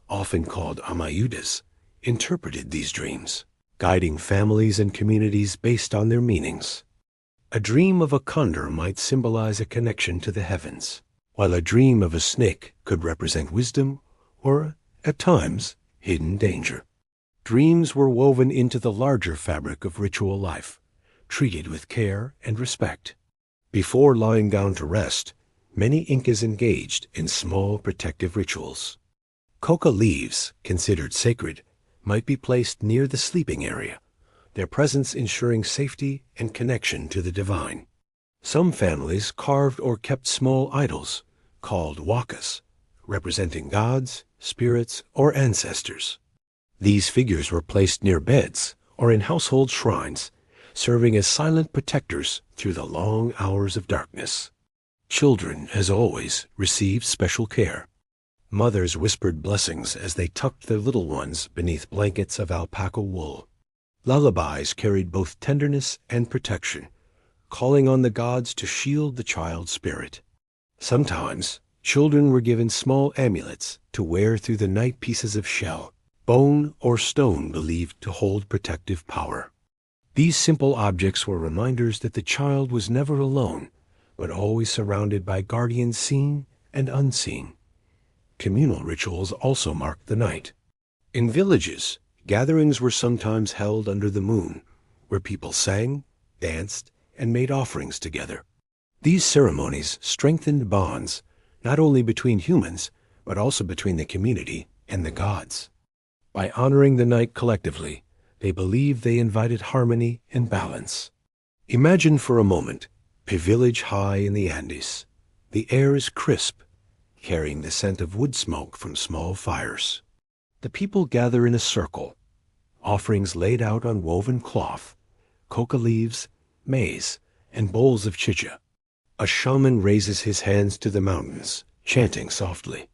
often called amayudas, interpreted these dreams, guiding families and communities based on their meanings. A dream of a condor might symbolize a connection to the heavens, while a dream of a snake could represent wisdom or, at times, hidden danger. Dreams were woven into the larger fabric of ritual life, treated with care and respect. Before lying down to rest, many Incas engaged in small protective rituals. Coca leaves, considered sacred, might be placed near the sleeping area, their presence ensuring safety and connection to the divine. Some families carved or kept small idols, called wakas, representing gods, spirits, or ancestors. These figures were placed near beds or in household shrines, serving as silent protectors through the long hours of darkness. Children, as always, received special care. Mothers whispered blessings as they tucked their little ones beneath blankets of alpaca wool. Lullabies carried both tenderness and protection, calling on the gods to shield the child's spirit. Sometimes, children were given small amulets to wear through the night, pieces of shell, bone, or stone believed to hold protective power. These simple objects were reminders that the child was never alone, but always surrounded by guardians seen and unseen. Communal rituals also marked the night. In villages, gatherings were sometimes held under the moon, where people sang, danced, and made offerings together. These ceremonies strengthened bonds, not only between humans, but also between the community and the gods. By honoring the night collectively, they believed they invited harmony and balance. Imagine for a moment a village high in the Andes. The air is crisp, carrying the scent of wood smoke from small fires. The people gather in a circle, offerings laid out on woven cloth, coca leaves, maize, and bowls of chicha. A shaman raises his hands to the mountains, chanting softly.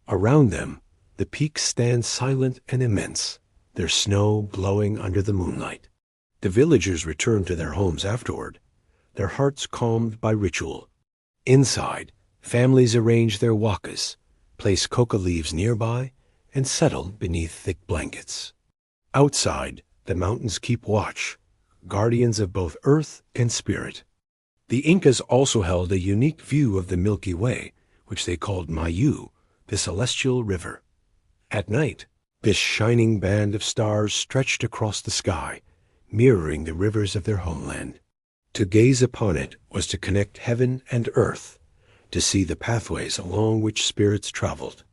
Around them, the peaks stand silent and immense, their snow glowing under the moonlight. The villagers return to their homes afterward, their hearts calmed by ritual. Inside, families arrange their wakas, place coca leaves nearby, and settle beneath thick blankets. Outside, the mountains keep watch, guardians of both earth and spirit. The Incas also held a unique view of the Milky Way, which they called Mayu, the celestial river. At night, this shining band of stars stretched across the sky, mirroring the rivers of their homeland. To gaze upon it was to connect heaven and earth, to see the pathways along which spirits traveled.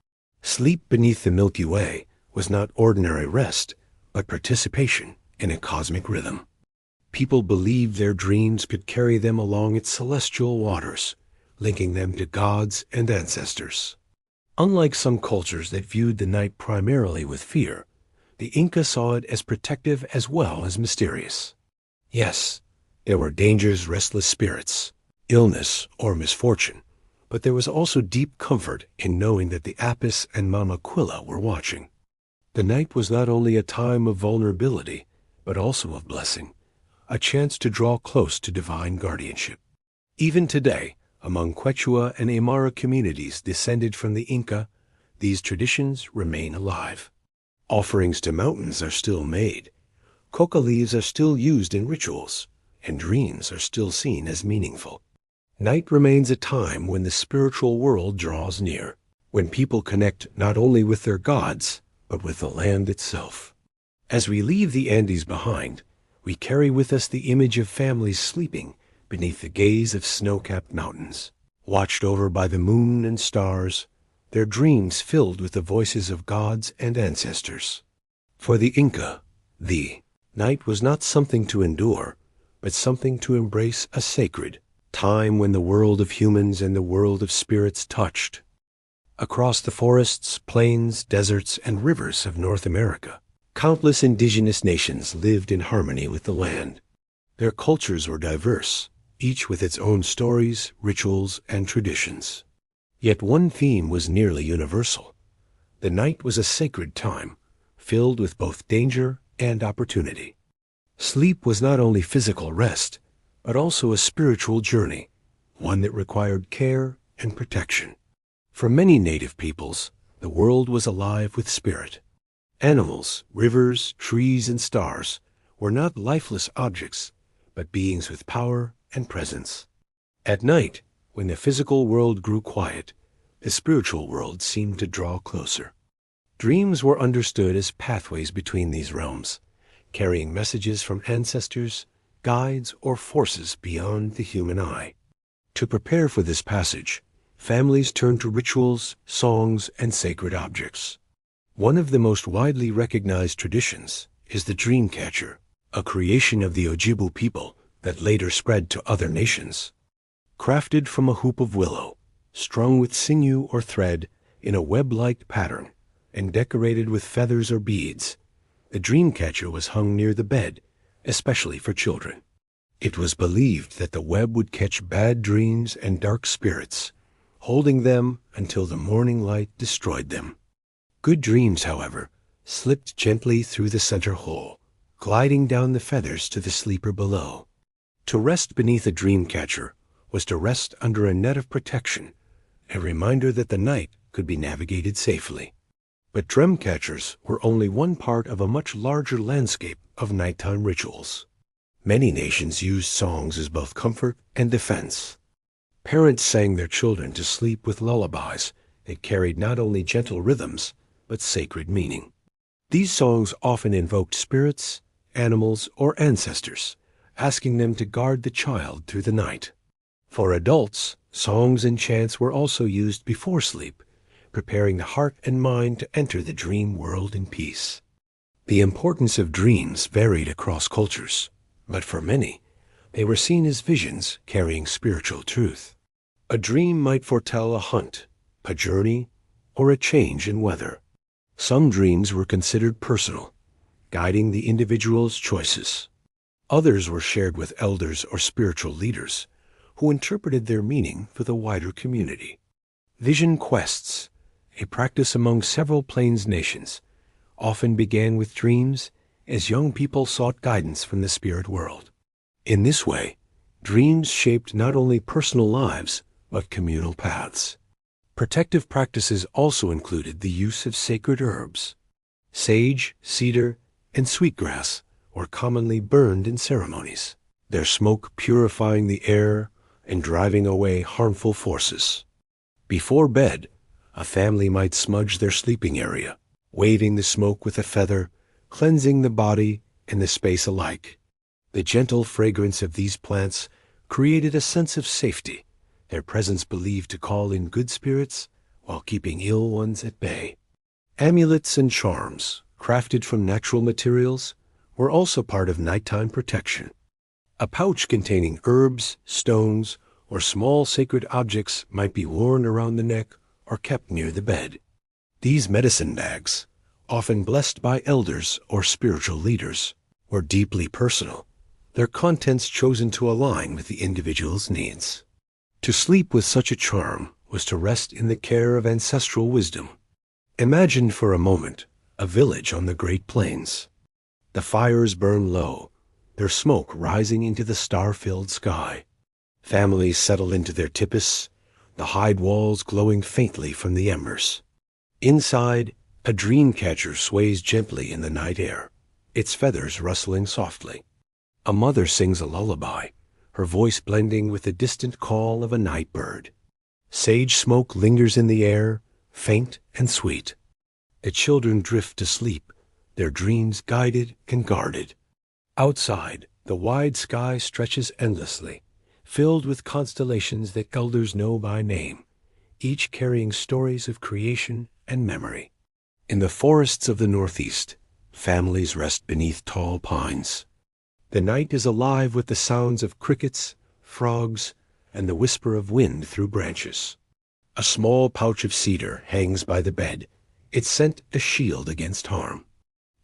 Sleep beneath the Milky Way was not ordinary rest, but participation in a cosmic rhythm. People believed their dreams could carry them along its celestial waters, linking them to gods and ancestors. Unlike some cultures that viewed the night primarily with fear, the Inca saw it as protective as well as mysterious. Yes, there were dangers, restless spirits, illness, or misfortune, but there was also deep comfort in knowing that the Apis and Mama Quilla were watching. The night was not only a time of vulnerability, but also of blessing, a chance to draw close to divine guardianship. Even today, among Quechua and Aymara communities descended from the Inca, these traditions remain alive. Offerings to mountains are still made, coca leaves are still used in rituals, and dreams are still seen as meaningful. Night remains a time when the spiritual world draws near, when people connect not only with their gods, but with the land itself. As we leave the Andes behind, we carry with us the image of families sleeping beneath the gaze of snow-capped mountains, watched over by the moon and stars, their dreams filled with the voices of gods and ancestors. For the Inca, the night was not something to endure, but something to embrace, a sacred time when the world of humans and the world of spirits touched. Across the forests, plains, deserts, and rivers of North America, Countless indigenous nations lived in harmony with the land. Their cultures were diverse, each with its own stories, rituals, and traditions. Yet one theme was nearly universal. The night was a sacred time, filled with both danger and opportunity. Sleep was not only physical rest, but also a spiritual journey, one that required care and protection. For many native peoples, the world was alive with spirit. Animals, rivers, trees, and stars were not lifeless objects, but beings with power and presence. At night, when the physical world grew quiet, the spiritual world seemed to draw closer. Dreams were understood as pathways between these realms, carrying messages from ancestors, guides, or forces beyond the human eye. To prepare for this passage, families turned to rituals, songs, and sacred objects. One of the most widely recognized traditions is the dream catcher, a creation of the Ojibwe people that later spread to other nations. Crafted from a hoop of willow, strung with sinew or thread in a web-like pattern, and decorated with feathers or beads, the dream catcher was hung near the bed, especially for children. It was believed that the web would catch bad dreams and dark spirits, holding them until the morning light destroyed them. Good dreams, however, slipped gently through the center hole, gliding down the feathers to the sleeper below. To rest beneath a dream catcher was to rest under a net of protection, a reminder that the night could be navigated safely. But dream catchers were only one part of a much larger landscape of nighttime rituals. Many nations used songs as both comfort and defense. Parents sang their children to sleep with lullabies that carried not only gentle rhythms, but sacred meaning. These songs often invoked spirits, animals, or ancestors, asking them to guard the child through the night. For adults, songs and chants were also used before sleep, preparing the heart and mind to enter the dream world in peace. The importance of dreams varied across cultures, but for many, they were seen as visions carrying spiritual truth. A dream might foretell a hunt, a journey, or a change in weather. Some dreams were considered personal, guiding the individual's choices. Others were shared with elders or spiritual leaders, who interpreted their meaning for the wider community. Vision quests, a practice among several Plains nations, often began with dreams as young people sought guidance from the spirit world. In this way, dreams shaped not only personal lives, but communal paths. Protective practices also included the use of sacred herbs. Sage, cedar, and sweetgrass were commonly burned in ceremonies, their smoke purifying the air and driving away harmful forces. Before bed, a family might smudge their sleeping area, waving the smoke with a feather, cleansing the body and the space alike. The gentle fragrance of these plants created a sense of safety, their presence believed to call in good spirits while keeping ill ones at bay. Amulets and charms, crafted from natural materials, were also part of nighttime protection. A pouch containing herbs, stones, or small sacred objects might be worn around the neck or kept near the bed. These medicine bags, often blessed by elders or spiritual leaders, were deeply personal, their contents chosen to align with the individual's needs. To sleep with such a charm was to rest in the care of ancestral wisdom. Imagine for a moment a village on the Great Plains. The fires burn low, their smoke rising into the star-filled sky. Families settle into their tipis, the hide walls glowing faintly from the embers. Inside, a dream catcher sways gently in the night air, its feathers rustling softly. A mother sings a lullaby, her voice blending with the distant call of a night bird. Sage smoke lingers in the air, faint and sweet. The children drift to sleep, their dreams guided and guarded. Outside, the wide sky stretches endlessly, filled with constellations that elders know by name, each carrying stories of creation and memory. In the forests of the Northeast, families rest beneath tall pines. The night is alive with the sounds of crickets, frogs, and the whisper of wind through branches. A small pouch of cedar hangs by the bed, its scent a shield against harm.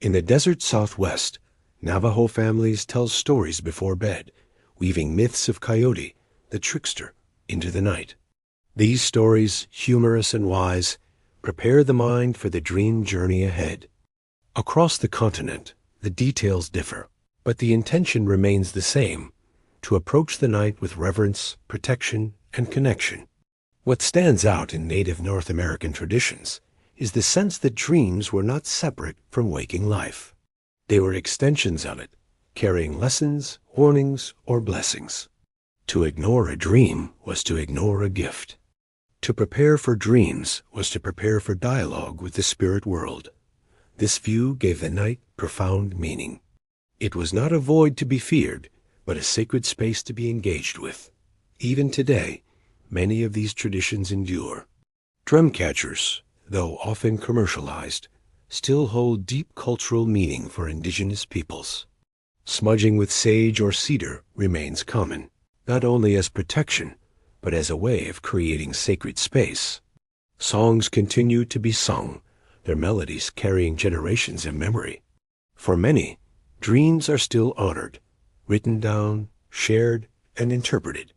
In the desert Southwest, Navajo families tell stories before bed, weaving myths of Coyote, the trickster, into the night. These stories, humorous and wise, prepare the mind for the dream journey ahead. Across the continent, the details differ, but the intention remains the same: to approach the night with reverence, protection, and connection. What stands out in Native North American traditions is the sense that dreams were not separate from waking life. They were extensions of it, carrying lessons, warnings, or blessings. To ignore a dream was to ignore a gift. To prepare for dreams was to prepare for dialogue with the spirit world. This view gave the night profound meaning. It was not a void to be feared, but a sacred space to be engaged with. Even today, many of these traditions endure. Drum catchers, though often commercialized, still hold deep cultural meaning for indigenous peoples. Smudging with sage or cedar remains common, not only as protection, but as a way of creating sacred space. Songs continue to be sung, their melodies carrying generations of memory. For many, dreams are still honored, written down, shared, and interpreted.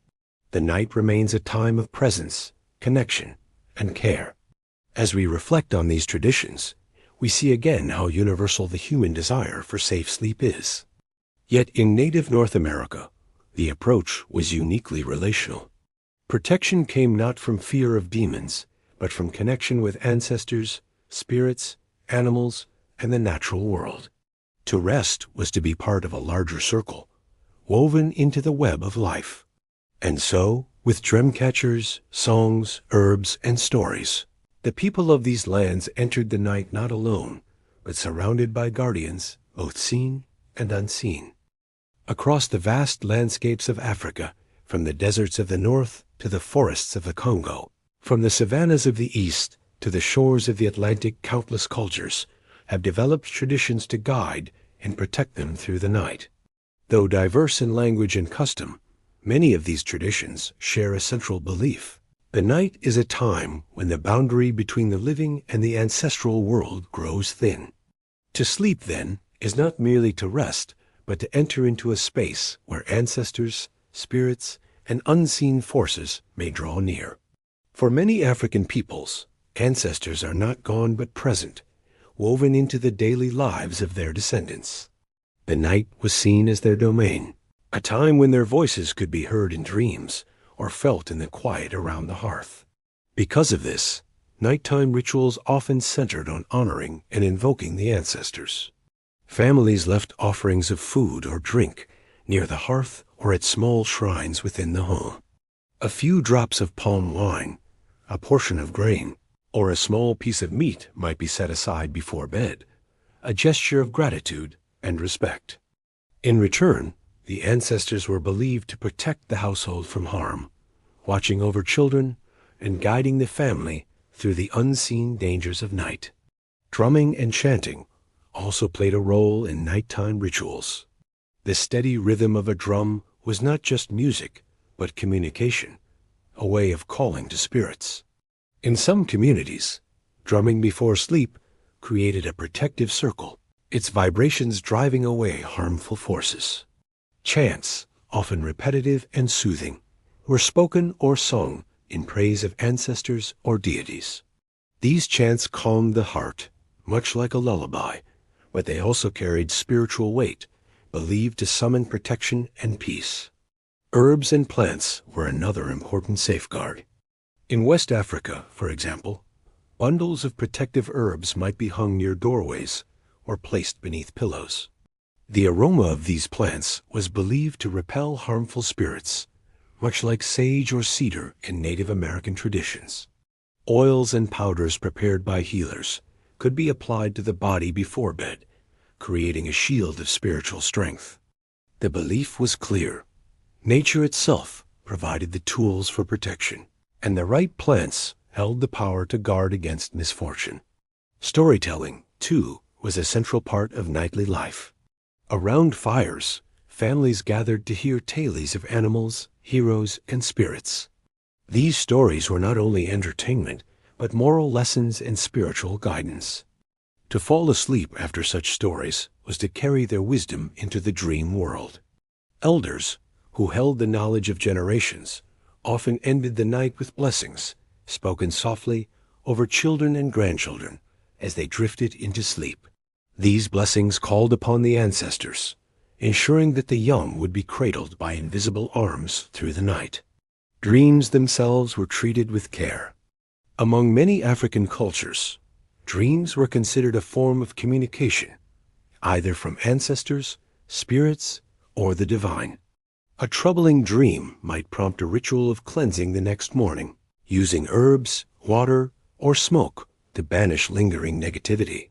The night remains a time of presence, connection, and care. As we reflect on these traditions, we see again how universal the human desire for safe sleep is. Yet in Native North America, the approach was uniquely relational. Protection came not from fear of demons, but from connection with ancestors, spirits, animals, and the natural world. To rest was to be part of a larger circle, woven into the web of life. And so, with drum catchers, songs, herbs, and stories, the people of these lands entered the night not alone, but surrounded by guardians, both seen and unseen. Across the vast landscapes of Africa, from the deserts of the north to the forests of the Congo, from the savannas of the east to the shores of the Atlantic, countless cultures have developed traditions to guide and protect them through the night. Though diverse in language and custom, many of these traditions share a central belief. The night is a time when the boundary between the living and the ancestral world grows thin. To sleep, then, is not merely to rest, but to enter into a space where ancestors, spirits, and unseen forces may draw near. For many African peoples, ancestors are not gone but present, woven into the daily lives of their descendants. The night was seen as their domain, a time when their voices could be heard in dreams or felt in the quiet around the hearth. Because of this, nighttime rituals often centered on honoring and invoking the ancestors. Families left offerings of food or drink near the hearth or at small shrines within the home. A few drops of palm wine, a portion of grain, or a small piece of meat might be set aside before bed, a gesture of gratitude and respect. In return, the ancestors were believed to protect the household from harm, watching over children and guiding the family through the unseen dangers of night. Drumming and chanting also played a role in nighttime rituals. The steady rhythm of a drum was not just music, but communication, a way of calling to spirits. In some communities, drumming before sleep created a protective circle, its vibrations driving away harmful forces. Chants, often repetitive and soothing, were spoken or sung in praise of ancestors or deities. These chants calmed the heart, much like a lullaby, but they also carried spiritual weight, believed to summon protection and peace. Herbs and plants were another important safeguard. In West Africa, for example, bundles of protective herbs might be hung near doorways or placed beneath pillows. The aroma of these plants was believed to repel harmful spirits, much like sage or cedar in Native American traditions. Oils and powders prepared by healers could be applied to the body before bed, creating a shield of spiritual strength. The belief was clear. Nature itself provided the tools for protection, and the right plants held the power to guard against misfortune. Storytelling, too, was a central part of nightly life. Around fires, families gathered to hear tales of animals, heroes, and spirits. These stories were not only entertainment, but moral lessons and spiritual guidance. To fall asleep after such stories was to carry their wisdom into the dream world. Elders, who held the knowledge of generations, often ended the night with blessings, spoken softly over children and grandchildren as they drifted into sleep. These blessings called upon the ancestors, ensuring that the young would be cradled by invisible arms through the night. Dreams themselves were treated with care. Among many African cultures, dreams were considered a form of communication, either from ancestors, spirits, or the divine. A troubling dream might prompt a ritual of cleansing the next morning, using herbs, water, or smoke to banish lingering negativity.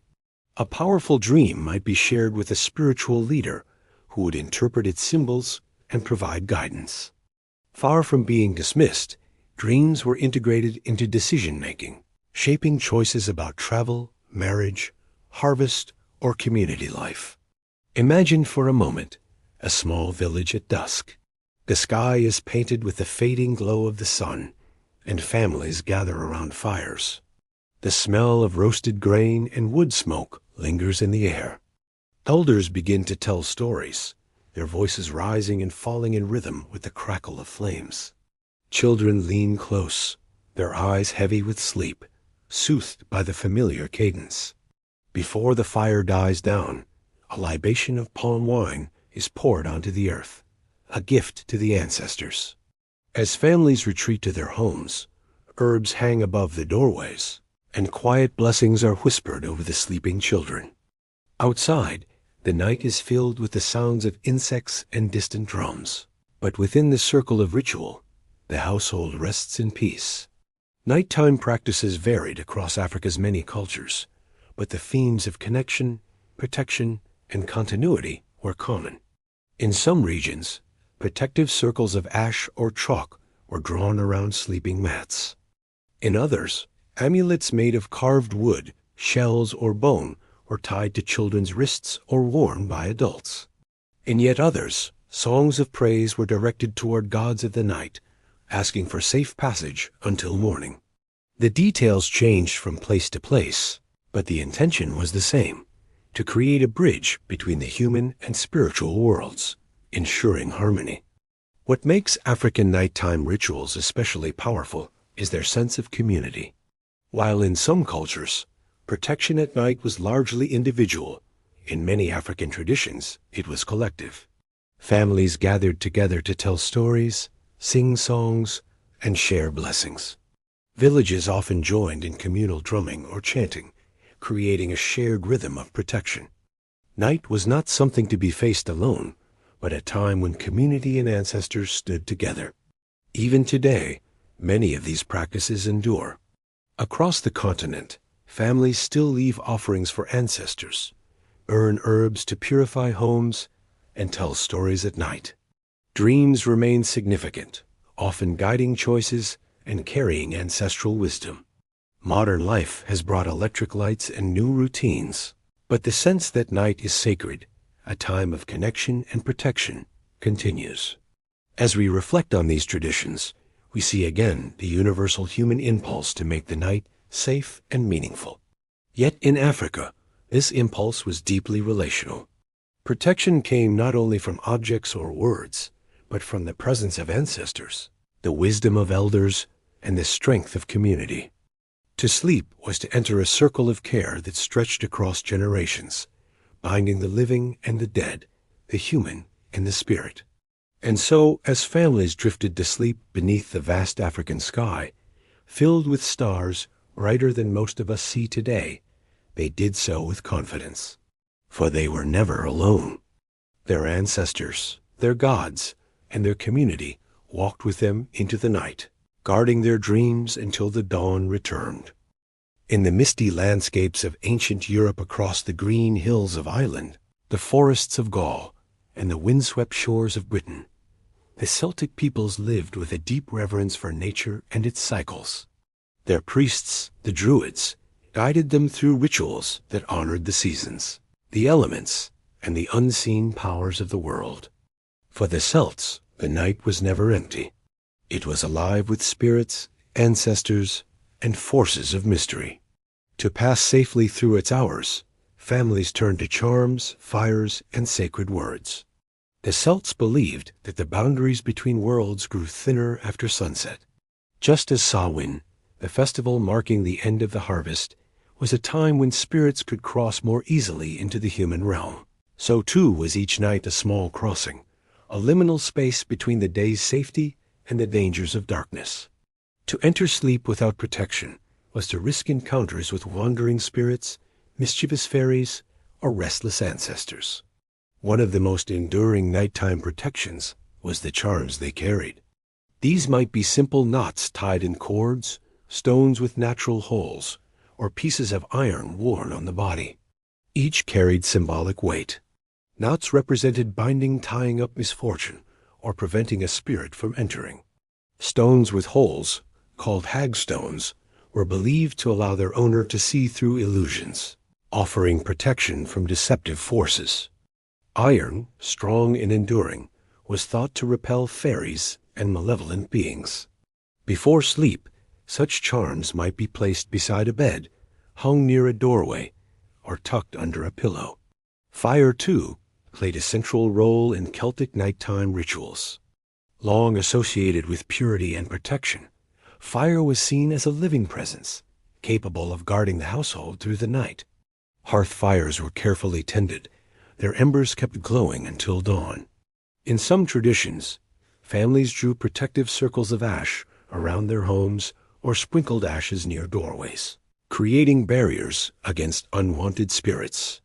A powerful dream might be shared with a spiritual leader who would interpret its symbols and provide guidance. Far from being dismissed, dreams were integrated into decision-making, shaping choices about travel, marriage, harvest, or community life. Imagine for a moment a small village at dusk. The sky is painted with the fading glow of the sun, and families gather around fires. The smell of roasted grain and wood smoke lingers in the air. Elders begin to tell stories, their voices rising and falling in rhythm with the crackle of flames. Children lean close, their eyes heavy with sleep, soothed by the familiar cadence. Before the fire dies down, a libation of palm wine is poured onto the earth, a gift to the ancestors. As families retreat to their homes, herbs hang above the doorways, and quiet blessings are whispered over the sleeping children. Outside, the night is filled with the sounds of insects and distant drums. But within the circle of ritual, the household rests in peace. Nighttime practices varied across Africa's many cultures, but the themes of connection, protection, and continuity were common. In some regions, protective circles of ash or chalk were drawn around sleeping mats. In others, amulets made of carved wood, shells, or bone were tied to children's wrists or worn by adults. In yet others, songs of praise were directed toward gods of the night, asking for safe passage until morning. The details changed from place to place, but the intention was the same: to create a bridge between the human and spiritual worlds, ensuring harmony. What makes African nighttime rituals especially powerful is their sense of community. While in some cultures, protection at night was largely individual, in many African traditions it was collective. Families gathered together to tell stories, sing songs, and share blessings. Villages often joined in communal drumming or chanting, creating a shared rhythm of protection. Night was not something to be faced alone, but a time when community and ancestors stood together. Even today, many of these practices endure. Across the continent, families still leave offerings for ancestors, burn herbs to purify homes, and tell stories at night. Dreams remain significant, often guiding choices and carrying ancestral wisdom. Modern life has brought electric lights and new routines, but the sense that night is sacred, a time of connection and protection, continues. As we reflect on these traditions, we see again the universal human impulse to make the night safe and meaningful. Yet in Africa, this impulse was deeply relational. Protection came not only from objects or words, but from the presence of ancestors, the wisdom of elders, and the strength of community. To sleep was to enter a circle of care that stretched across generations, binding the living and the dead, the human and the spirit. And so, as families drifted to sleep beneath the vast African sky, filled with stars brighter than most of us see today, they did so with confidence. For they were never alone. Their ancestors, their gods, and their community walked with them into the night, guarding their dreams until the dawn returned. In the misty landscapes of ancient Europe, across the green hills of Ireland, the forests of Gaul, and the windswept shores of Britain, the Celtic peoples lived with a deep reverence for nature and its cycles. Their priests, the Druids, guided them through rituals that honored the seasons, the elements, and the unseen powers of the world. For the Celts, the night was never empty. It was alive with spirits, ancestors, and forces of mystery. To pass safely through its hours, families turned to charms, fires, and sacred words. The Celts believed that the boundaries between worlds grew thinner after sunset. Just as Samhain, the festival marking the end of the harvest, was a time when spirits could cross more easily into the human realm, so too was each night a small crossing, a liminal space between the day's safety and the dangers of darkness. To enter sleep without protection was to risk encounters with wandering spirits, mischievous fairies, or restless ancestors. One of the most enduring nighttime protections was the charms they carried. These might be simple knots tied in cords, stones with natural holes, or pieces of iron worn on the body. Each carried symbolic weight. Knots represented binding, tying up misfortune, or preventing a spirit from entering. Stones with holes, called hagstones, were believed to allow their owner to see through illusions, offering protection from deceptive forces. Iron, strong and enduring, was thought to repel fairies and malevolent beings. Before sleep, such charms might be placed beside a bed, hung near a doorway, or tucked under a pillow. Fire, too, played a central role in Celtic nighttime rituals. Long associated with purity and protection, fire was seen as a living presence, capable of guarding the household through the night. Hearth fires were carefully tended, their embers kept glowing until dawn. In some traditions, families drew protective circles of ash around their homes or sprinkled ashes near doorways, creating barriers against unwanted spirits.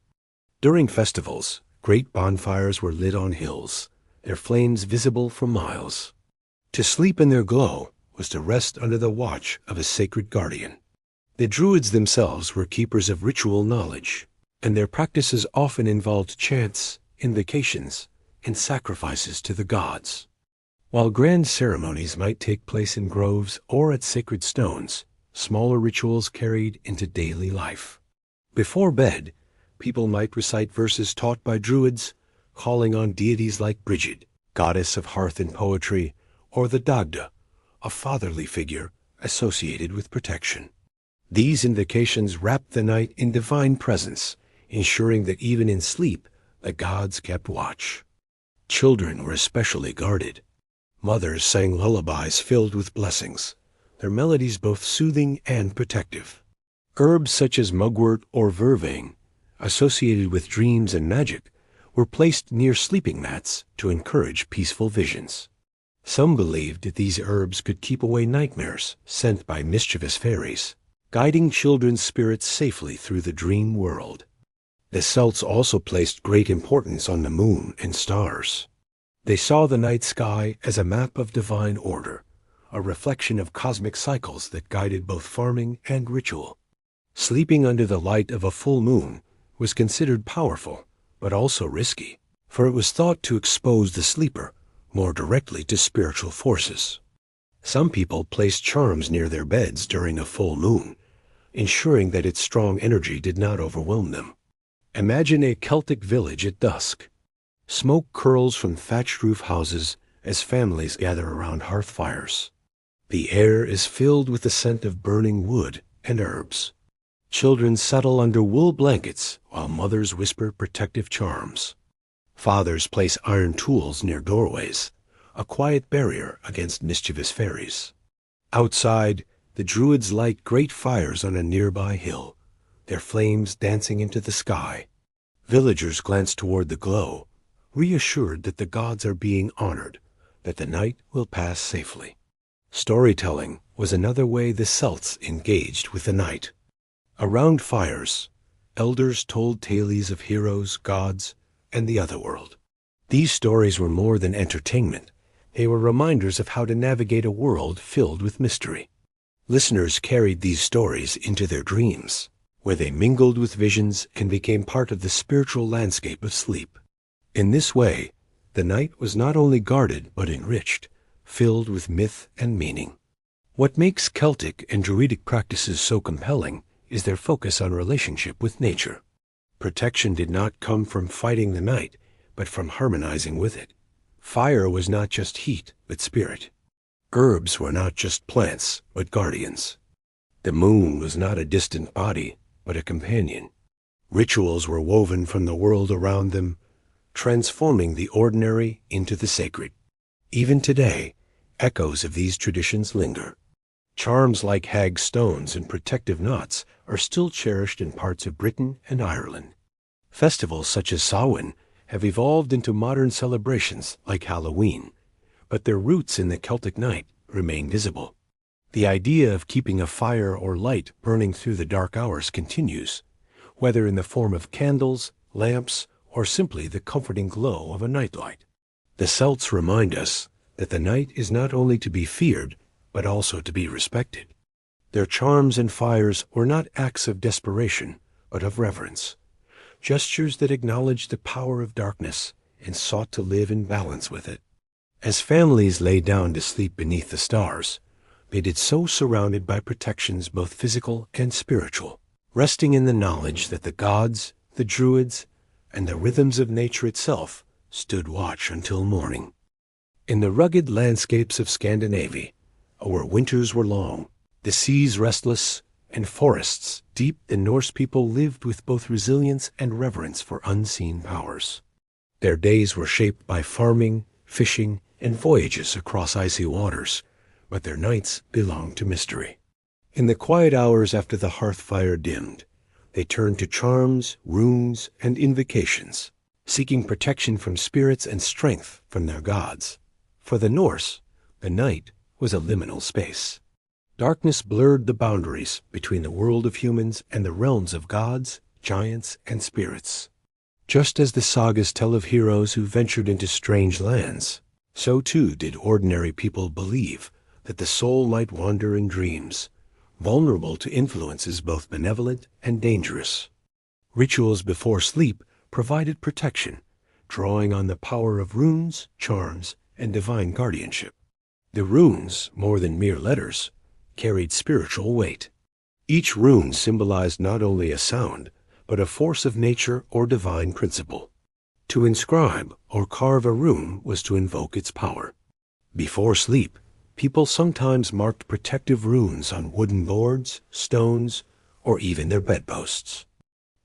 During festivals, great bonfires were lit on hills, their flames visible for miles. To sleep in their glow was to rest under the watch of a sacred guardian. The Druids themselves were keepers of ritual knowledge, and their practices often involved chants, invocations, and sacrifices to the gods. While grand ceremonies might take place in groves or at sacred stones, smaller rituals carried into daily life. Before bed, people might recite verses taught by Druids, calling on deities like Brigid, goddess of hearth and poetry, or the Dagda, a fatherly figure associated with protection. These invocations wrapped the night in divine presence, ensuring that even in sleep, the gods kept watch. Children were especially guarded. Mothers sang lullabies filled with blessings, their melodies both soothing and protective. Herbs such as mugwort or vervain, associated with dreams and magic, were placed near sleeping mats to encourage peaceful visions. Some believed that these herbs could keep away nightmares sent by mischievous fairies, guiding children's spirits safely through the dream world. The Celts also placed great importance on the moon and stars. They saw the night sky as a map of divine order, a reflection of cosmic cycles that guided both farming and ritual. Sleeping under the light of a full moon was considered powerful, but also risky, for it was thought to expose the sleeper more directly to spiritual forces. Some people placed charms near their beds during a full moon, ensuring that its strong energy did not overwhelm them. Imagine a Celtic village at dusk. Smoke curls from thatched roof houses as families gather around hearth fires. The air is filled with the scent of burning wood and herbs. Children settle under wool blankets while mothers whisper protective charms. Fathers place iron tools near doorways, a quiet barrier against mischievous fairies. Outside, the Druids light great fires on a nearby hill, their flames dancing into the sky. Villagers glance toward the glow, reassured that the gods are being honored, that the night will pass safely. Storytelling was another way the Celts engaged with the night. Around fires, elders told tales of heroes, gods, and the otherworld. These stories were more than entertainment. They were reminders of how to navigate a world filled with mystery. Listeners carried these stories into their dreams, where they mingled with visions and became part of the spiritual landscape of sleep. In this way, the night was not only guarded but enriched, filled with myth and meaning. What makes Celtic and Druidic practices so compelling is their focus on relationship with nature. Protection did not come from fighting the night, but from harmonizing with it. Fire was not just heat, but spirit. Herbs were not just plants, but guardians. The moon was not a distant body, but a companion. Rituals were woven from the world around them, transforming the ordinary into the sacred. Even today, echoes of these traditions linger. Charms like hag stones and protective knots are still cherished in parts of Britain and Ireland. Festivals such as Samhain have evolved into modern celebrations like Halloween, but their roots in the Celtic night remain visible. The idea of keeping a fire or light burning through the dark hours continues, whether in the form of candles, lamps, or simply the comforting glow of a nightlight. The Celts remind us that the night is not only to be feared, but also to be respected. Their charms and fires were not acts of desperation, but of reverence, gestures that acknowledged the power of darkness and sought to live in balance with it. As families lay down to sleep beneath the stars, they did so surrounded by protections both physical and spiritual, resting in the knowledge that the gods, the druids, and the rhythms of nature itself stood watch until morning. In the rugged landscapes of Scandinavia, where winters were long, the seas restless, and forests deep, the Norse people lived with both resilience and reverence for unseen powers. Their days were shaped by farming, fishing, and voyages across icy waters, but their nights belonged to mystery. In the quiet hours after the hearth fire dimmed, they turned to charms, runes, and invocations, seeking protection from spirits and strength from their gods. For the Norse, the night was a liminal space. Darkness blurred the boundaries between the world of humans and the realms of gods, giants, and spirits. Just as the sagas tell of heroes who ventured into strange lands, so too did ordinary people believe that the soul might wander in dreams, vulnerable to influences both benevolent and dangerous. Rituals before sleep provided protection, drawing on the power of runes, charms, and divine guardianship. The runes, more than mere letters, carried spiritual weight. Each rune symbolized not only a sound, but a force of nature or divine principle. To inscribe or carve a rune was to invoke its power. Before sleep, people sometimes marked protective runes on wooden boards, stones, or even their bedposts.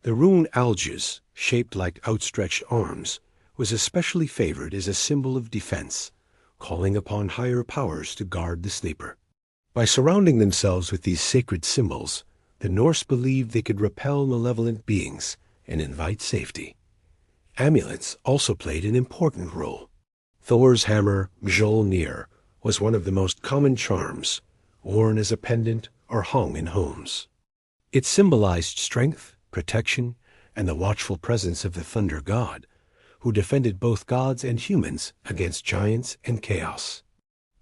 The rune alges, shaped like outstretched arms, was especially favored as a symbol of defense, calling upon higher powers to guard the sleeper. By surrounding themselves with these sacred symbols, the Norse believed they could repel malevolent beings and invite safety. Amulets also played an important role. Thor's hammer, Mjolnir, was one of the most common charms, worn as a pendant or hung in homes. It symbolized strength, protection, and the watchful presence of the thunder god, who defended both gods and humans against giants and chaos.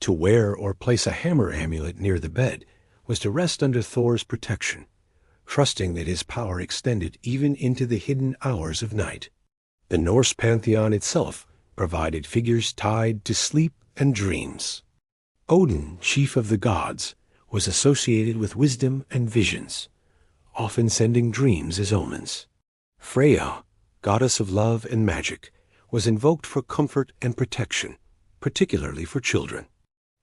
To wear or place a hammer amulet near the bed was to rest under Thor's protection, trusting that his power extended even into the hidden hours of night. The Norse pantheon itself provided figures tied to sleep and dreams. Odin, chief of the gods, was associated with wisdom and visions, often sending dreams as omens. Freya, goddess of love and magic, was invoked for comfort and protection, particularly for children.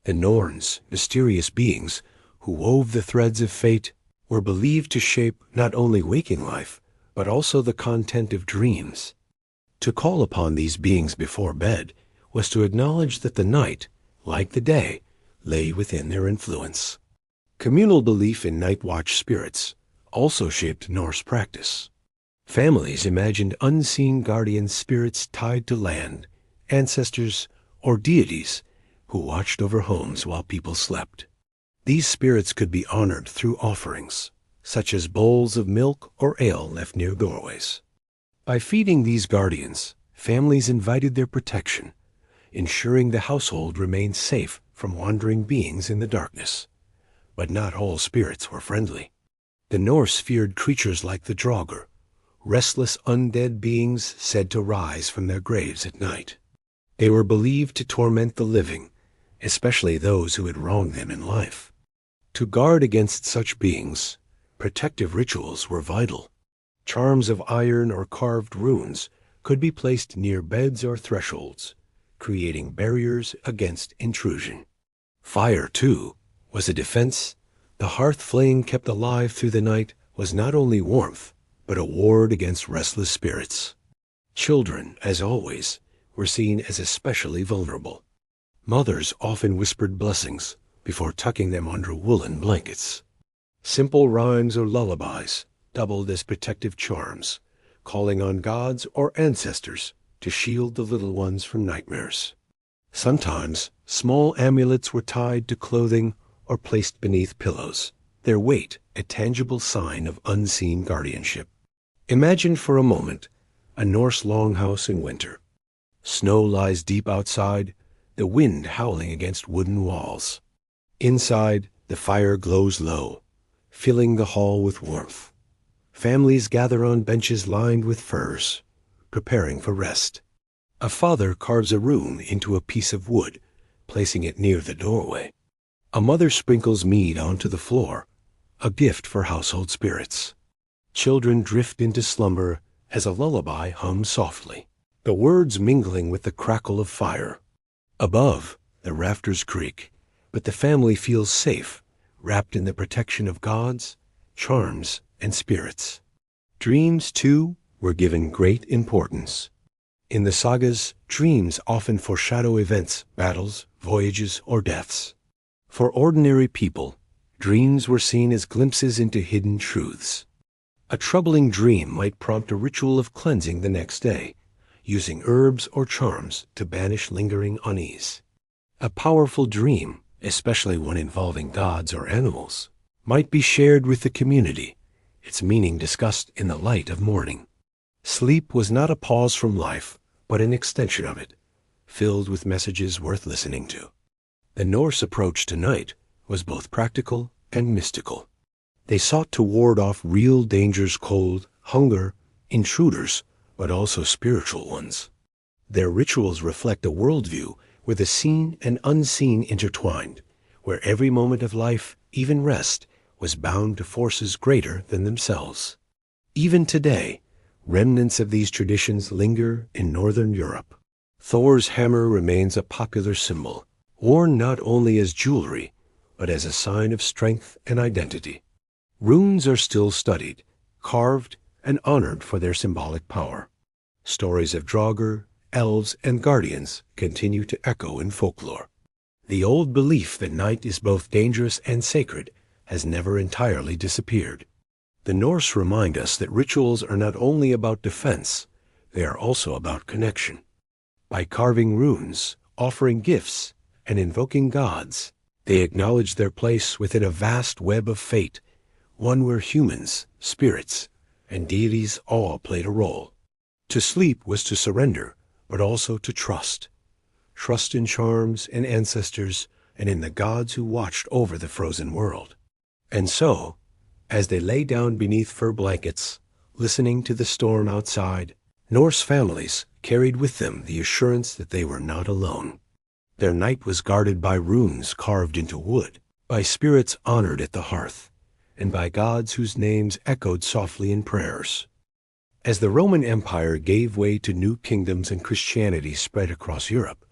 The Norns, mysterious beings who wove the threads of fate, were believed to shape not only waking life, but also the content of dreams. To call upon these beings before bed was to acknowledge that the night, like the day, lay within their influence. Communal belief in night watch spirits also shaped Norse practice. Families imagined unseen guardian spirits tied to land, ancestors, or deities who watched over homes while people slept. These spirits could be honored through offerings, such as bowls of milk or ale left near doorways. By feeding these guardians, families invited their protection, ensuring the household remained safe from wandering beings in the darkness. But not all spirits were friendly. The Norse feared creatures like the Draugr, restless undead beings said to rise from their graves at night. They were believed to torment the living, especially those who had wronged them in life. To guard against such beings, protective rituals were vital. Charms of iron or carved runes could be placed near beds or thresholds, creating barriers against intrusion. Fire, too, was a defense. The hearth flame kept alive through the night was not only warmth, but a ward against restless spirits. Children, as always, were seen as especially vulnerable. Mothers often whispered blessings before tucking them under woolen blankets. Simple rhymes or lullabies doubled as protective charms, calling on gods or ancestors to shield the little ones from nightmares. Sometimes, small amulets were tied to clothing or placed beneath pillows, their weight a tangible sign of unseen guardianship. Imagine for a moment a Norse longhouse in winter. Snow lies deep outside, the wind howling against wooden walls. Inside, the fire glows low, filling the hall with warmth. Families gather on benches lined with furs, preparing for rest. A father carves a rune into a piece of wood, placing it near the doorway. A mother sprinkles mead onto the floor, a gift for household spirits. Children drift into slumber as a lullaby hums softly, the words mingling with the crackle of fire. Above, the rafters creak, but the family feels safe, wrapped in the protection of gods, charms, and spirits. Dreams, too, were given great importance. In the sagas, dreams often foreshadow events, battles, voyages, or deaths. For ordinary people, dreams were seen as glimpses into hidden truths. A troubling dream might prompt a ritual of cleansing the next day, using herbs or charms to banish lingering unease. A powerful dream, especially one involving gods or animals, might be shared with the community, its meaning discussed in the light of morning. Sleep was not a pause from life, but an extension of it, filled with messages worth listening to. The Norse approach to night was both practical and mystical. They sought to ward off real dangers, cold, hunger, intruders, but also spiritual ones. Their rituals reflect a worldview where the seen and unseen intertwined, where every moment of life, even rest, was bound to forces greater than themselves. Even today, remnants of these traditions linger in Northern Europe. Thor's hammer remains a popular symbol, worn not only as jewelry, but as a sign of strength and identity. Runes are still studied, carved, and honored for their symbolic power. Stories of Draugr, elves, and guardians continue to echo in folklore. The old belief that night is both dangerous and sacred has never entirely disappeared. The Norse remind us that rituals are not only about defense, they are also about connection. By carving runes, offering gifts, and invoking gods, they acknowledge their place within a vast web of fate, one where humans, spirits, and deities all played a role. To sleep was to surrender, but also to trust. Trust in charms and ancestors, and in the gods who watched over the frozen world. And so, as they lay down beneath fur blankets, listening to the storm outside, Norse families carried with them the assurance that they were not alone. Their night was guarded by runes carved into wood, by spirits honored at the hearth, and by gods whose names echoed softly in prayers. As the Roman Empire gave way to new kingdoms and Christianity spread across Europe,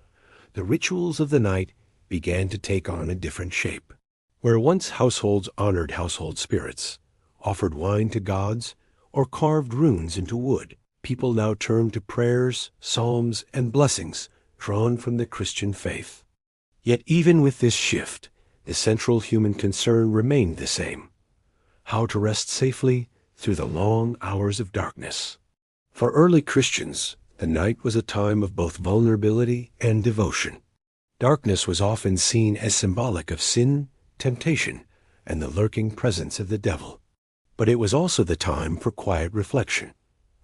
the rituals of the night began to take on a different shape. Where once households honored household spirits, offered wine to gods, or carved runes into wood, people now turned to prayers, psalms, and blessings drawn from the Christian faith. Yet even with this shift, the central human concern remained the same: how to rest safely through the long hours of darkness. For early Christians, the night was a time of both vulnerability and devotion. Darkness was often seen as symbolic of sin, temptation, and the lurking presence of the devil. But it was also the time for quiet reflection,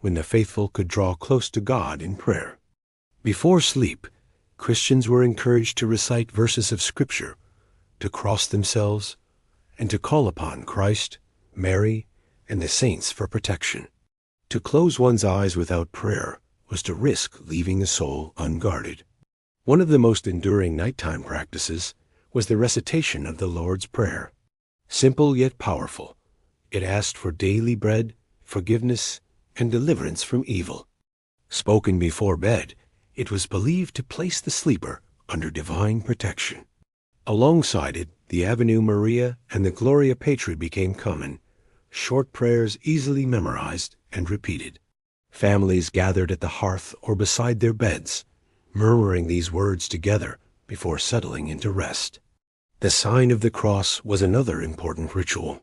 when the faithful could draw close to God in prayer. Before sleep, Christians were encouraged to recite verses of Scripture, to cross themselves, and to call upon Christ, Mary, and the saints for protection. To close one's eyes without prayer was to risk leaving the soul unguarded. One of the most enduring nighttime practices was the recitation of the Lord's Prayer. Simple yet powerful, it asked for daily bread, forgiveness, and deliverance from evil. Spoken before bed, it was believed to place the sleeper under divine protection. Alongside it, the Ave Maria and the Gloria Patri became common, short prayers easily memorized and repeated. Families gathered at the hearth or beside their beds, murmuring these words together before settling into rest. The sign of the cross was another important ritual.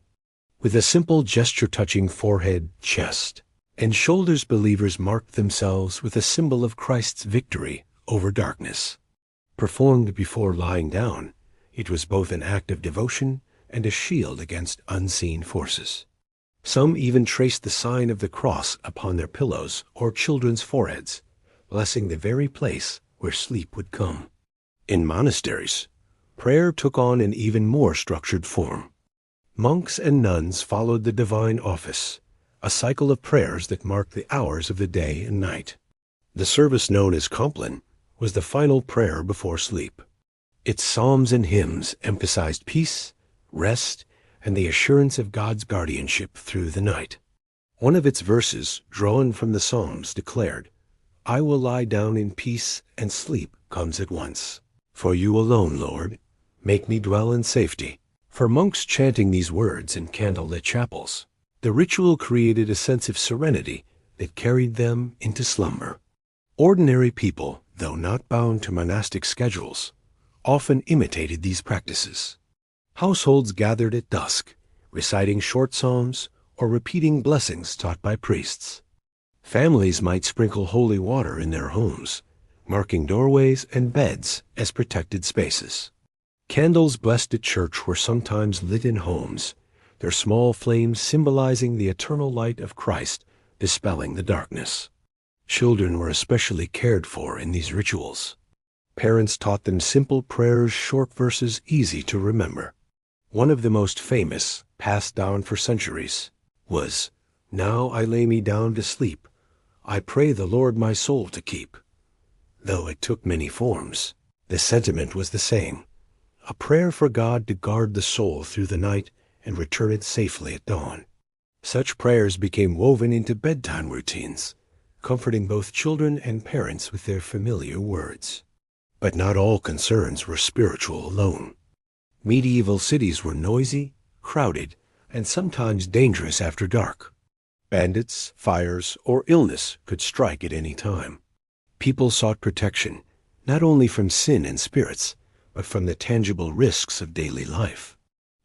With a simple gesture touching forehead, chest, and shoulders, believers marked themselves with a symbol of Christ's victory over darkness. Performed before lying down, it was both an act of devotion and a shield against unseen forces. Some even traced the sign of the cross upon their pillows or children's foreheads, blessing the very place where sleep would come. In monasteries, prayer took on an even more structured form. Monks and nuns followed the divine office, a cycle of prayers that marked the hours of the day and night. The service known as Compline was the final prayer before sleep. Its psalms and hymns emphasized peace, rest, and the assurance of God's guardianship through the night. One of its verses, drawn from the Psalms, declared, "I will lie down in peace, and sleep comes at once. For you alone, Lord, make me dwell in safety." For monks chanting these words in candlelit chapels, the ritual created a sense of serenity that carried them into slumber. Ordinary people, though not bound to monastic schedules, often imitated these practices. Households gathered at dusk, reciting short psalms or repeating blessings taught by priests. Families might sprinkle holy water in their homes, marking doorways and beds as protected spaces. Candles blessed at church were sometimes lit in homes, their small flames symbolizing the eternal light of Christ, dispelling the darkness. Children were especially cared for in these rituals. Parents taught them simple prayers, short verses easy to remember. One of the most famous, passed down for centuries, was, "Now I lay me down to sleep. I pray the Lord my soul to keep." Though it took many forms, the sentiment was the same. A prayer for God to guard the soul through the night and return it safely at dawn. Such prayers became woven into bedtime routines, comforting both children and parents with their familiar words. But not all concerns were spiritual alone. Medieval cities were noisy, crowded, and sometimes dangerous after dark. Bandits, fires, or illness could strike at any time. People sought protection, not only from sin and spirits, but from the tangible risks of daily life.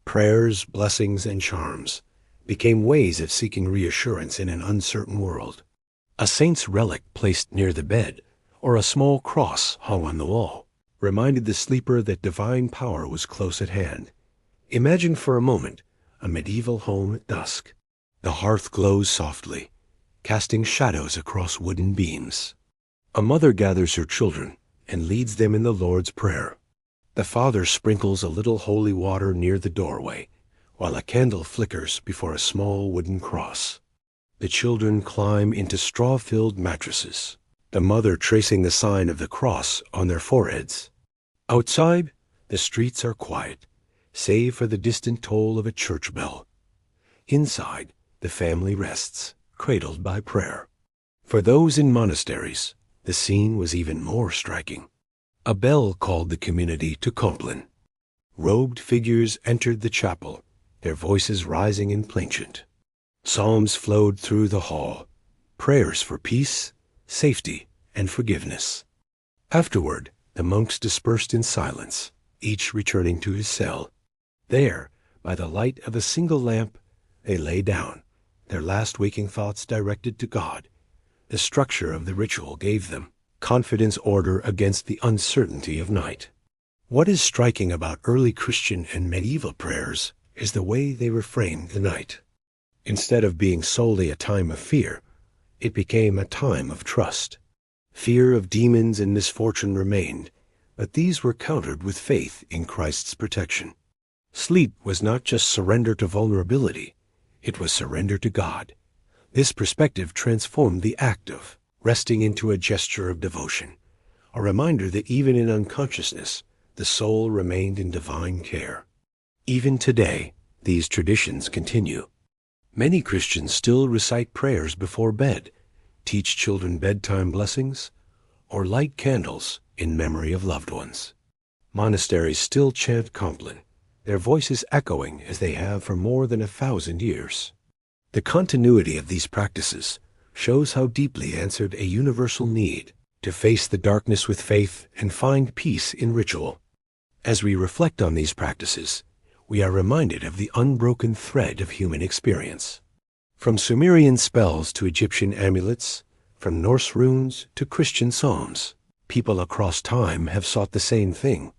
Prayers, blessings, and charms became ways of seeking reassurance in an uncertain world. A saint's relic placed near the bed, or a small cross hung on the wall, reminded the sleeper that divine power was close at hand. Imagine for a moment a medieval home at dusk. The hearth glows softly, casting shadows across wooden beams. A mother gathers her children and leads them in the Lord's Prayer. The father sprinkles a little holy water near the doorway, while a candle flickers before a small wooden cross. The children climb into straw-filled mattresses, the mother tracing the sign of the cross on their foreheads. Outside, the streets are quiet, save for the distant toll of a church bell. Inside, the family rests, cradled by prayer. For those in monasteries, the scene was even more striking. A bell called the community to Compline. Robed figures entered the chapel, their voices rising in plainchant. Psalms flowed through the hall, prayers for peace, safety, and forgiveness. Afterward, the monks dispersed in silence, each returning to his cell. There, by the light of a single lamp, they lay down, their last waking thoughts directed to God. The structure of the ritual gave them confidence, order against the uncertainty of night. What is striking about early Christian and medieval prayers is the way they reframed the night. Instead of being solely a time of fear, it became a time of trust. Fear of demons and misfortune remained, but these were countered with faith in Christ's protection. Sleep was not just surrender to vulnerability, it was surrender to God. This perspective transformed the act of resting into a gesture of devotion, a reminder that even in unconsciousness, the soul remained in divine care. Even today, these traditions continue. Many Christians still recite prayers before bed, teach children bedtime blessings, or light candles in memory of loved ones. Monasteries still chant Compline, their voices echoing as they have for more than 1,000 years. The continuity of these practices shows how deeply answered a universal need to face the darkness with faith and find peace in ritual. As we reflect on these practices, we are reminded of the unbroken thread of human experience. From Sumerian spells to Egyptian amulets, from Norse runes to Christian psalms, people across time have sought the same thing: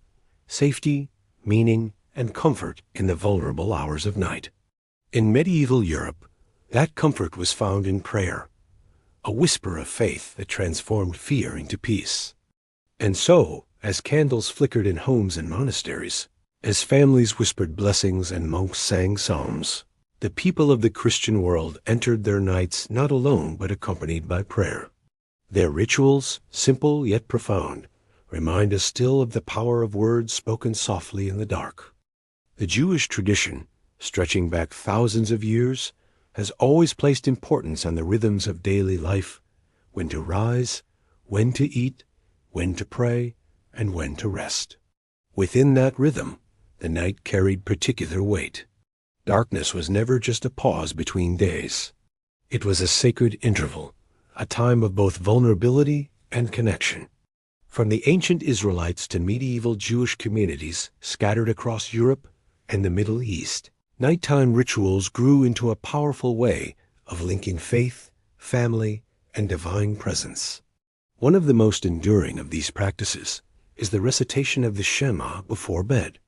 safety, meaning, and comfort in the vulnerable hours of night. In medieval Europe, that comfort was found in prayer, a whisper of faith that transformed fear into peace. And so, as candles flickered in homes and monasteries, as families whispered blessings and monks sang psalms, the people of the Christian world entered their nights not alone but accompanied by prayer. Their rituals, simple yet profound, remind us still of the power of words spoken softly in the dark. The Jewish tradition, stretching back thousands of years, has always placed importance on the rhythms of daily life: when to rise, when to eat, when to pray, and when to rest. Within that rhythm, the night carried particular weight. Darkness was never just a pause between days. It was a sacred interval, a time of both vulnerability and connection. From the ancient Israelites to medieval Jewish communities scattered across Europe and the Middle East, nighttime rituals grew into a powerful way of linking faith, family, and divine presence. One of the most enduring of these practices is the recitation of the Shema before bed.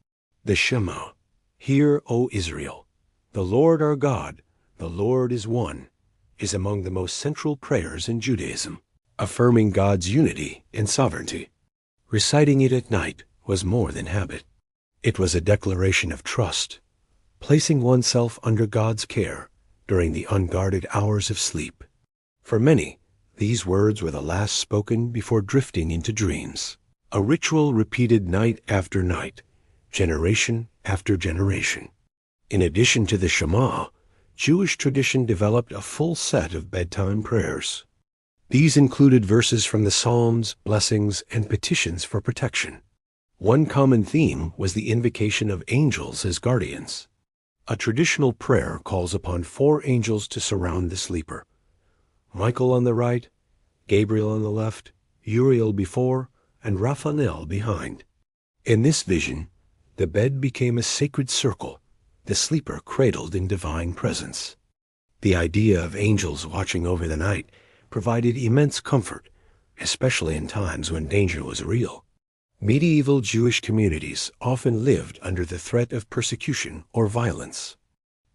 The Shema: "Hear, O Israel, the Lord our God, the Lord is one," is among the most central prayers in Judaism, affirming God's unity and sovereignty. Reciting it at night was more than habit. It was a declaration of trust, placing oneself under God's care during the unguarded hours of sleep. For many, these words were the last spoken before drifting into dreams, a ritual repeated night after night, generation after generation. In addition to the Shema, Jewish tradition developed a full set of bedtime prayers. These included verses from the Psalms, blessings, and petitions for protection. One common theme was the invocation of angels as guardians. A traditional prayer calls upon 4 angels to surround the sleeper: Michael on the right, Gabriel on the left, Uriel before, and Raphael behind. In this vision, the bed became a sacred circle, the sleeper cradled in divine presence. The idea of angels watching over the night provided immense comfort, especially in times when danger was real. Medieval Jewish communities often lived under the threat of persecution or violence.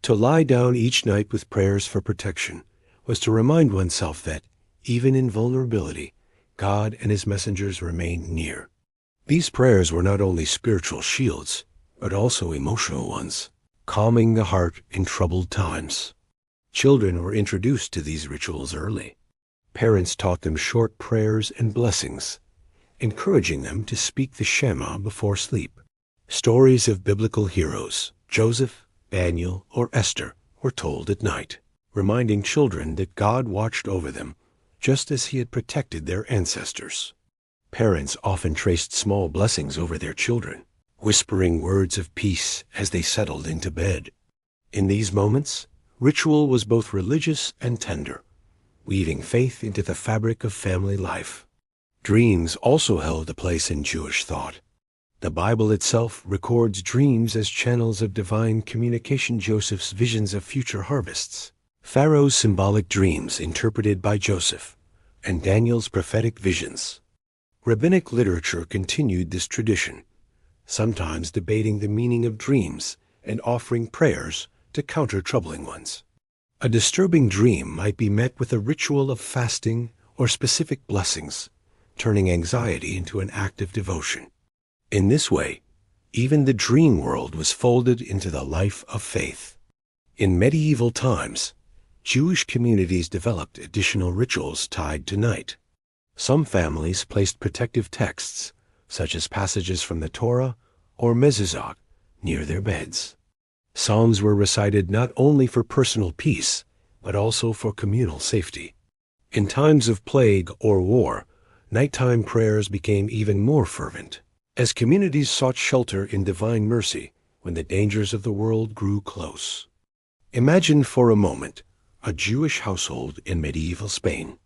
To lie down each night with prayers for protection was to remind oneself that, even in vulnerability, God and his messengers remained near. These prayers were not only spiritual shields, but also emotional ones, calming the heart in troubled times. Children were introduced to these rituals early. Parents taught them short prayers and blessings, encouraging them to speak the Shema before sleep. Stories of biblical heroes, Joseph, Daniel, or Esther, were told at night, reminding children that God watched over them, just as he had protected their ancestors. Parents often traced small blessings over their children, whispering words of peace as they settled into bed. In these moments, ritual was both religious and tender, weaving faith into the fabric of family life. Dreams also held a place in Jewish thought. The Bible itself records dreams as channels of divine communication. Joseph's visions of future harvests, Pharaoh's symbolic dreams interpreted by Joseph, and Daniel's prophetic visions. Rabbinic literature continued this tradition, sometimes debating the meaning of dreams and offering prayers to counter troubling ones. A disturbing dream might be met with a ritual of fasting or specific blessings, turning anxiety into an act of devotion. In this way, even the dream world was folded into the life of faith. In medieval times, Jewish communities developed additional rituals tied to night. Some families placed protective texts, such as passages from the Torah or mezuzot, near their beds. Psalms were recited not only for personal peace, but also for communal safety. In times of plague or war, nighttime prayers became even more fervent, as communities sought shelter in divine mercy when the dangers of the world grew close. Imagine for a moment a Jewish household in medieval Spain.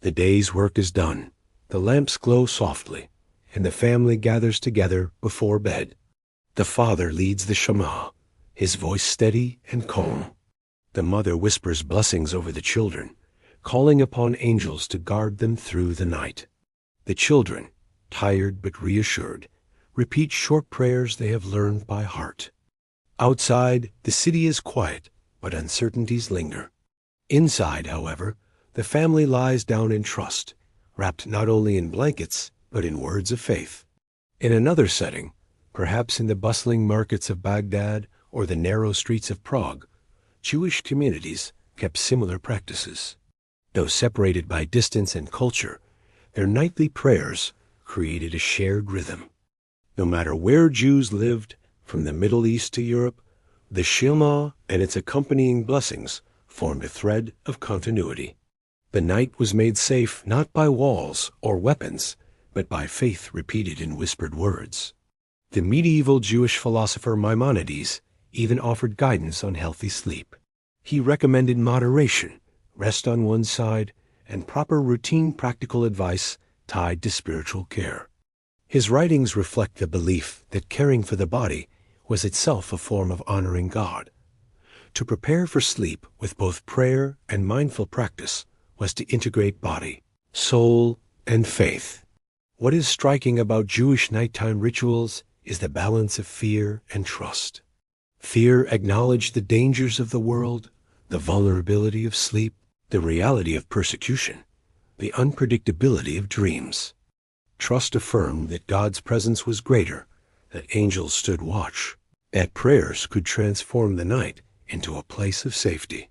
The day's work is done, the lamps glow softly, and the family gathers together before bed. The father leads the Shema, his voice steady and calm. The mother whispers blessings over the children, calling upon angels to guard them through the night. The children, tired but reassured, repeat short prayers they have learned by heart. Outside, the city is quiet, but uncertainties linger. Inside, however, the family lies down in trust, wrapped not only in blankets, but in words of faith. In another setting, perhaps in the bustling markets of Baghdad or the narrow streets of Prague, Jewish communities kept similar practices. Though separated by distance and culture, their nightly prayers created a shared rhythm. No matter where Jews lived, from the Middle East to Europe, the Shema and its accompanying blessings formed a thread of continuity. The night was made safe not by walls or weapons, but by faith repeated in whispered words. The medieval Jewish philosopher Maimonides even offered guidance on healthy sleep. He recommended moderation, rest on one side, and proper routine practical advice tied to spiritual care. His writings reflect the belief that caring for the body was itself a form of honoring God. To prepare for sleep with both prayer and mindful practice was to integrate body, soul, and faith. What is striking about Jewish nighttime rituals is the balance of fear and trust. Fear acknowledged the dangers of the world, the vulnerability of sleep, the reality of persecution, the unpredictability of dreams. Trust affirmed that God's presence was greater, that angels stood watch, that prayers could transform the night into a place of safety.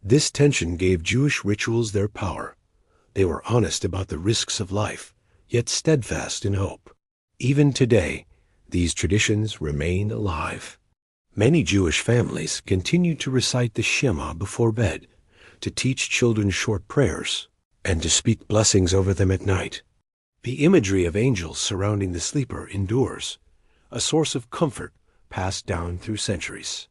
This tension gave Jewish rituals their power. They were honest about the risks of life, yet steadfast in hope. Even today, these traditions remain alive. Many Jewish families continue to recite the Shema before bed, to teach children short prayers, and to speak blessings over them at night. The imagery of angels surrounding the sleeper endures, a source of comfort passed down through centuries.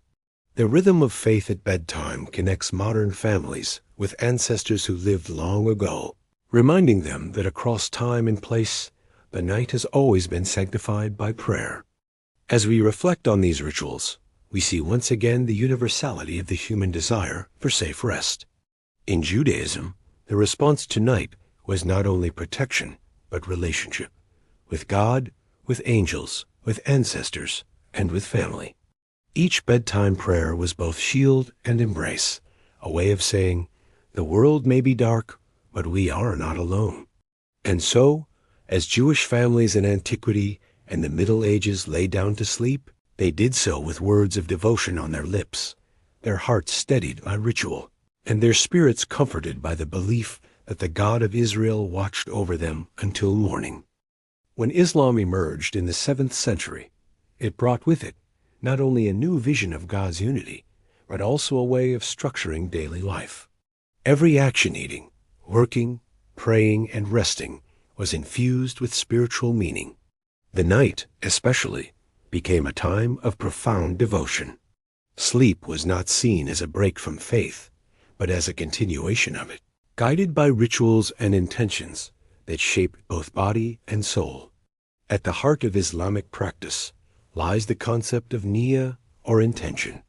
The rhythm of faith at bedtime connects modern families with ancestors who lived long ago, reminding them that across time and place, the night has always been sanctified by prayer. As we reflect on these rituals, we see once again the universality of the human desire for safe rest. In Judaism, the response to night was not only protection, but relationship, with God, with angels, with ancestors, and with family. Each bedtime prayer was both shield and embrace, a way of saying, the world may be dark, but we are not alone. And so, as Jewish families in antiquity and the Middle Ages lay down to sleep, they did so with words of devotion on their lips, their hearts steadied by ritual, and their spirits comforted by the belief that the God of Israel watched over them until morning. When Islam emerged in the 7th century, it brought with it not only a new vision of God's unity, but also a way of structuring daily life. Every action, eating, working, praying, and resting was infused with spiritual meaning. The night, especially, became a time of profound devotion. Sleep was not seen as a break from faith, but as a continuation of it, guided by rituals and intentions that shaped both body and soul. At the heart of Islamic practice lies the concept of niyyah, or intention.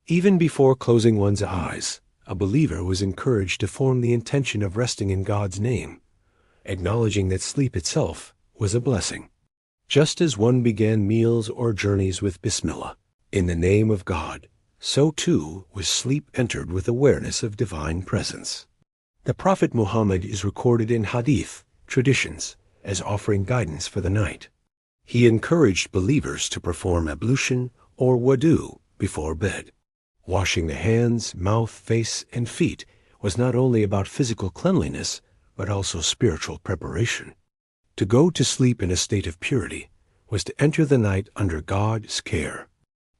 Even before closing one's eyes, a believer was encouraged to form the intention of resting in God's name, acknowledging that sleep itself was a blessing. Just as one began meals or journeys with Bismillah, in the name of God, so too was sleep entered with awareness of divine presence. The Prophet Muhammad is recorded in hadith traditions as offering guidance for the night. He encouraged believers to perform ablution or wudu before bed. Washing the hands, mouth, face, and feet was not only about physical cleanliness, but also spiritual preparation. To go to sleep in a state of purity was to enter the night under God's care.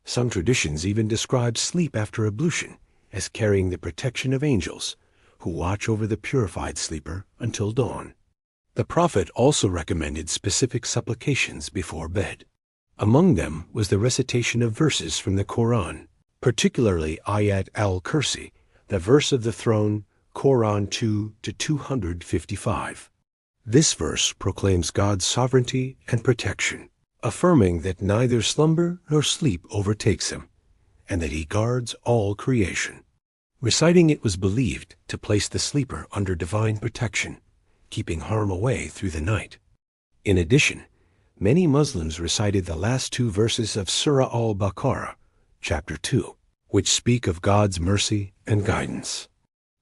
Some traditions even describe sleep after ablution as carrying the protection of angels, who watch over the purified sleeper until dawn. The Prophet also recommended specific supplications before bed. Among them was the recitation of verses from the Quran, particularly Ayat al-Kursi, The verse of the throne, Quran 2 to 255. This verse proclaims God's sovereignty and protection, affirming that neither slumber nor sleep overtakes him, and that he guards all creation. Reciting it was believed to place the sleeper under divine protection, keeping harm away through the night. In addition, many Muslims recited the last two verses of Surah al-Baqarah, chapter 2, which speak of God's mercy and guidance.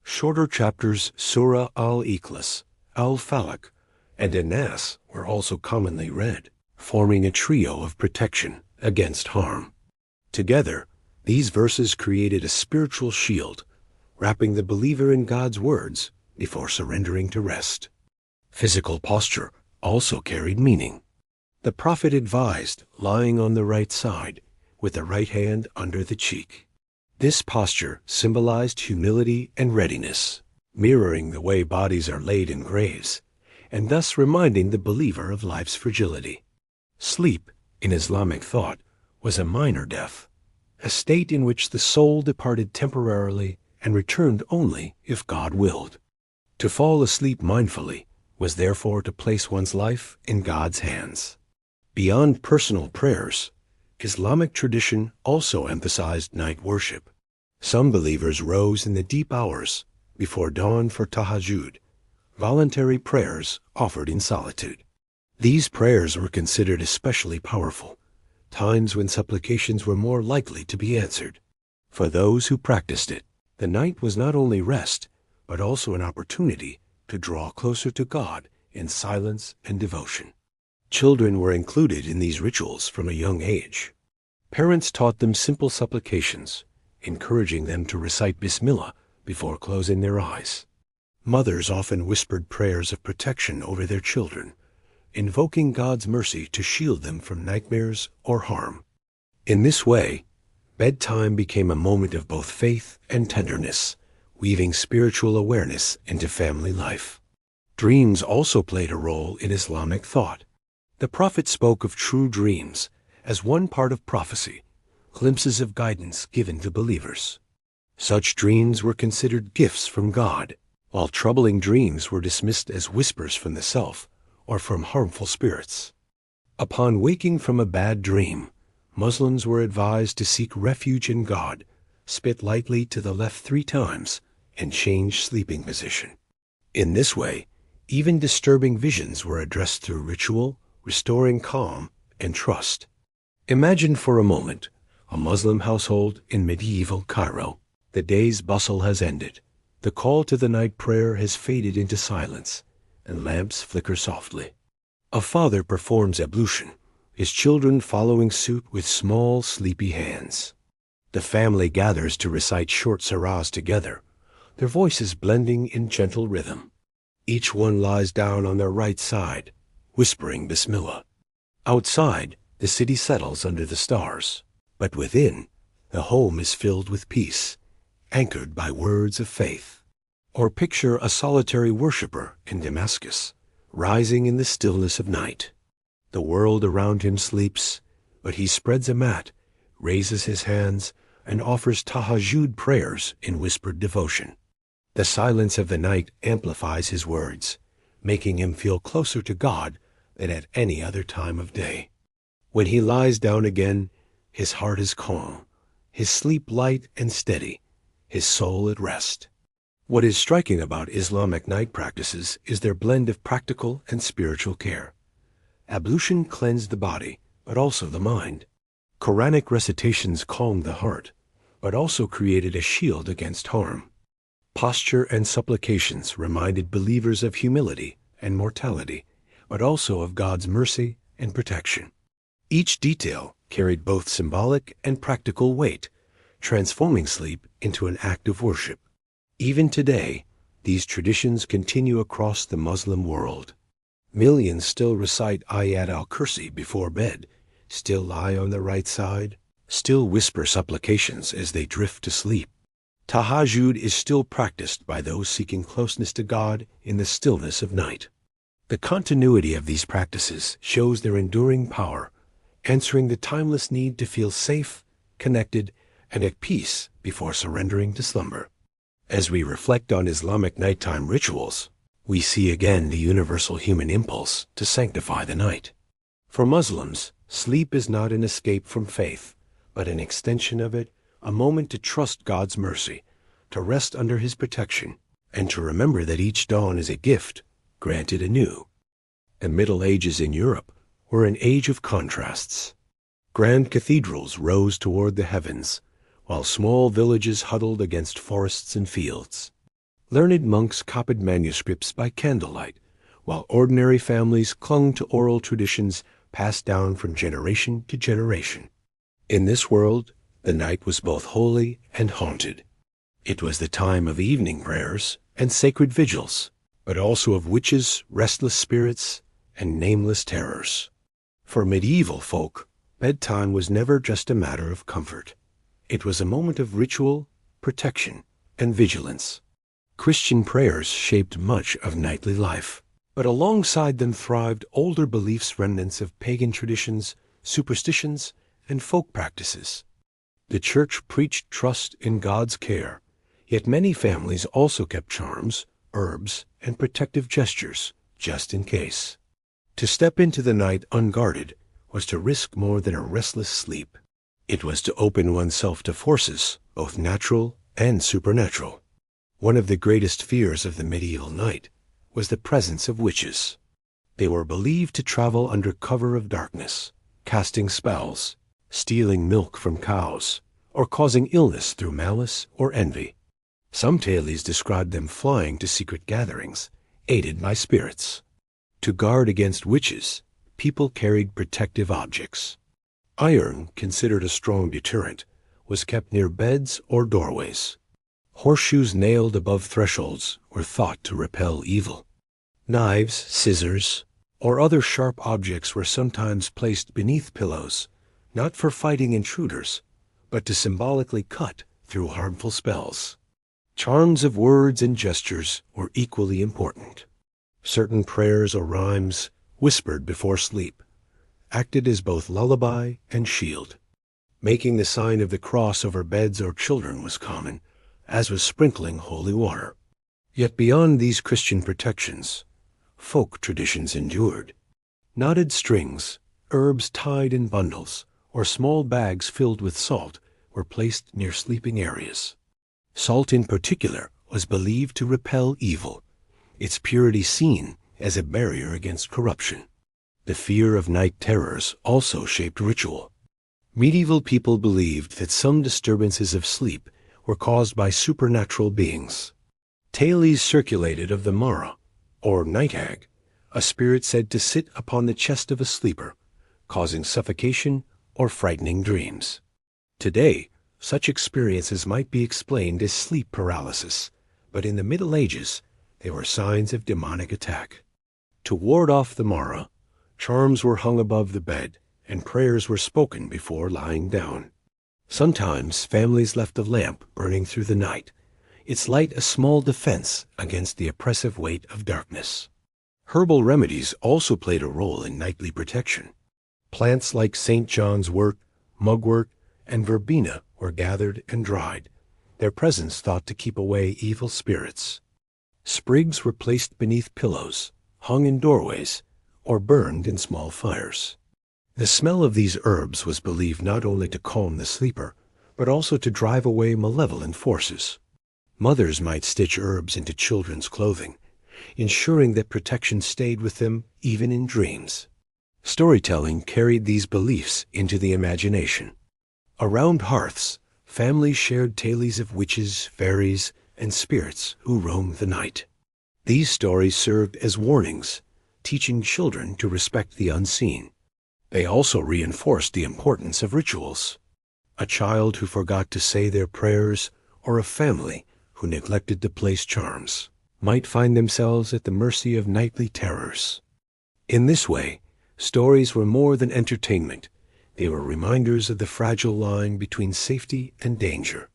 Shorter chapters Surah al-Ikhlas, al-Falaq, and An-Nas were also commonly read, forming a trio of protection against harm. Together, these verses created a spiritual shield, wrapping the believer in God's words before surrendering to rest. Physical posture also carried meaning. The Prophet advised lying on the right side, with the right hand under the cheek. This posture symbolized humility and readiness, mirroring the way bodies are laid in graves, and thus reminding the believer of life's fragility. Sleep, in Islamic thought, was a minor death, a state in which the soul departed temporarily and returned only if God willed. To fall asleep mindfully was therefore to place one's life in God's hands. Beyond personal prayers, Islamic tradition also emphasized night worship. Some believers rose in the deep hours before dawn for tahajjud, voluntary prayers offered in solitude. These prayers were considered especially powerful, times when supplications were more likely to be answered. For those who practiced it, the night was not only rest, but also an opportunity to draw closer to God in silence and devotion. Children were included in these rituals from a young age. Parents taught them simple supplications, encouraging them to recite Bismillah before closing their eyes. Mothers often whispered prayers of protection over their children, invoking God's mercy to shield them from nightmares or harm. In this way, bedtime became a moment of both faith and tenderness, weaving spiritual awareness into family life. Dreams also played a role in Islamic thought. The Prophet spoke of true dreams as one part of prophecy, glimpses of guidance given to believers. Such dreams were considered gifts from God, while troubling dreams were dismissed as whispers from the self or from harmful spirits. Upon waking from a bad dream, Muslims were advised to seek refuge in God, spit lightly to the left 3 times, and change sleeping position. In this way, even disturbing visions were addressed through ritual, restoring calm and trust. Imagine for a moment a Muslim household in medieval Cairo. The day's bustle has ended. The call to the night prayer has faded into silence, and lamps flicker softly. A father performs ablution, his children following suit with small, sleepy hands. The family gathers to recite short surahs together, their voices blending in gentle rhythm. Each one lies down on their right side, whispering Bismillah. Outside, the city settles under the stars, but within, the home is filled with peace, anchored by words of faith. Or picture a solitary worshiper in Damascus, rising in the stillness of night. The world around him sleeps, but he spreads a mat, raises his hands, and offers tahajjud prayers in whispered devotion. The silence of the night amplifies his words, making him feel closer to God than at any other time of day. When he lies down again, his heart is calm, his sleep light and steady, his soul at rest. What is striking about Islamic night practices is their blend of practical and spiritual care. Ablution cleansed the body, but also the mind. Quranic recitations calmed the heart, but also created a shield against harm. Posture and supplications reminded believers of humility and mortality, but also of God's mercy and protection. Each detail carried both symbolic and practical weight, transforming sleep into an act of worship. Even today, these traditions continue across the Muslim world. Millions still recite Ayat al-Kursi before bed, still lie on the right side, still whisper supplications as they drift to sleep. Tahajjud is still practiced by those seeking closeness to God in the stillness of night. The continuity of these practices shows their enduring power, answering the timeless need to feel safe, connected, and at peace before surrendering to slumber. As we reflect on Islamic nighttime rituals, we see again the universal human impulse to sanctify the night. For Muslims, sleep is not an escape from faith, but an extension of it, a moment to trust God's mercy, to rest under His protection, and to remember that each dawn is a gift granted anew. The Middle Ages in Europe were an age of contrasts. Grand cathedrals rose toward the heavens, while small villages huddled against forests and fields. Learned monks copied manuscripts by candlelight, while ordinary families clung to oral traditions passed down from generation to generation. In this world, the night was both holy and haunted. It was the time of evening prayers and sacred vigils, but also of witches, restless spirits, and nameless terrors. For medieval folk, bedtime was never just a matter of comfort. It was a moment of ritual, protection, and vigilance. Christian prayers shaped much of nightly life, but alongside them thrived older beliefs, remnants of pagan traditions, superstitions, and folk practices. The Church preached trust in God's care, yet many families also kept charms, herbs, and protective gestures, just in case. To step into the night unguarded was to risk more than a restless sleep. It was to open oneself to forces, both natural and supernatural. One of the greatest fears of the medieval night was the presence of witches. They were believed to travel under cover of darkness, casting spells, stealing milk from cows, or causing illness through malice or envy. Some tales described them flying to secret gatherings, aided by spirits. To guard against witches, people carried protective objects. Iron, considered a strong deterrent, was kept near beds or doorways. Horseshoes nailed above thresholds were thought to repel evil. Knives, scissors, or other sharp objects were sometimes placed beneath pillows, not for fighting intruders, but to symbolically cut through harmful spells. Charms of words and gestures were equally important. Certain prayers or rhymes, whispered before sleep, acted as both lullaby and shield. Making the sign of the cross over beds or children was common, as was sprinkling holy water. Yet beyond these Christian protections, folk traditions endured. Knotted strings, herbs tied in bundles, or small bags filled with salt were placed near sleeping areas. Salt in particular was believed to repel evil, its purity seen as a barrier against corruption. The fear of night terrors also shaped ritual. Medieval people believed that some disturbances of sleep were caused by supernatural beings. Tales circulated of the Mara, or night hag, a spirit said to sit upon the chest of a sleeper, causing suffocation or frightening dreams. Today, such experiences might be explained as sleep paralysis, but in the Middle Ages, they were signs of demonic attack. To ward off the Mara, charms were hung above the bed, and prayers were spoken before lying down. Sometimes families left a lamp burning through the night, its light a small defense against the oppressive weight of darkness. Herbal remedies also played a role in nightly protection. Plants like St. John's wort, mugwort, and verbena were gathered and dried, their presence thought to keep away evil spirits. Sprigs were placed beneath pillows, hung in doorways, or burned in small fires. The smell of these herbs was believed not only to calm the sleeper, but also to drive away malevolent forces. Mothers might stitch herbs into children's clothing, ensuring that protection stayed with them even in dreams. Storytelling carried these beliefs into the imagination. Around hearths, families shared tales of witches, fairies, and spirits who roamed the night. These stories served as warnings, teaching children to respect the unseen. They also reinforced the importance of rituals. A child who forgot to say their prayers, or a family who neglected to place charms, might find themselves at the mercy of nightly terrors. In this way, stories were more than entertainment. They were reminders of the fragile line between safety and danger.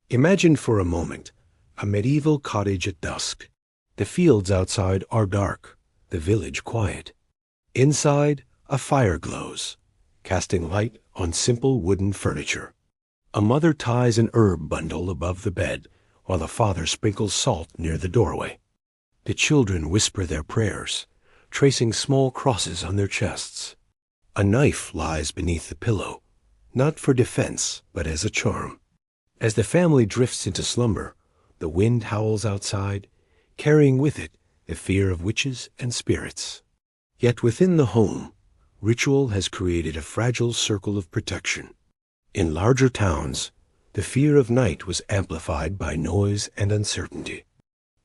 Imagine for a moment a medieval cottage at dusk. The fields outside are dark, the village quiet. Inside, a fire glows, casting light on simple wooden furniture. A mother ties an herb bundle above the bed, while the father sprinkles salt near the doorway. The children whisper their prayers, tracing small crosses on their chests. A knife lies beneath the pillow, not for defense, but as a charm. As the family drifts into slumber, the wind howls outside, carrying with it the fear of witches and spirits. Yet within the home, ritual has created a fragile circle of protection. In larger towns, the fear of night was amplified by noise and uncertainty.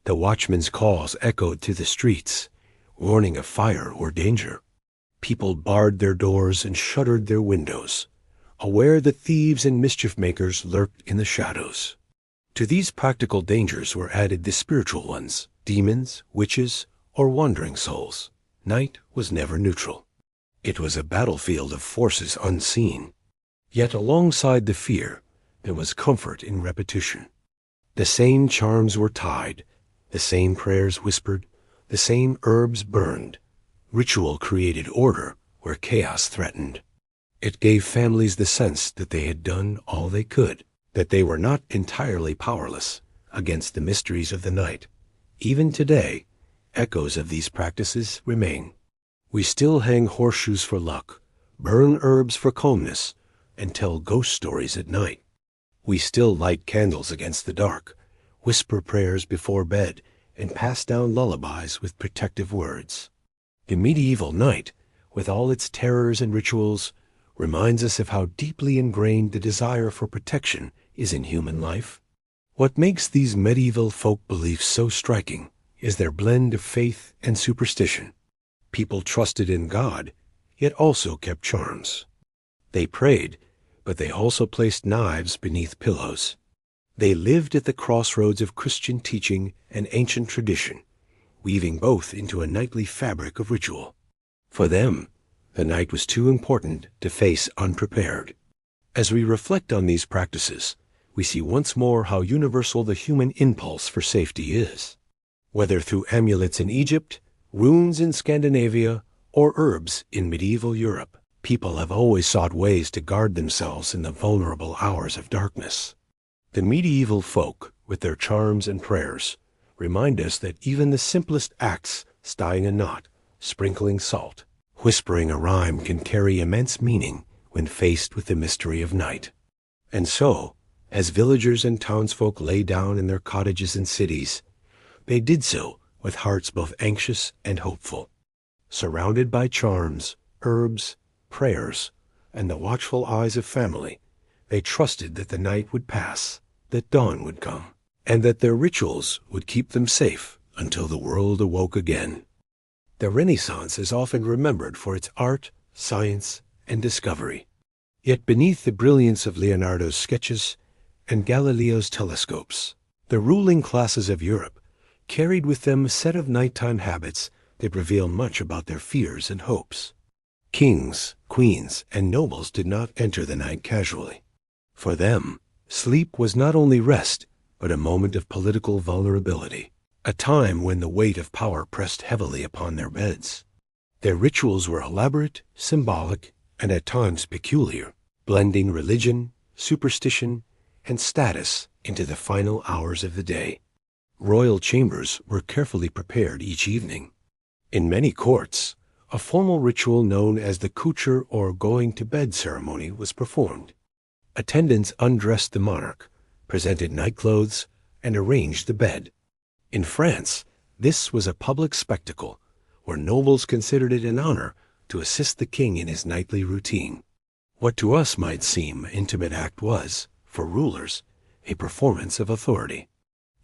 The watchman's calls echoed through the streets, warning of fire or danger. People barred their doors and shuttered their windows, aware that thieves and mischief-makers lurked in the shadows. To these practical dangers were added the spiritual ones, demons, witches, or wandering souls. Night was never neutral. It was a battlefield of forces unseen. Yet alongside the fear, there was comfort in repetition. The same charms were tied, the same prayers whispered, the same herbs burned. Ritual created order where chaos threatened. It gave families the sense that they had done all they could, that they were not entirely powerless against the mysteries of the night. Even today, echoes of these practices remain. We still hang horseshoes for luck, burn herbs for calmness, and tell ghost stories at night. We still light candles against the dark, whisper prayers before bed, and pass down lullabies with protective words. The medieval night, with all its terrors and rituals, reminds us of how deeply ingrained the desire for protection is in human life. What makes these medieval folk beliefs so striking is their blend of faith and superstition. People trusted in God, yet also kept charms. They prayed, but they also placed knives beneath pillows. They lived at the crossroads of Christian teaching and ancient tradition, weaving both into a nightly fabric of ritual. For them, the night was too important to face unprepared. As we reflect on these practices, we see once more how universal the human impulse for safety is. Whether through amulets in Egypt, runes in Scandinavia, or herbs in medieval Europe, people have always sought ways to guard themselves in the vulnerable hours of darkness. The medieval folk, with their charms and prayers, remind us that even the simplest acts, tying a knot, sprinkling salt, whispering a rhyme, can carry immense meaning when faced with the mystery of night. And so, as villagers and townsfolk lay down in their cottages and cities, they did so with hearts both anxious and hopeful. Surrounded by charms, herbs, prayers, and the watchful eyes of family, they trusted that the night would pass, that dawn would come, and that their rituals would keep them safe until the world awoke again. The Renaissance is often remembered for its art, science, and discovery. Yet beneath the brilliance of Leonardo's sketches and Galileo's telescopes, the ruling classes of Europe carried with them a set of nighttime habits that reveal much about their fears and hopes. Kings, queens, and nobles did not enter the night casually. For them, sleep was not only rest, but a moment of political vulnerability, a time when the weight of power pressed heavily upon their beds. Their rituals were elaborate, symbolic, and at times peculiar, blending religion, superstition, and status into the final hours of the day. Royal chambers were carefully prepared each evening. In many courts, a formal ritual known as the coucher or going-to-bed ceremony was performed. Attendants undressed the monarch, presented nightclothes, and arranged the bed. In France, this was a public spectacle, where nobles considered it an honor to assist the king in his nightly routine. What to us might seem an intimate act was, for rulers, a performance of authority.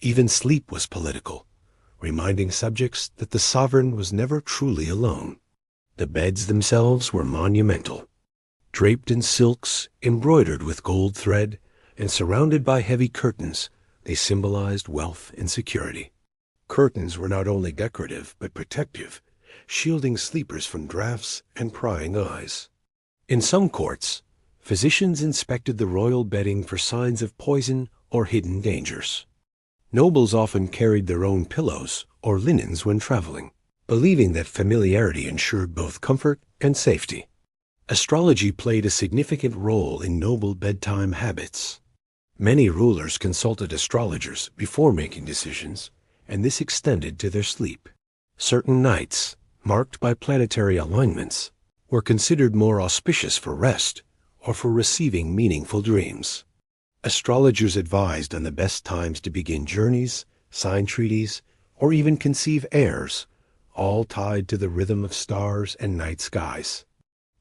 Even sleep was political, reminding subjects that the sovereign was never truly alone. The beds themselves were monumental. Draped in silks, embroidered with gold thread, and surrounded by heavy curtains, they symbolized wealth and security. Curtains were not only decorative but protective, shielding sleepers from drafts and prying eyes. In some courts, physicians inspected the royal bedding for signs of poison or hidden dangers. Nobles often carried their own pillows or linens when traveling, believing that familiarity ensured both comfort and safety. Astrology played a significant role in noble bedtime habits. Many rulers consulted astrologers before making decisions, and this extended to their sleep. Certain nights, marked by planetary alignments, were considered more auspicious for rest or for receiving meaningful dreams. Astrologers advised on the best times to begin journeys, sign treaties, or even conceive heirs, all tied to the rhythm of stars and night skies.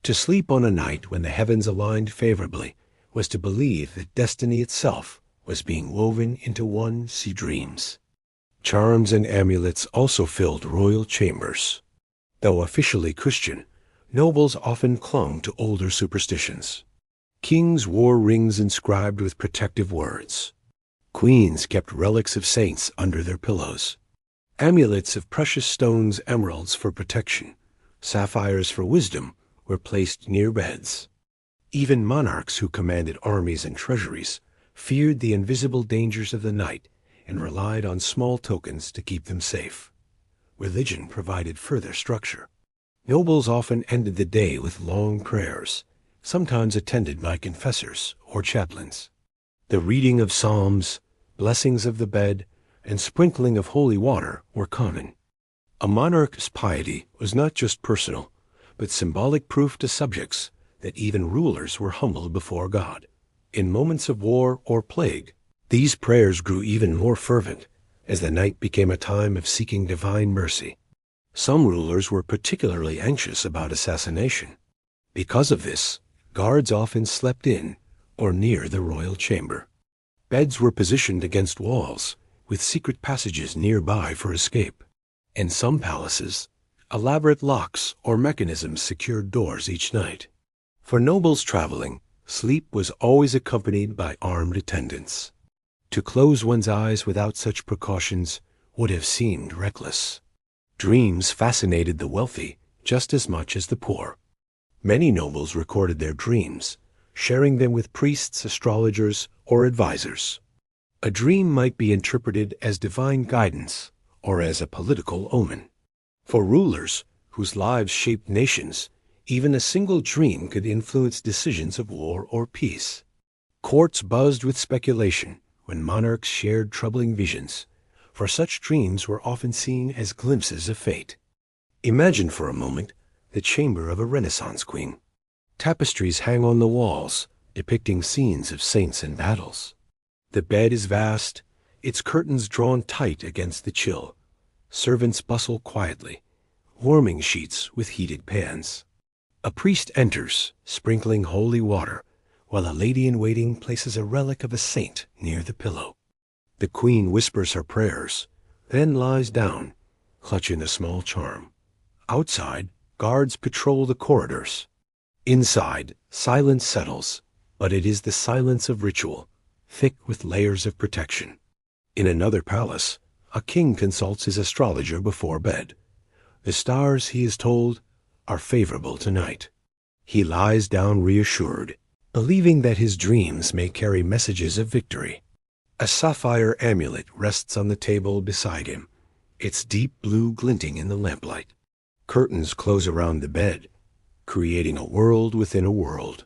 To sleep on a night when the heavens aligned favorably was to believe that destiny itself was being woven into one's dreams. Charms and amulets also filled royal chambers. Though officially Christian, nobles often clung to older superstitions. Kings wore rings inscribed with protective words. Queens kept relics of saints under their pillows. Amulets of precious stones, emeralds for protection, sapphires for wisdom, were placed near beds. Even monarchs who commanded armies and treasuries feared the invisible dangers of the night and relied on small tokens to keep them safe. Religion provided further structure. Nobles often ended the day with long prayers, sometimes attended by confessors or chaplains. The reading of psalms, blessings of the bed, and sprinkling of holy water were common. A monarch's piety was not just personal, but symbolic proof to subjects that even rulers were humble before God. In moments of war or plague, these prayers grew even more fervent as the night became a time of seeking divine mercy. Some rulers were particularly anxious about assassination. Because of this, guards often slept in or near the royal chamber. Beds were positioned against walls, with secret passages nearby for escape. In some palaces, elaborate locks or mechanisms secured doors each night. For nobles traveling, sleep was always accompanied by armed attendants. To close one's eyes without such precautions would have seemed reckless. Dreams fascinated the wealthy just as much as the poor. Many nobles recorded their dreams, sharing them with priests, astrologers, or advisors. A dream might be interpreted as divine guidance or as a political omen. For rulers whose lives shaped nations, even a single dream could influence decisions of war or peace. Courts buzzed with speculation when monarchs shared troubling visions, for such dreams were often seen as glimpses of fate. Imagine for a moment the chamber of a Renaissance queen. Tapestries hang on the walls, depicting scenes of saints and battles. The bed is vast, its curtains drawn tight against the chill. Servants bustle quietly, warming sheets with heated pans. A priest enters, sprinkling holy water, while a lady-in-waiting places a relic of a saint near the pillow. The queen whispers her prayers, then lies down, clutching a small charm. Outside, guards patrol the corridors. Inside, silence settles, but it is the silence of ritual, thick with layers of protection. In another palace, a king consults his astrologer before bed. The stars, he is told, are favorable tonight. He lies down reassured, believing that his dreams may carry messages of victory. A sapphire amulet rests on the table beside him, its deep blue glinting in the lamplight. Curtains close around the bed, creating a world within a world.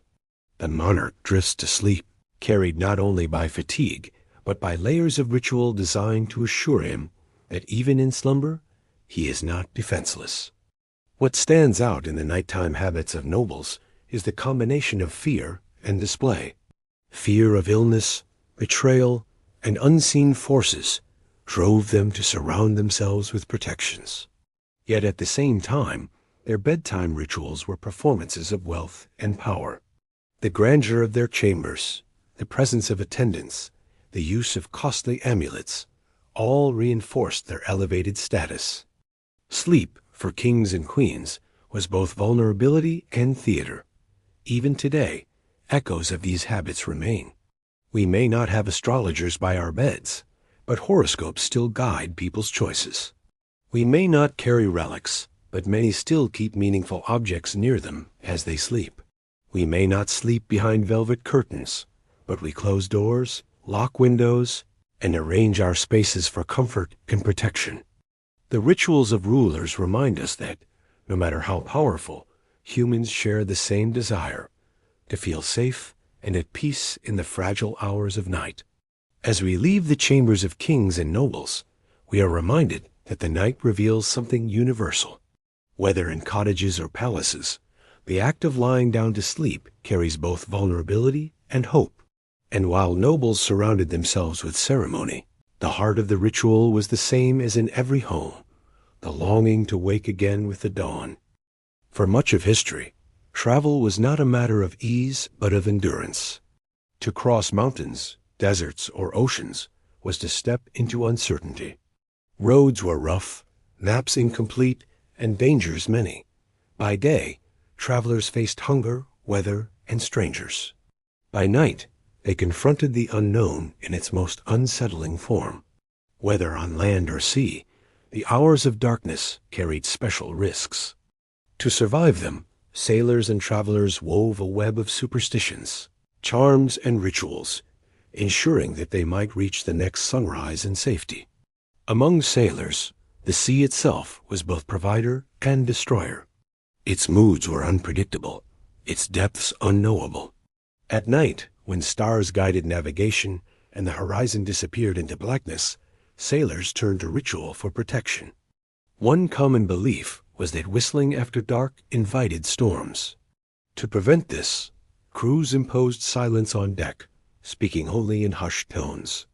The monarch drifts to sleep, carried not only by fatigue, but by layers of ritual designed to assure him that even in slumber, he is not defenseless. What stands out in the nighttime habits of nobles is the combination of fear and display. Fear of illness, betrayal, and unseen forces drove them to surround themselves with protections. Yet at the same time, their bedtime rituals were performances of wealth and power. The grandeur of their chambers, the presence of attendants, the use of costly amulets, all reinforced their elevated status. Sleep, for kings and queens, was both vulnerability and theater. Even today, echoes of these habits remain. We may not have astrologers by our beds, but horoscopes still guide people's choices. We may not carry relics, but many still keep meaningful objects near them as they sleep. We may not sleep behind velvet curtains, but we close doors, lock windows, and arrange our spaces for comfort and protection. The rituals of rulers remind us that, no matter how powerful, humans share the same desire: to feel safe and at peace in the fragile hours of night. As we leave the chambers of kings and nobles, we are reminded that the night reveals something universal. Whether in cottages or palaces, the act of lying down to sleep carries both vulnerability and hope. And while nobles surrounded themselves with ceremony, the heart of the ritual was the same as in every home, the longing to wake again with the dawn. For much of history, travel was not a matter of ease but of endurance. To cross mountains, deserts, or oceans was to step into uncertainty. Roads were rough, maps incomplete, and dangers many. By day, travelers faced hunger, weather, and strangers. By night, they confronted the unknown in its most unsettling form. Whether on land or sea, the hours of darkness carried special risks. To survive them, sailors and travelers wove a web of superstitions, charms, and rituals, ensuring that they might reach the next sunrise in safety. Among sailors, the sea itself was both provider and destroyer. Its moods were unpredictable, its depths unknowable. At night, when stars guided navigation and the horizon disappeared into blackness, sailors turned to ritual for protection. One common belief was that whistling after dark invited storms. To prevent this, crews imposed silence on deck, speaking only in hushed tones.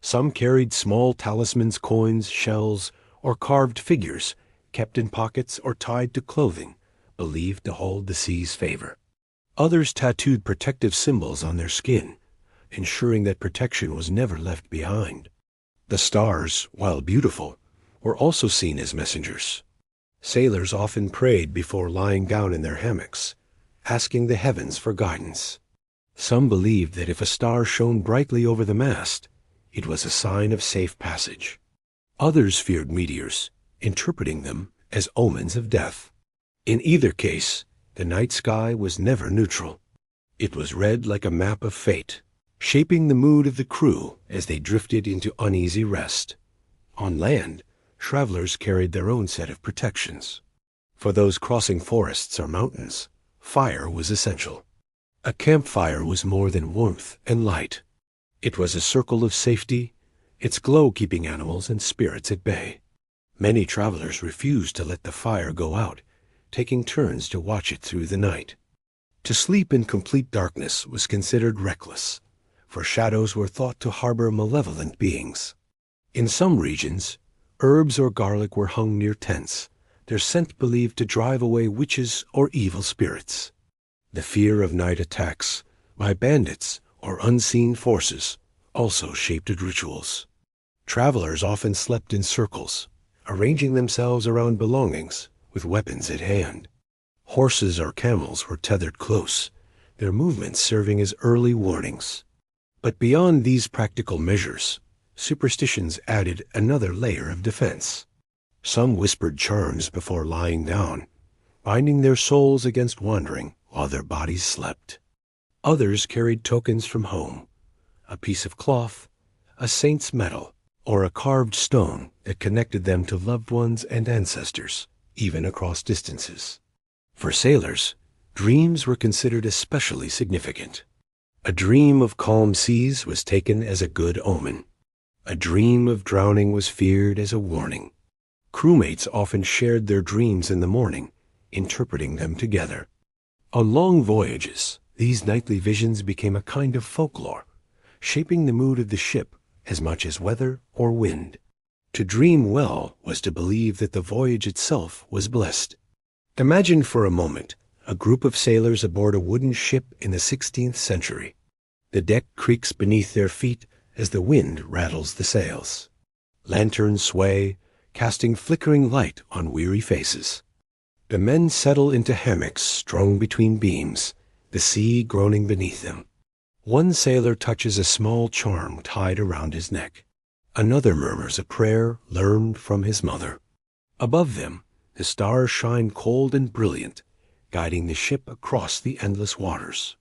Some carried small talismans, coins, shells, or carved figures kept in pockets or tied to clothing, believed to hold the sea's favor. Others tattooed protective symbols on their skin, ensuring that protection was never left behind. The stars, while beautiful, were also seen as messengers. Sailors often prayed before lying down in their hammocks, asking the heavens for guidance. Some believed that if a star shone brightly over the mast, it was a sign of safe passage. Others feared meteors, interpreting them as omens of death. In either case, the night sky was never neutral. It was read like a map of fate, shaping the mood of the crew as they drifted into uneasy rest. On land, travelers carried their own set of protections. For those crossing forests or mountains, fire was essential. A campfire was more than warmth and light. It was a circle of safety, its glow keeping animals and spirits at bay. Many travelers refused to let the fire go out, taking turns to watch it through the night. To sleep in complete darkness was considered reckless, for shadows were thought to harbor malevolent beings. In some regions, herbs or garlic were hung near tents, their scent believed to drive away witches or evil spirits. The fear of night attacks by bandits or unseen forces also shaped rituals. Travelers often slept in circles, arranging themselves around belongings with weapons at hand. Horses or camels were tethered close, their movements serving as early warnings. But beyond these practical measures, superstitions added another layer of defense. Some whispered charms before lying down, binding their souls against wandering while their bodies slept. Others carried tokens from home, a piece of cloth, a saint's medal, or a carved stone that connected them to loved ones and ancestors, even across distances. For sailors, dreams were considered especially significant. A dream of calm seas was taken as a good omen. A dream of drowning was feared as a warning. Crewmates often shared their dreams in the morning, interpreting them together. On long voyages, these nightly visions became a kind of folklore, shaping the mood of the ship as much as weather or wind. To dream well was to believe that the voyage itself was blessed. Imagine for a moment a group of sailors aboard a wooden ship in the 16th century. The deck creaks beneath their feet as the wind rattles the sails. Lanterns sway, casting flickering light on weary faces. The men settle into hammocks strung between beams, the sea groaning beneath them. One sailor touches a small charm tied around his neck. Another murmurs a prayer learned from his mother. Above them, the stars shine cold and brilliant, guiding the ship across the endless waters.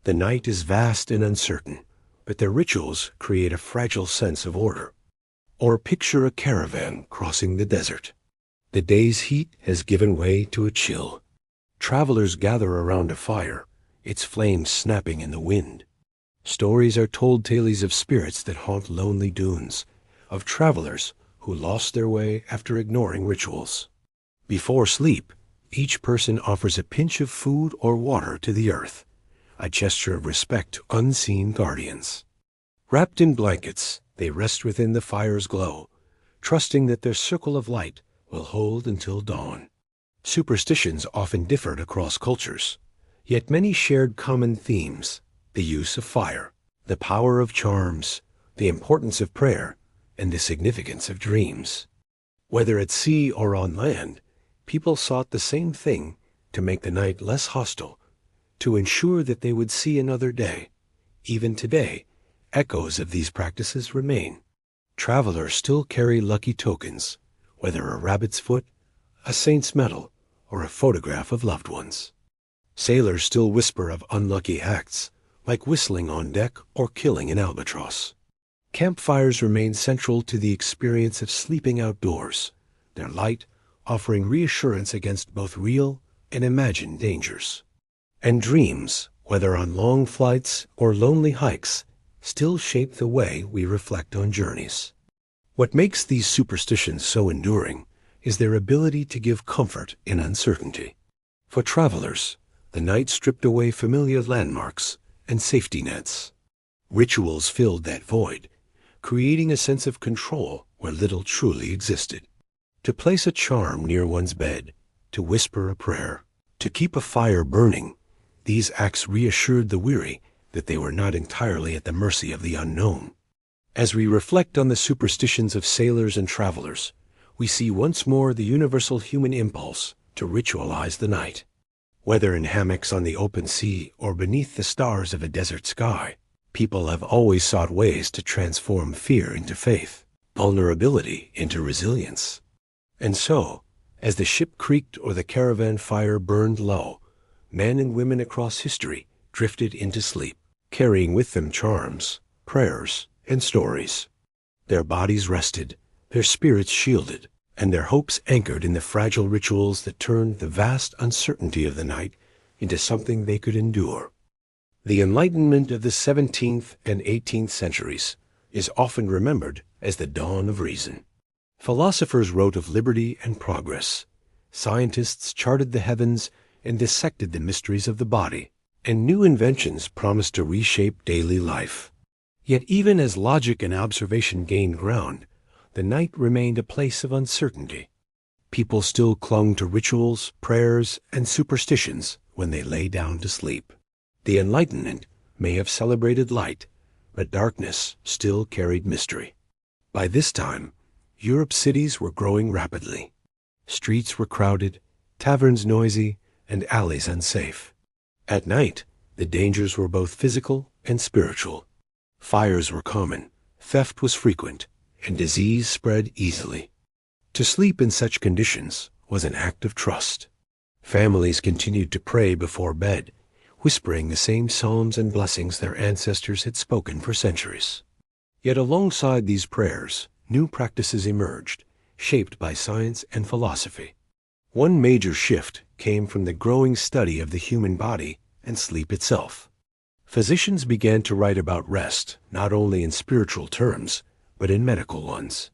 The night is vast and uncertain, but their rituals create a fragile sense of order. Or picture a caravan crossing the desert. The day's heat has given way to a chill. Travelers gather around a fire, its flames snapping in the wind. Stories are told tales of spirits that haunt lonely dunes, of travelers who lost their way after ignoring rituals. Before sleep, each person offers a pinch of food or water to the earth, a gesture of respect to unseen guardians. Wrapped in blankets, they rest within the fire's glow, trusting that their circle of light will hold until dawn. Superstitions often differed across cultures, yet many shared common themes: the use of fire, the power of charms, the importance of prayer, and the significance of dreams. Whether at sea or on land, people sought the same thing: to make the night less hostile, to ensure that they would see another day. Even today, echoes of these practices remain. Travelers still carry lucky tokens, whether a rabbit's foot, a saint's medal, or a photograph of loved ones. Sailors still whisper of unlucky acts, like whistling on deck or killing an albatross. Campfires remain central to the experience of sleeping outdoors, their light offering reassurance against both real and imagined dangers. And dreams, whether on long flights or lonely hikes, still shape the way we reflect on journeys. What makes these superstitions so enduring is their ability to give comfort in uncertainty. For travelers, the night stripped away familiar landmarks and safety nets. Rituals filled that void, creating a sense of control where little truly existed. To place a charm near one's bed, to whisper a prayer, to keep a fire burning, these acts reassured the weary that they were not entirely at the mercy of the unknown. As we reflect on the superstitions of sailors and travelers, we see once more the universal human impulse to ritualize the night. Whether in hammocks on the open sea or beneath the stars of a desert sky, people have always sought ways to transform fear into faith, vulnerability into resilience. And so, as the ship creaked or the caravan fire burned low, men and women across history drifted into sleep, carrying with them charms, prayers, and stories. Their bodies rested, their spirits shielded, and their hopes anchored in the fragile rituals that turned the vast uncertainty of the night into something they could endure. The Enlightenment of the 17th and 18th centuries is often remembered as the dawn of reason. Philosophers wrote of liberty and progress. Scientists charted the heavens and dissected the mysteries of the body, and new inventions promised to reshape daily life. Yet even as logic and observation gained ground, the night remained a place of uncertainty. People still clung to rituals, prayers, and superstitions when they lay down to sleep. The Enlightenment may have celebrated light, but darkness still carried mystery. By this time, Europe's cities were growing rapidly. Streets were crowded, taverns noisy, and alleys unsafe. At night, the dangers were both physical and spiritual. Fires were common, theft was frequent, and disease spread easily. To sleep in such conditions was an act of trust. Families continued to pray before bed, whispering the same psalms and blessings their ancestors had spoken for centuries. Yet alongside these prayers, new practices emerged, shaped by science and philosophy. One major shift came from the growing study of the human body and sleep itself. Physicians began to write about rest, not only in spiritual terms, but in medical ones.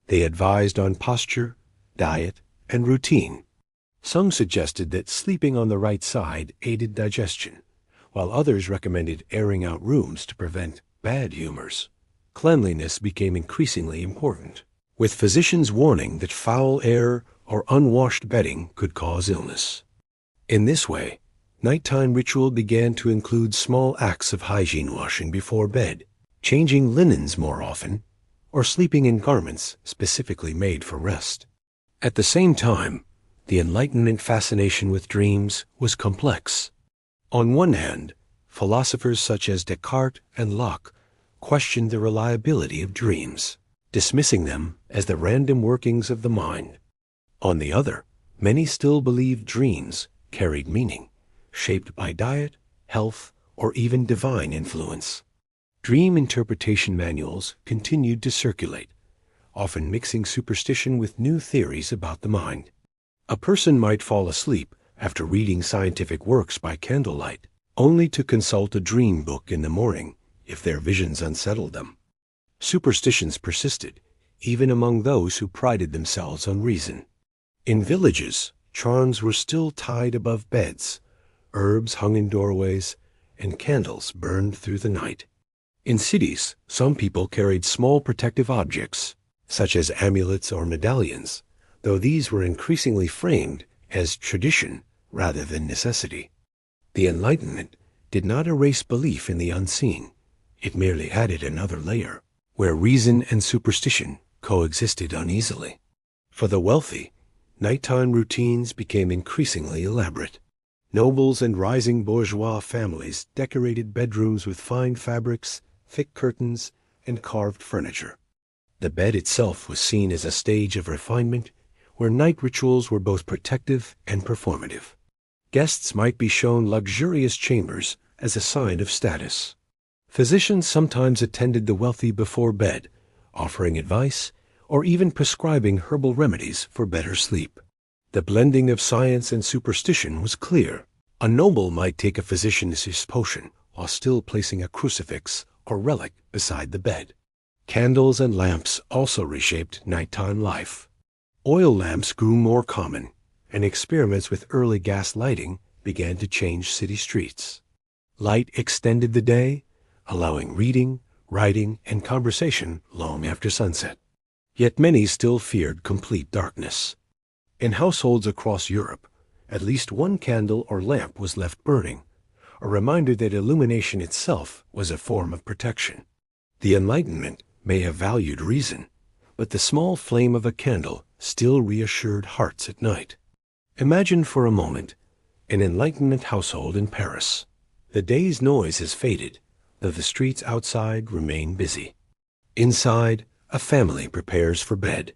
They advised on posture, diet, and routine. Some suggested that sleeping on the right side aided digestion, while others recommended airing out rooms to prevent bad humors. Cleanliness became increasingly important, with physicians warning that foul air or unwashed bedding could cause illness. In this way, nighttime ritual began to include small acts of hygiene washing before bed, changing linens more often, or sleeping in garments specifically made for rest. At the same time, the Enlightenment fascination with dreams was complex. On one hand, philosophers such as Descartes and Locke questioned the reliability of dreams, dismissing them as the random workings of the mind. On the other, many still believed dreams carried meaning, shaped by diet, health, or even divine influence. Dream interpretation manuals continued to circulate, often mixing superstition with new theories about the mind. A person might fall asleep after reading scientific works by candlelight, only to consult a dream book in the morning if their visions unsettled them. Superstitions persisted, even among those who prided themselves on reason. In villages, charms were still tied above beds, herbs hung in doorways, and candles burned through the night. In cities, some people carried small protective objects, such as amulets or medallions, though these were increasingly framed as tradition rather than necessity. The Enlightenment did not erase belief in the unseen. It merely added another layer, where reason and superstition coexisted uneasily. For the wealthy, nighttime routines became increasingly elaborate. Nobles and rising bourgeois families decorated bedrooms with fine fabrics, thick curtains, and carved furniture. The bed itself was seen as a stage of refinement, where night rituals were both protective and performative. Guests might be shown luxurious chambers as a sign of status. Physicians sometimes attended the wealthy before bed, offering advice or even prescribing herbal remedies for better sleep. The blending of science and superstition was clear. A noble might take a physician's potion while still placing a crucifix or relic beside the bed. Candles and lamps also reshaped nighttime life. Oil lamps grew more common, and experiments with early gas lighting began to change city streets. Light extended the day, allowing reading, writing, and conversation long after sunset. Yet many still feared complete darkness. In households across Europe, at least one candle or lamp was left burning, a reminder that illumination itself was a form of protection. The Enlightenment may have valued reason, but the small flame of a candle still reassured hearts at night. Imagine for a moment an Enlightenment household in Paris. The day's noise has faded, though the streets outside remain busy. Inside, a family prepares for bed.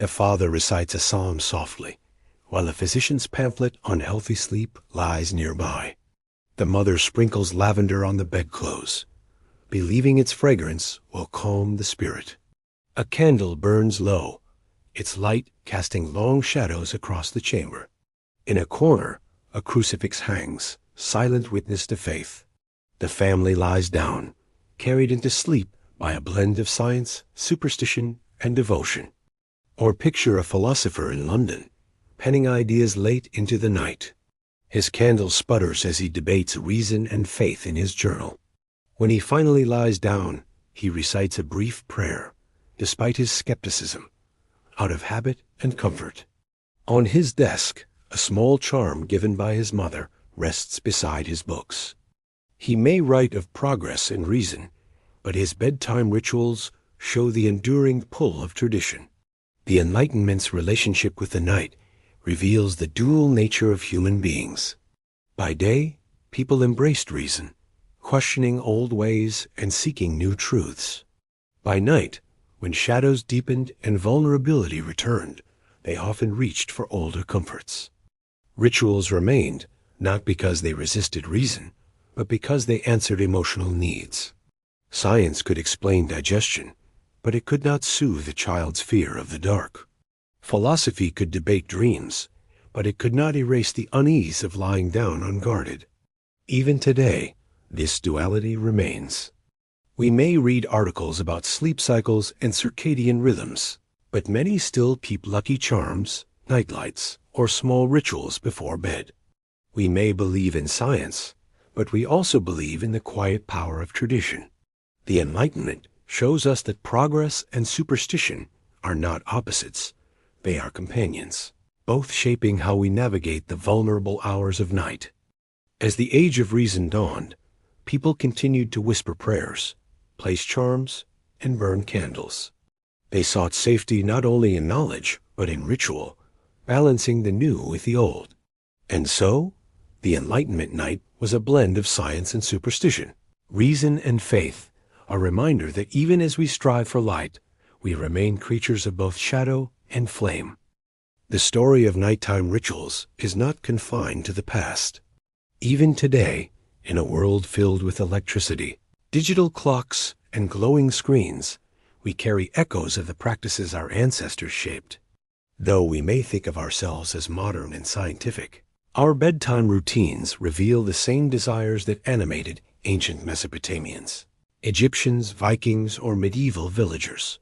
A father recites a psalm softly, while a physician's pamphlet on healthy sleep lies nearby. The mother sprinkles lavender on the bedclothes, believing its fragrance will calm the spirit. A candle burns low, its light casting long shadows across the chamber. In a corner, a crucifix hangs, silent witness to faith. The family lies down, carried into sleep by a blend of science, superstition, and devotion. Or picture a philosopher in London, penning ideas late into the night. His candle sputters as he debates reason and faith in his journal. When he finally lies down, he recites a brief prayer, despite his skepticism, out of habit and comfort. On his desk, a small charm given by his mother rests beside his books. He may write of progress and reason, but his bedtime rituals show the enduring pull of tradition. The Enlightenment's relationship with the night reveals the dual nature of human beings. By day, people embraced reason, questioning old ways and seeking new truths. By night, when shadows deepened and vulnerability returned, they often reached for older comforts. Rituals remained, not because they resisted reason, but because they answered emotional needs. Science could explain digestion, but it could not soothe a child's fear of the dark. Philosophy could debate dreams, but it could not erase the unease of lying down unguarded. Even today, this duality remains. We may read articles about sleep cycles and circadian rhythms, but many still keep lucky charms, nightlights, or small rituals before bed. We may believe in science, but we also believe in the quiet power of tradition. The Enlightenment shows us that progress and superstition are not opposites. They are companions, both shaping how we navigate the vulnerable hours of night. As the age of reason dawned, people continued to whisper prayers, place charms, and burn candles. They sought safety not only in knowledge, but in ritual, balancing the new with the old. And so, the Enlightenment night was a blend of science and superstition, reason and faith, a reminder that even as we strive for light, we remain creatures of both shadow and flame. The story of nighttime rituals is not confined to the past. Even today, in a world filled with electricity, digital clocks, and glowing screens, we carry echoes of the practices our ancestors shaped. Though we may think of ourselves as modern and scientific, Our bedtime routines reveal the same desires that animated ancient Mesopotamians, Egyptians, Vikings, or medieval villagers.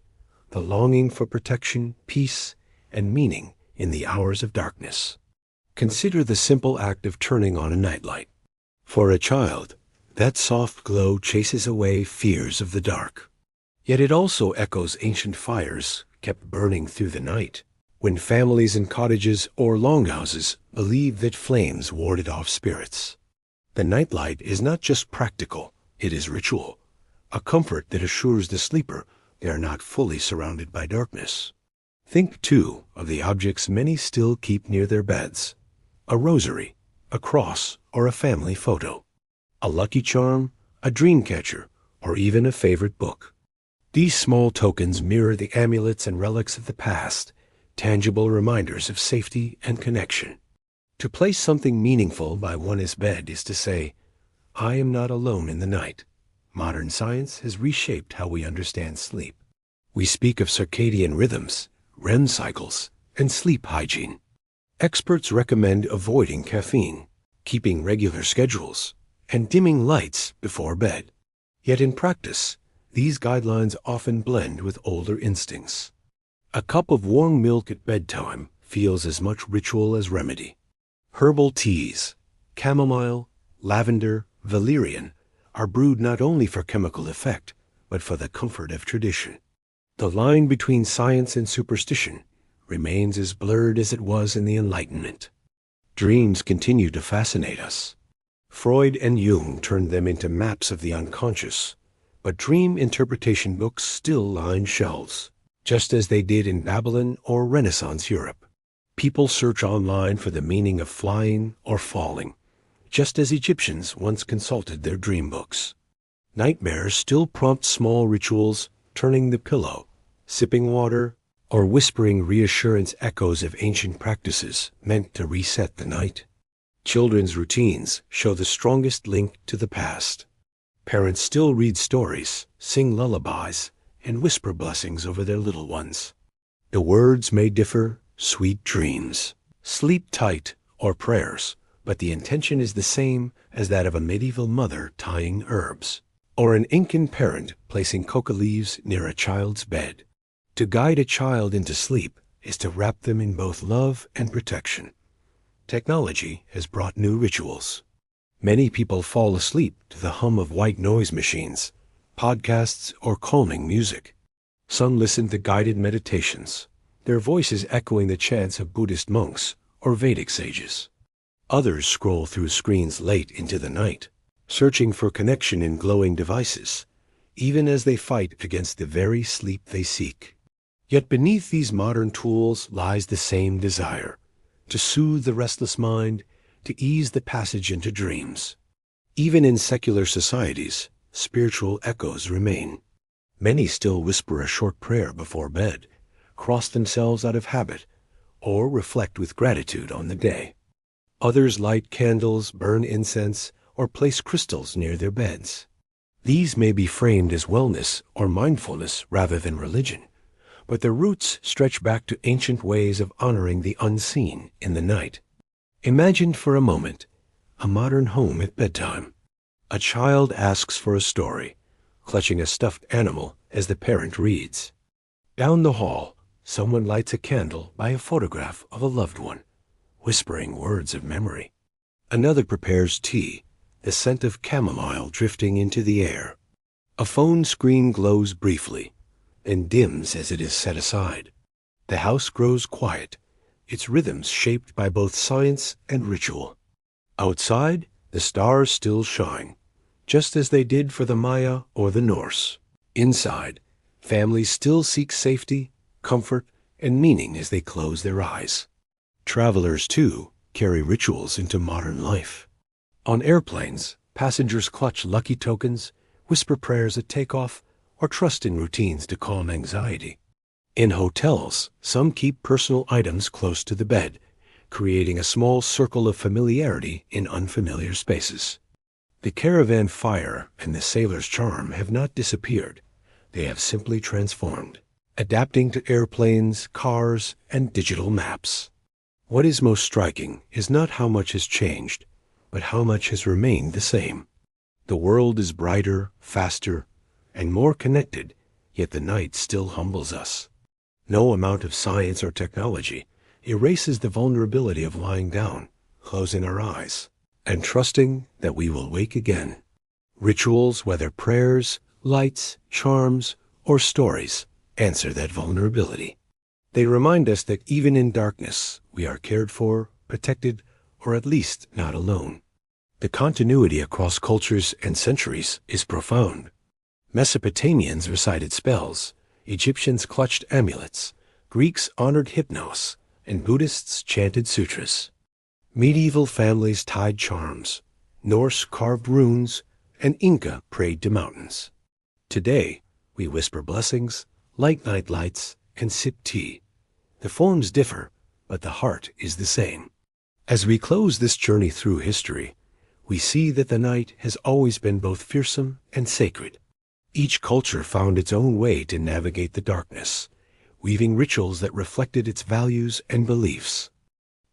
The longing for protection, peace, and meaning in the hours of darkness. Consider the simple act of turning on a nightlight. For a child, that soft glow chases away fears of the dark. Yet it also echoes ancient fires kept burning through the night, when families in cottages or longhouses believed that flames warded off spirits. The nightlight is not just practical, it is ritual, a comfort that assures the sleeper they are not fully surrounded by darkness. Think, too, of the objects many still keep near their beds: a rosary, a cross, or a family photo, a lucky charm, a dream catcher, or even a favorite book. These small tokens mirror the amulets and relics of the past, tangible reminders of safety and connection. To place something meaningful by one's bed is to say, I am not alone in the night. Modern science has reshaped how we understand sleep. We speak of circadian rhythms, REM cycles, and sleep hygiene. Experts recommend avoiding caffeine, keeping regular schedules, and dimming lights before bed. Yet in practice, these guidelines often blend with older instincts. A cup of warm milk at bedtime feels as much ritual as remedy. Herbal teas, chamomile, lavender, valerian, are brewed not only for chemical effect, but for the comfort of tradition. The line between science and superstition remains as blurred as it was in the Enlightenment. Dreams continue to fascinate us. Freud and Jung turned them into maps of the unconscious, but dream interpretation books still line shelves, just as they did in Babylon or Renaissance Europe. People search online for the meaning of flying or falling, just as Egyptians once consulted their dream books. Nightmares still prompt small rituals, turning the pillow, sipping water, or whispering reassurance echoes of ancient practices meant to reset the night. Children's routines show the strongest link to the past. Parents still read stories, sing lullabies, and whisper blessings over their little ones. The words may differ: sweet dreams, sleep tight, or prayers, but the intention is the same as that of a medieval mother tying herbs, or an Incan parent placing coca leaves near a child's bed. To guide a child into sleep is to wrap them in both love and protection. Technology has brought new rituals. Many people fall asleep to the hum of white noise machines, podcasts, or calming music. Some listen to guided meditations, their voices echoing the chants of Buddhist monks or Vedic sages. Others scroll through screens late into the night, searching for connection in glowing devices, even as they fight against the very sleep they seek. Yet beneath these modern tools lies the same desire: to soothe the restless mind, to ease the passage into dreams. Even in secular societies, spiritual echoes remain. Many still whisper a short prayer before bed, cross themselves out of habit, or reflect with gratitude on the day. Others light candles, burn incense, or place crystals near their beds. These may be framed as wellness or mindfulness rather than religion, but their roots stretch back to ancient ways of honoring the unseen in the night. Imagine for a moment a modern home at bedtime. A child asks for a story, clutching a stuffed animal as the parent reads. Down the hall, someone lights a candle by a photograph of a loved one, whispering words of memory. Another prepares tea, the scent of chamomile drifting into the air. A phone screen glows briefly, and dims as it is set aside. The house grows quiet, its rhythms shaped by both science and ritual. Outside, the stars still shine, just as they did for the Maya or the Norse. Inside, families still seek safety, comfort, and meaning as they close their eyes. Travelers, too, carry rituals into modern life. On airplanes, passengers clutch lucky tokens, whisper prayers at takeoff, or trust in routines to calm anxiety. In hotels, some keep personal items close to the bed, creating a small circle of familiarity in unfamiliar spaces. The caravan fire and the sailor's charm have not disappeared. They have simply transformed, adapting to airplanes, cars, and digital maps. What is most striking is not how much has changed, but how much has remained the same. The world is brighter, faster, and more connected, yet the night still humbles us. No amount of science or technology erases the vulnerability of lying down, closing our eyes, and trusting that we will wake again. Rituals, whether prayers, lights, charms, or stories, answer that vulnerability. They remind us that even in darkness, we are cared for, protected, or at least not alone. The continuity across cultures and centuries is profound. Mesopotamians recited spells, Egyptians clutched amulets, Greeks honored hypnos, and Buddhists chanted sutras. Medieval families tied charms, Norse carved runes, and Inca prayed to mountains. Today, we whisper blessings, light night lights, and sip tea. The forms differ, but the heart is the same. As we close this journey through history, we see that the night has always been both fearsome and sacred. Each culture found its own way to navigate the darkness, weaving rituals that reflected its values and beliefs.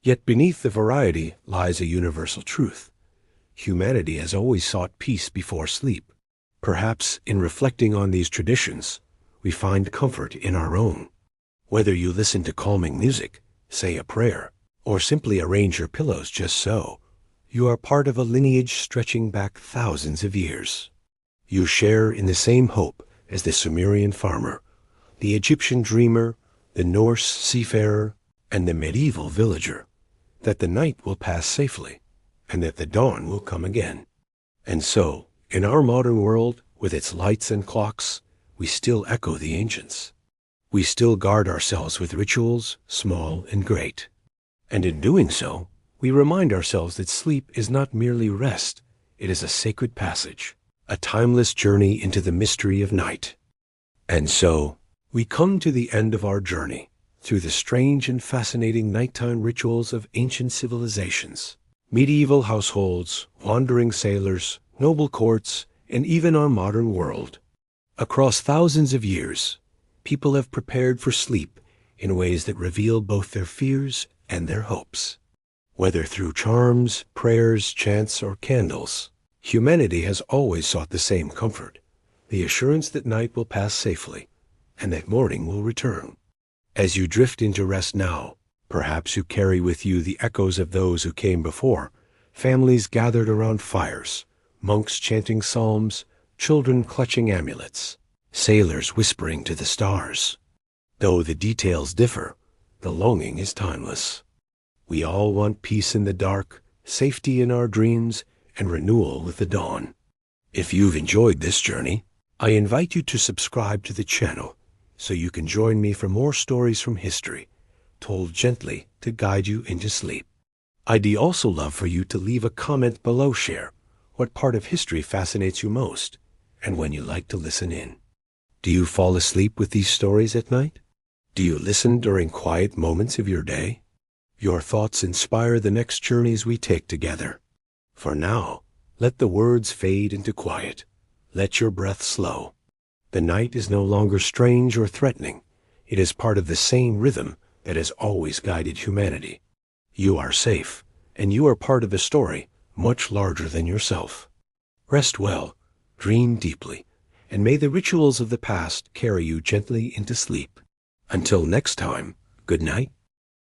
Yet beneath the variety lies a universal truth. Humanity has always sought peace before sleep. Perhaps in reflecting on these traditions, we find comfort in our own. Whether you listen to calming music, say a prayer, or simply arrange your pillows just so, you are part of a lineage stretching back thousands of years. You share in the same hope as the Sumerian farmer, the Egyptian dreamer, the Norse seafarer, and the medieval villager, that the night will pass safely, and that the dawn will come again. And so, in our modern world, with its lights and clocks, we still echo the ancients. We still guard ourselves with rituals, small and great. And in doing so, we remind ourselves that sleep is not merely rest, it is a sacred passage, a timeless journey into the mystery of night. And so, we come to the end of our journey through the strange and fascinating nighttime rituals of ancient civilizations, medieval households, wandering sailors, noble courts, and even our modern world. Across thousands of years, people have prepared for sleep in ways that reveal both their fears and their hopes. Whether through charms, prayers, chants, or candles, humanity has always sought the same comfort, the assurance that night will pass safely, and that morning will return. As you drift into rest now, perhaps you carry with you the echoes of those who came before, families gathered around fires, monks chanting psalms, children clutching amulets, sailors whispering to the stars. Though the details differ, the longing is timeless. We all want peace in the dark, safety in our dreams, and renewal with the dawn. If you've enjoyed this journey, I invite you to subscribe to the channel so you can join me for more stories from history, told gently to guide you into sleep. I'd also love for you to leave a comment below. Share what part of history fascinates you most, and when you like to listen in. Do you fall asleep with these stories at night? Do you listen during quiet moments of your day? Your thoughts inspire the next journeys we take together. For now, let the words fade into quiet. Let your breath slow. The night is no longer strange or threatening. It is part of the same rhythm that has always guided humanity. You are safe, and you are part of a story much larger than yourself. Rest well, dream deeply, and may the rituals of the past carry you gently into sleep. Until next time, good night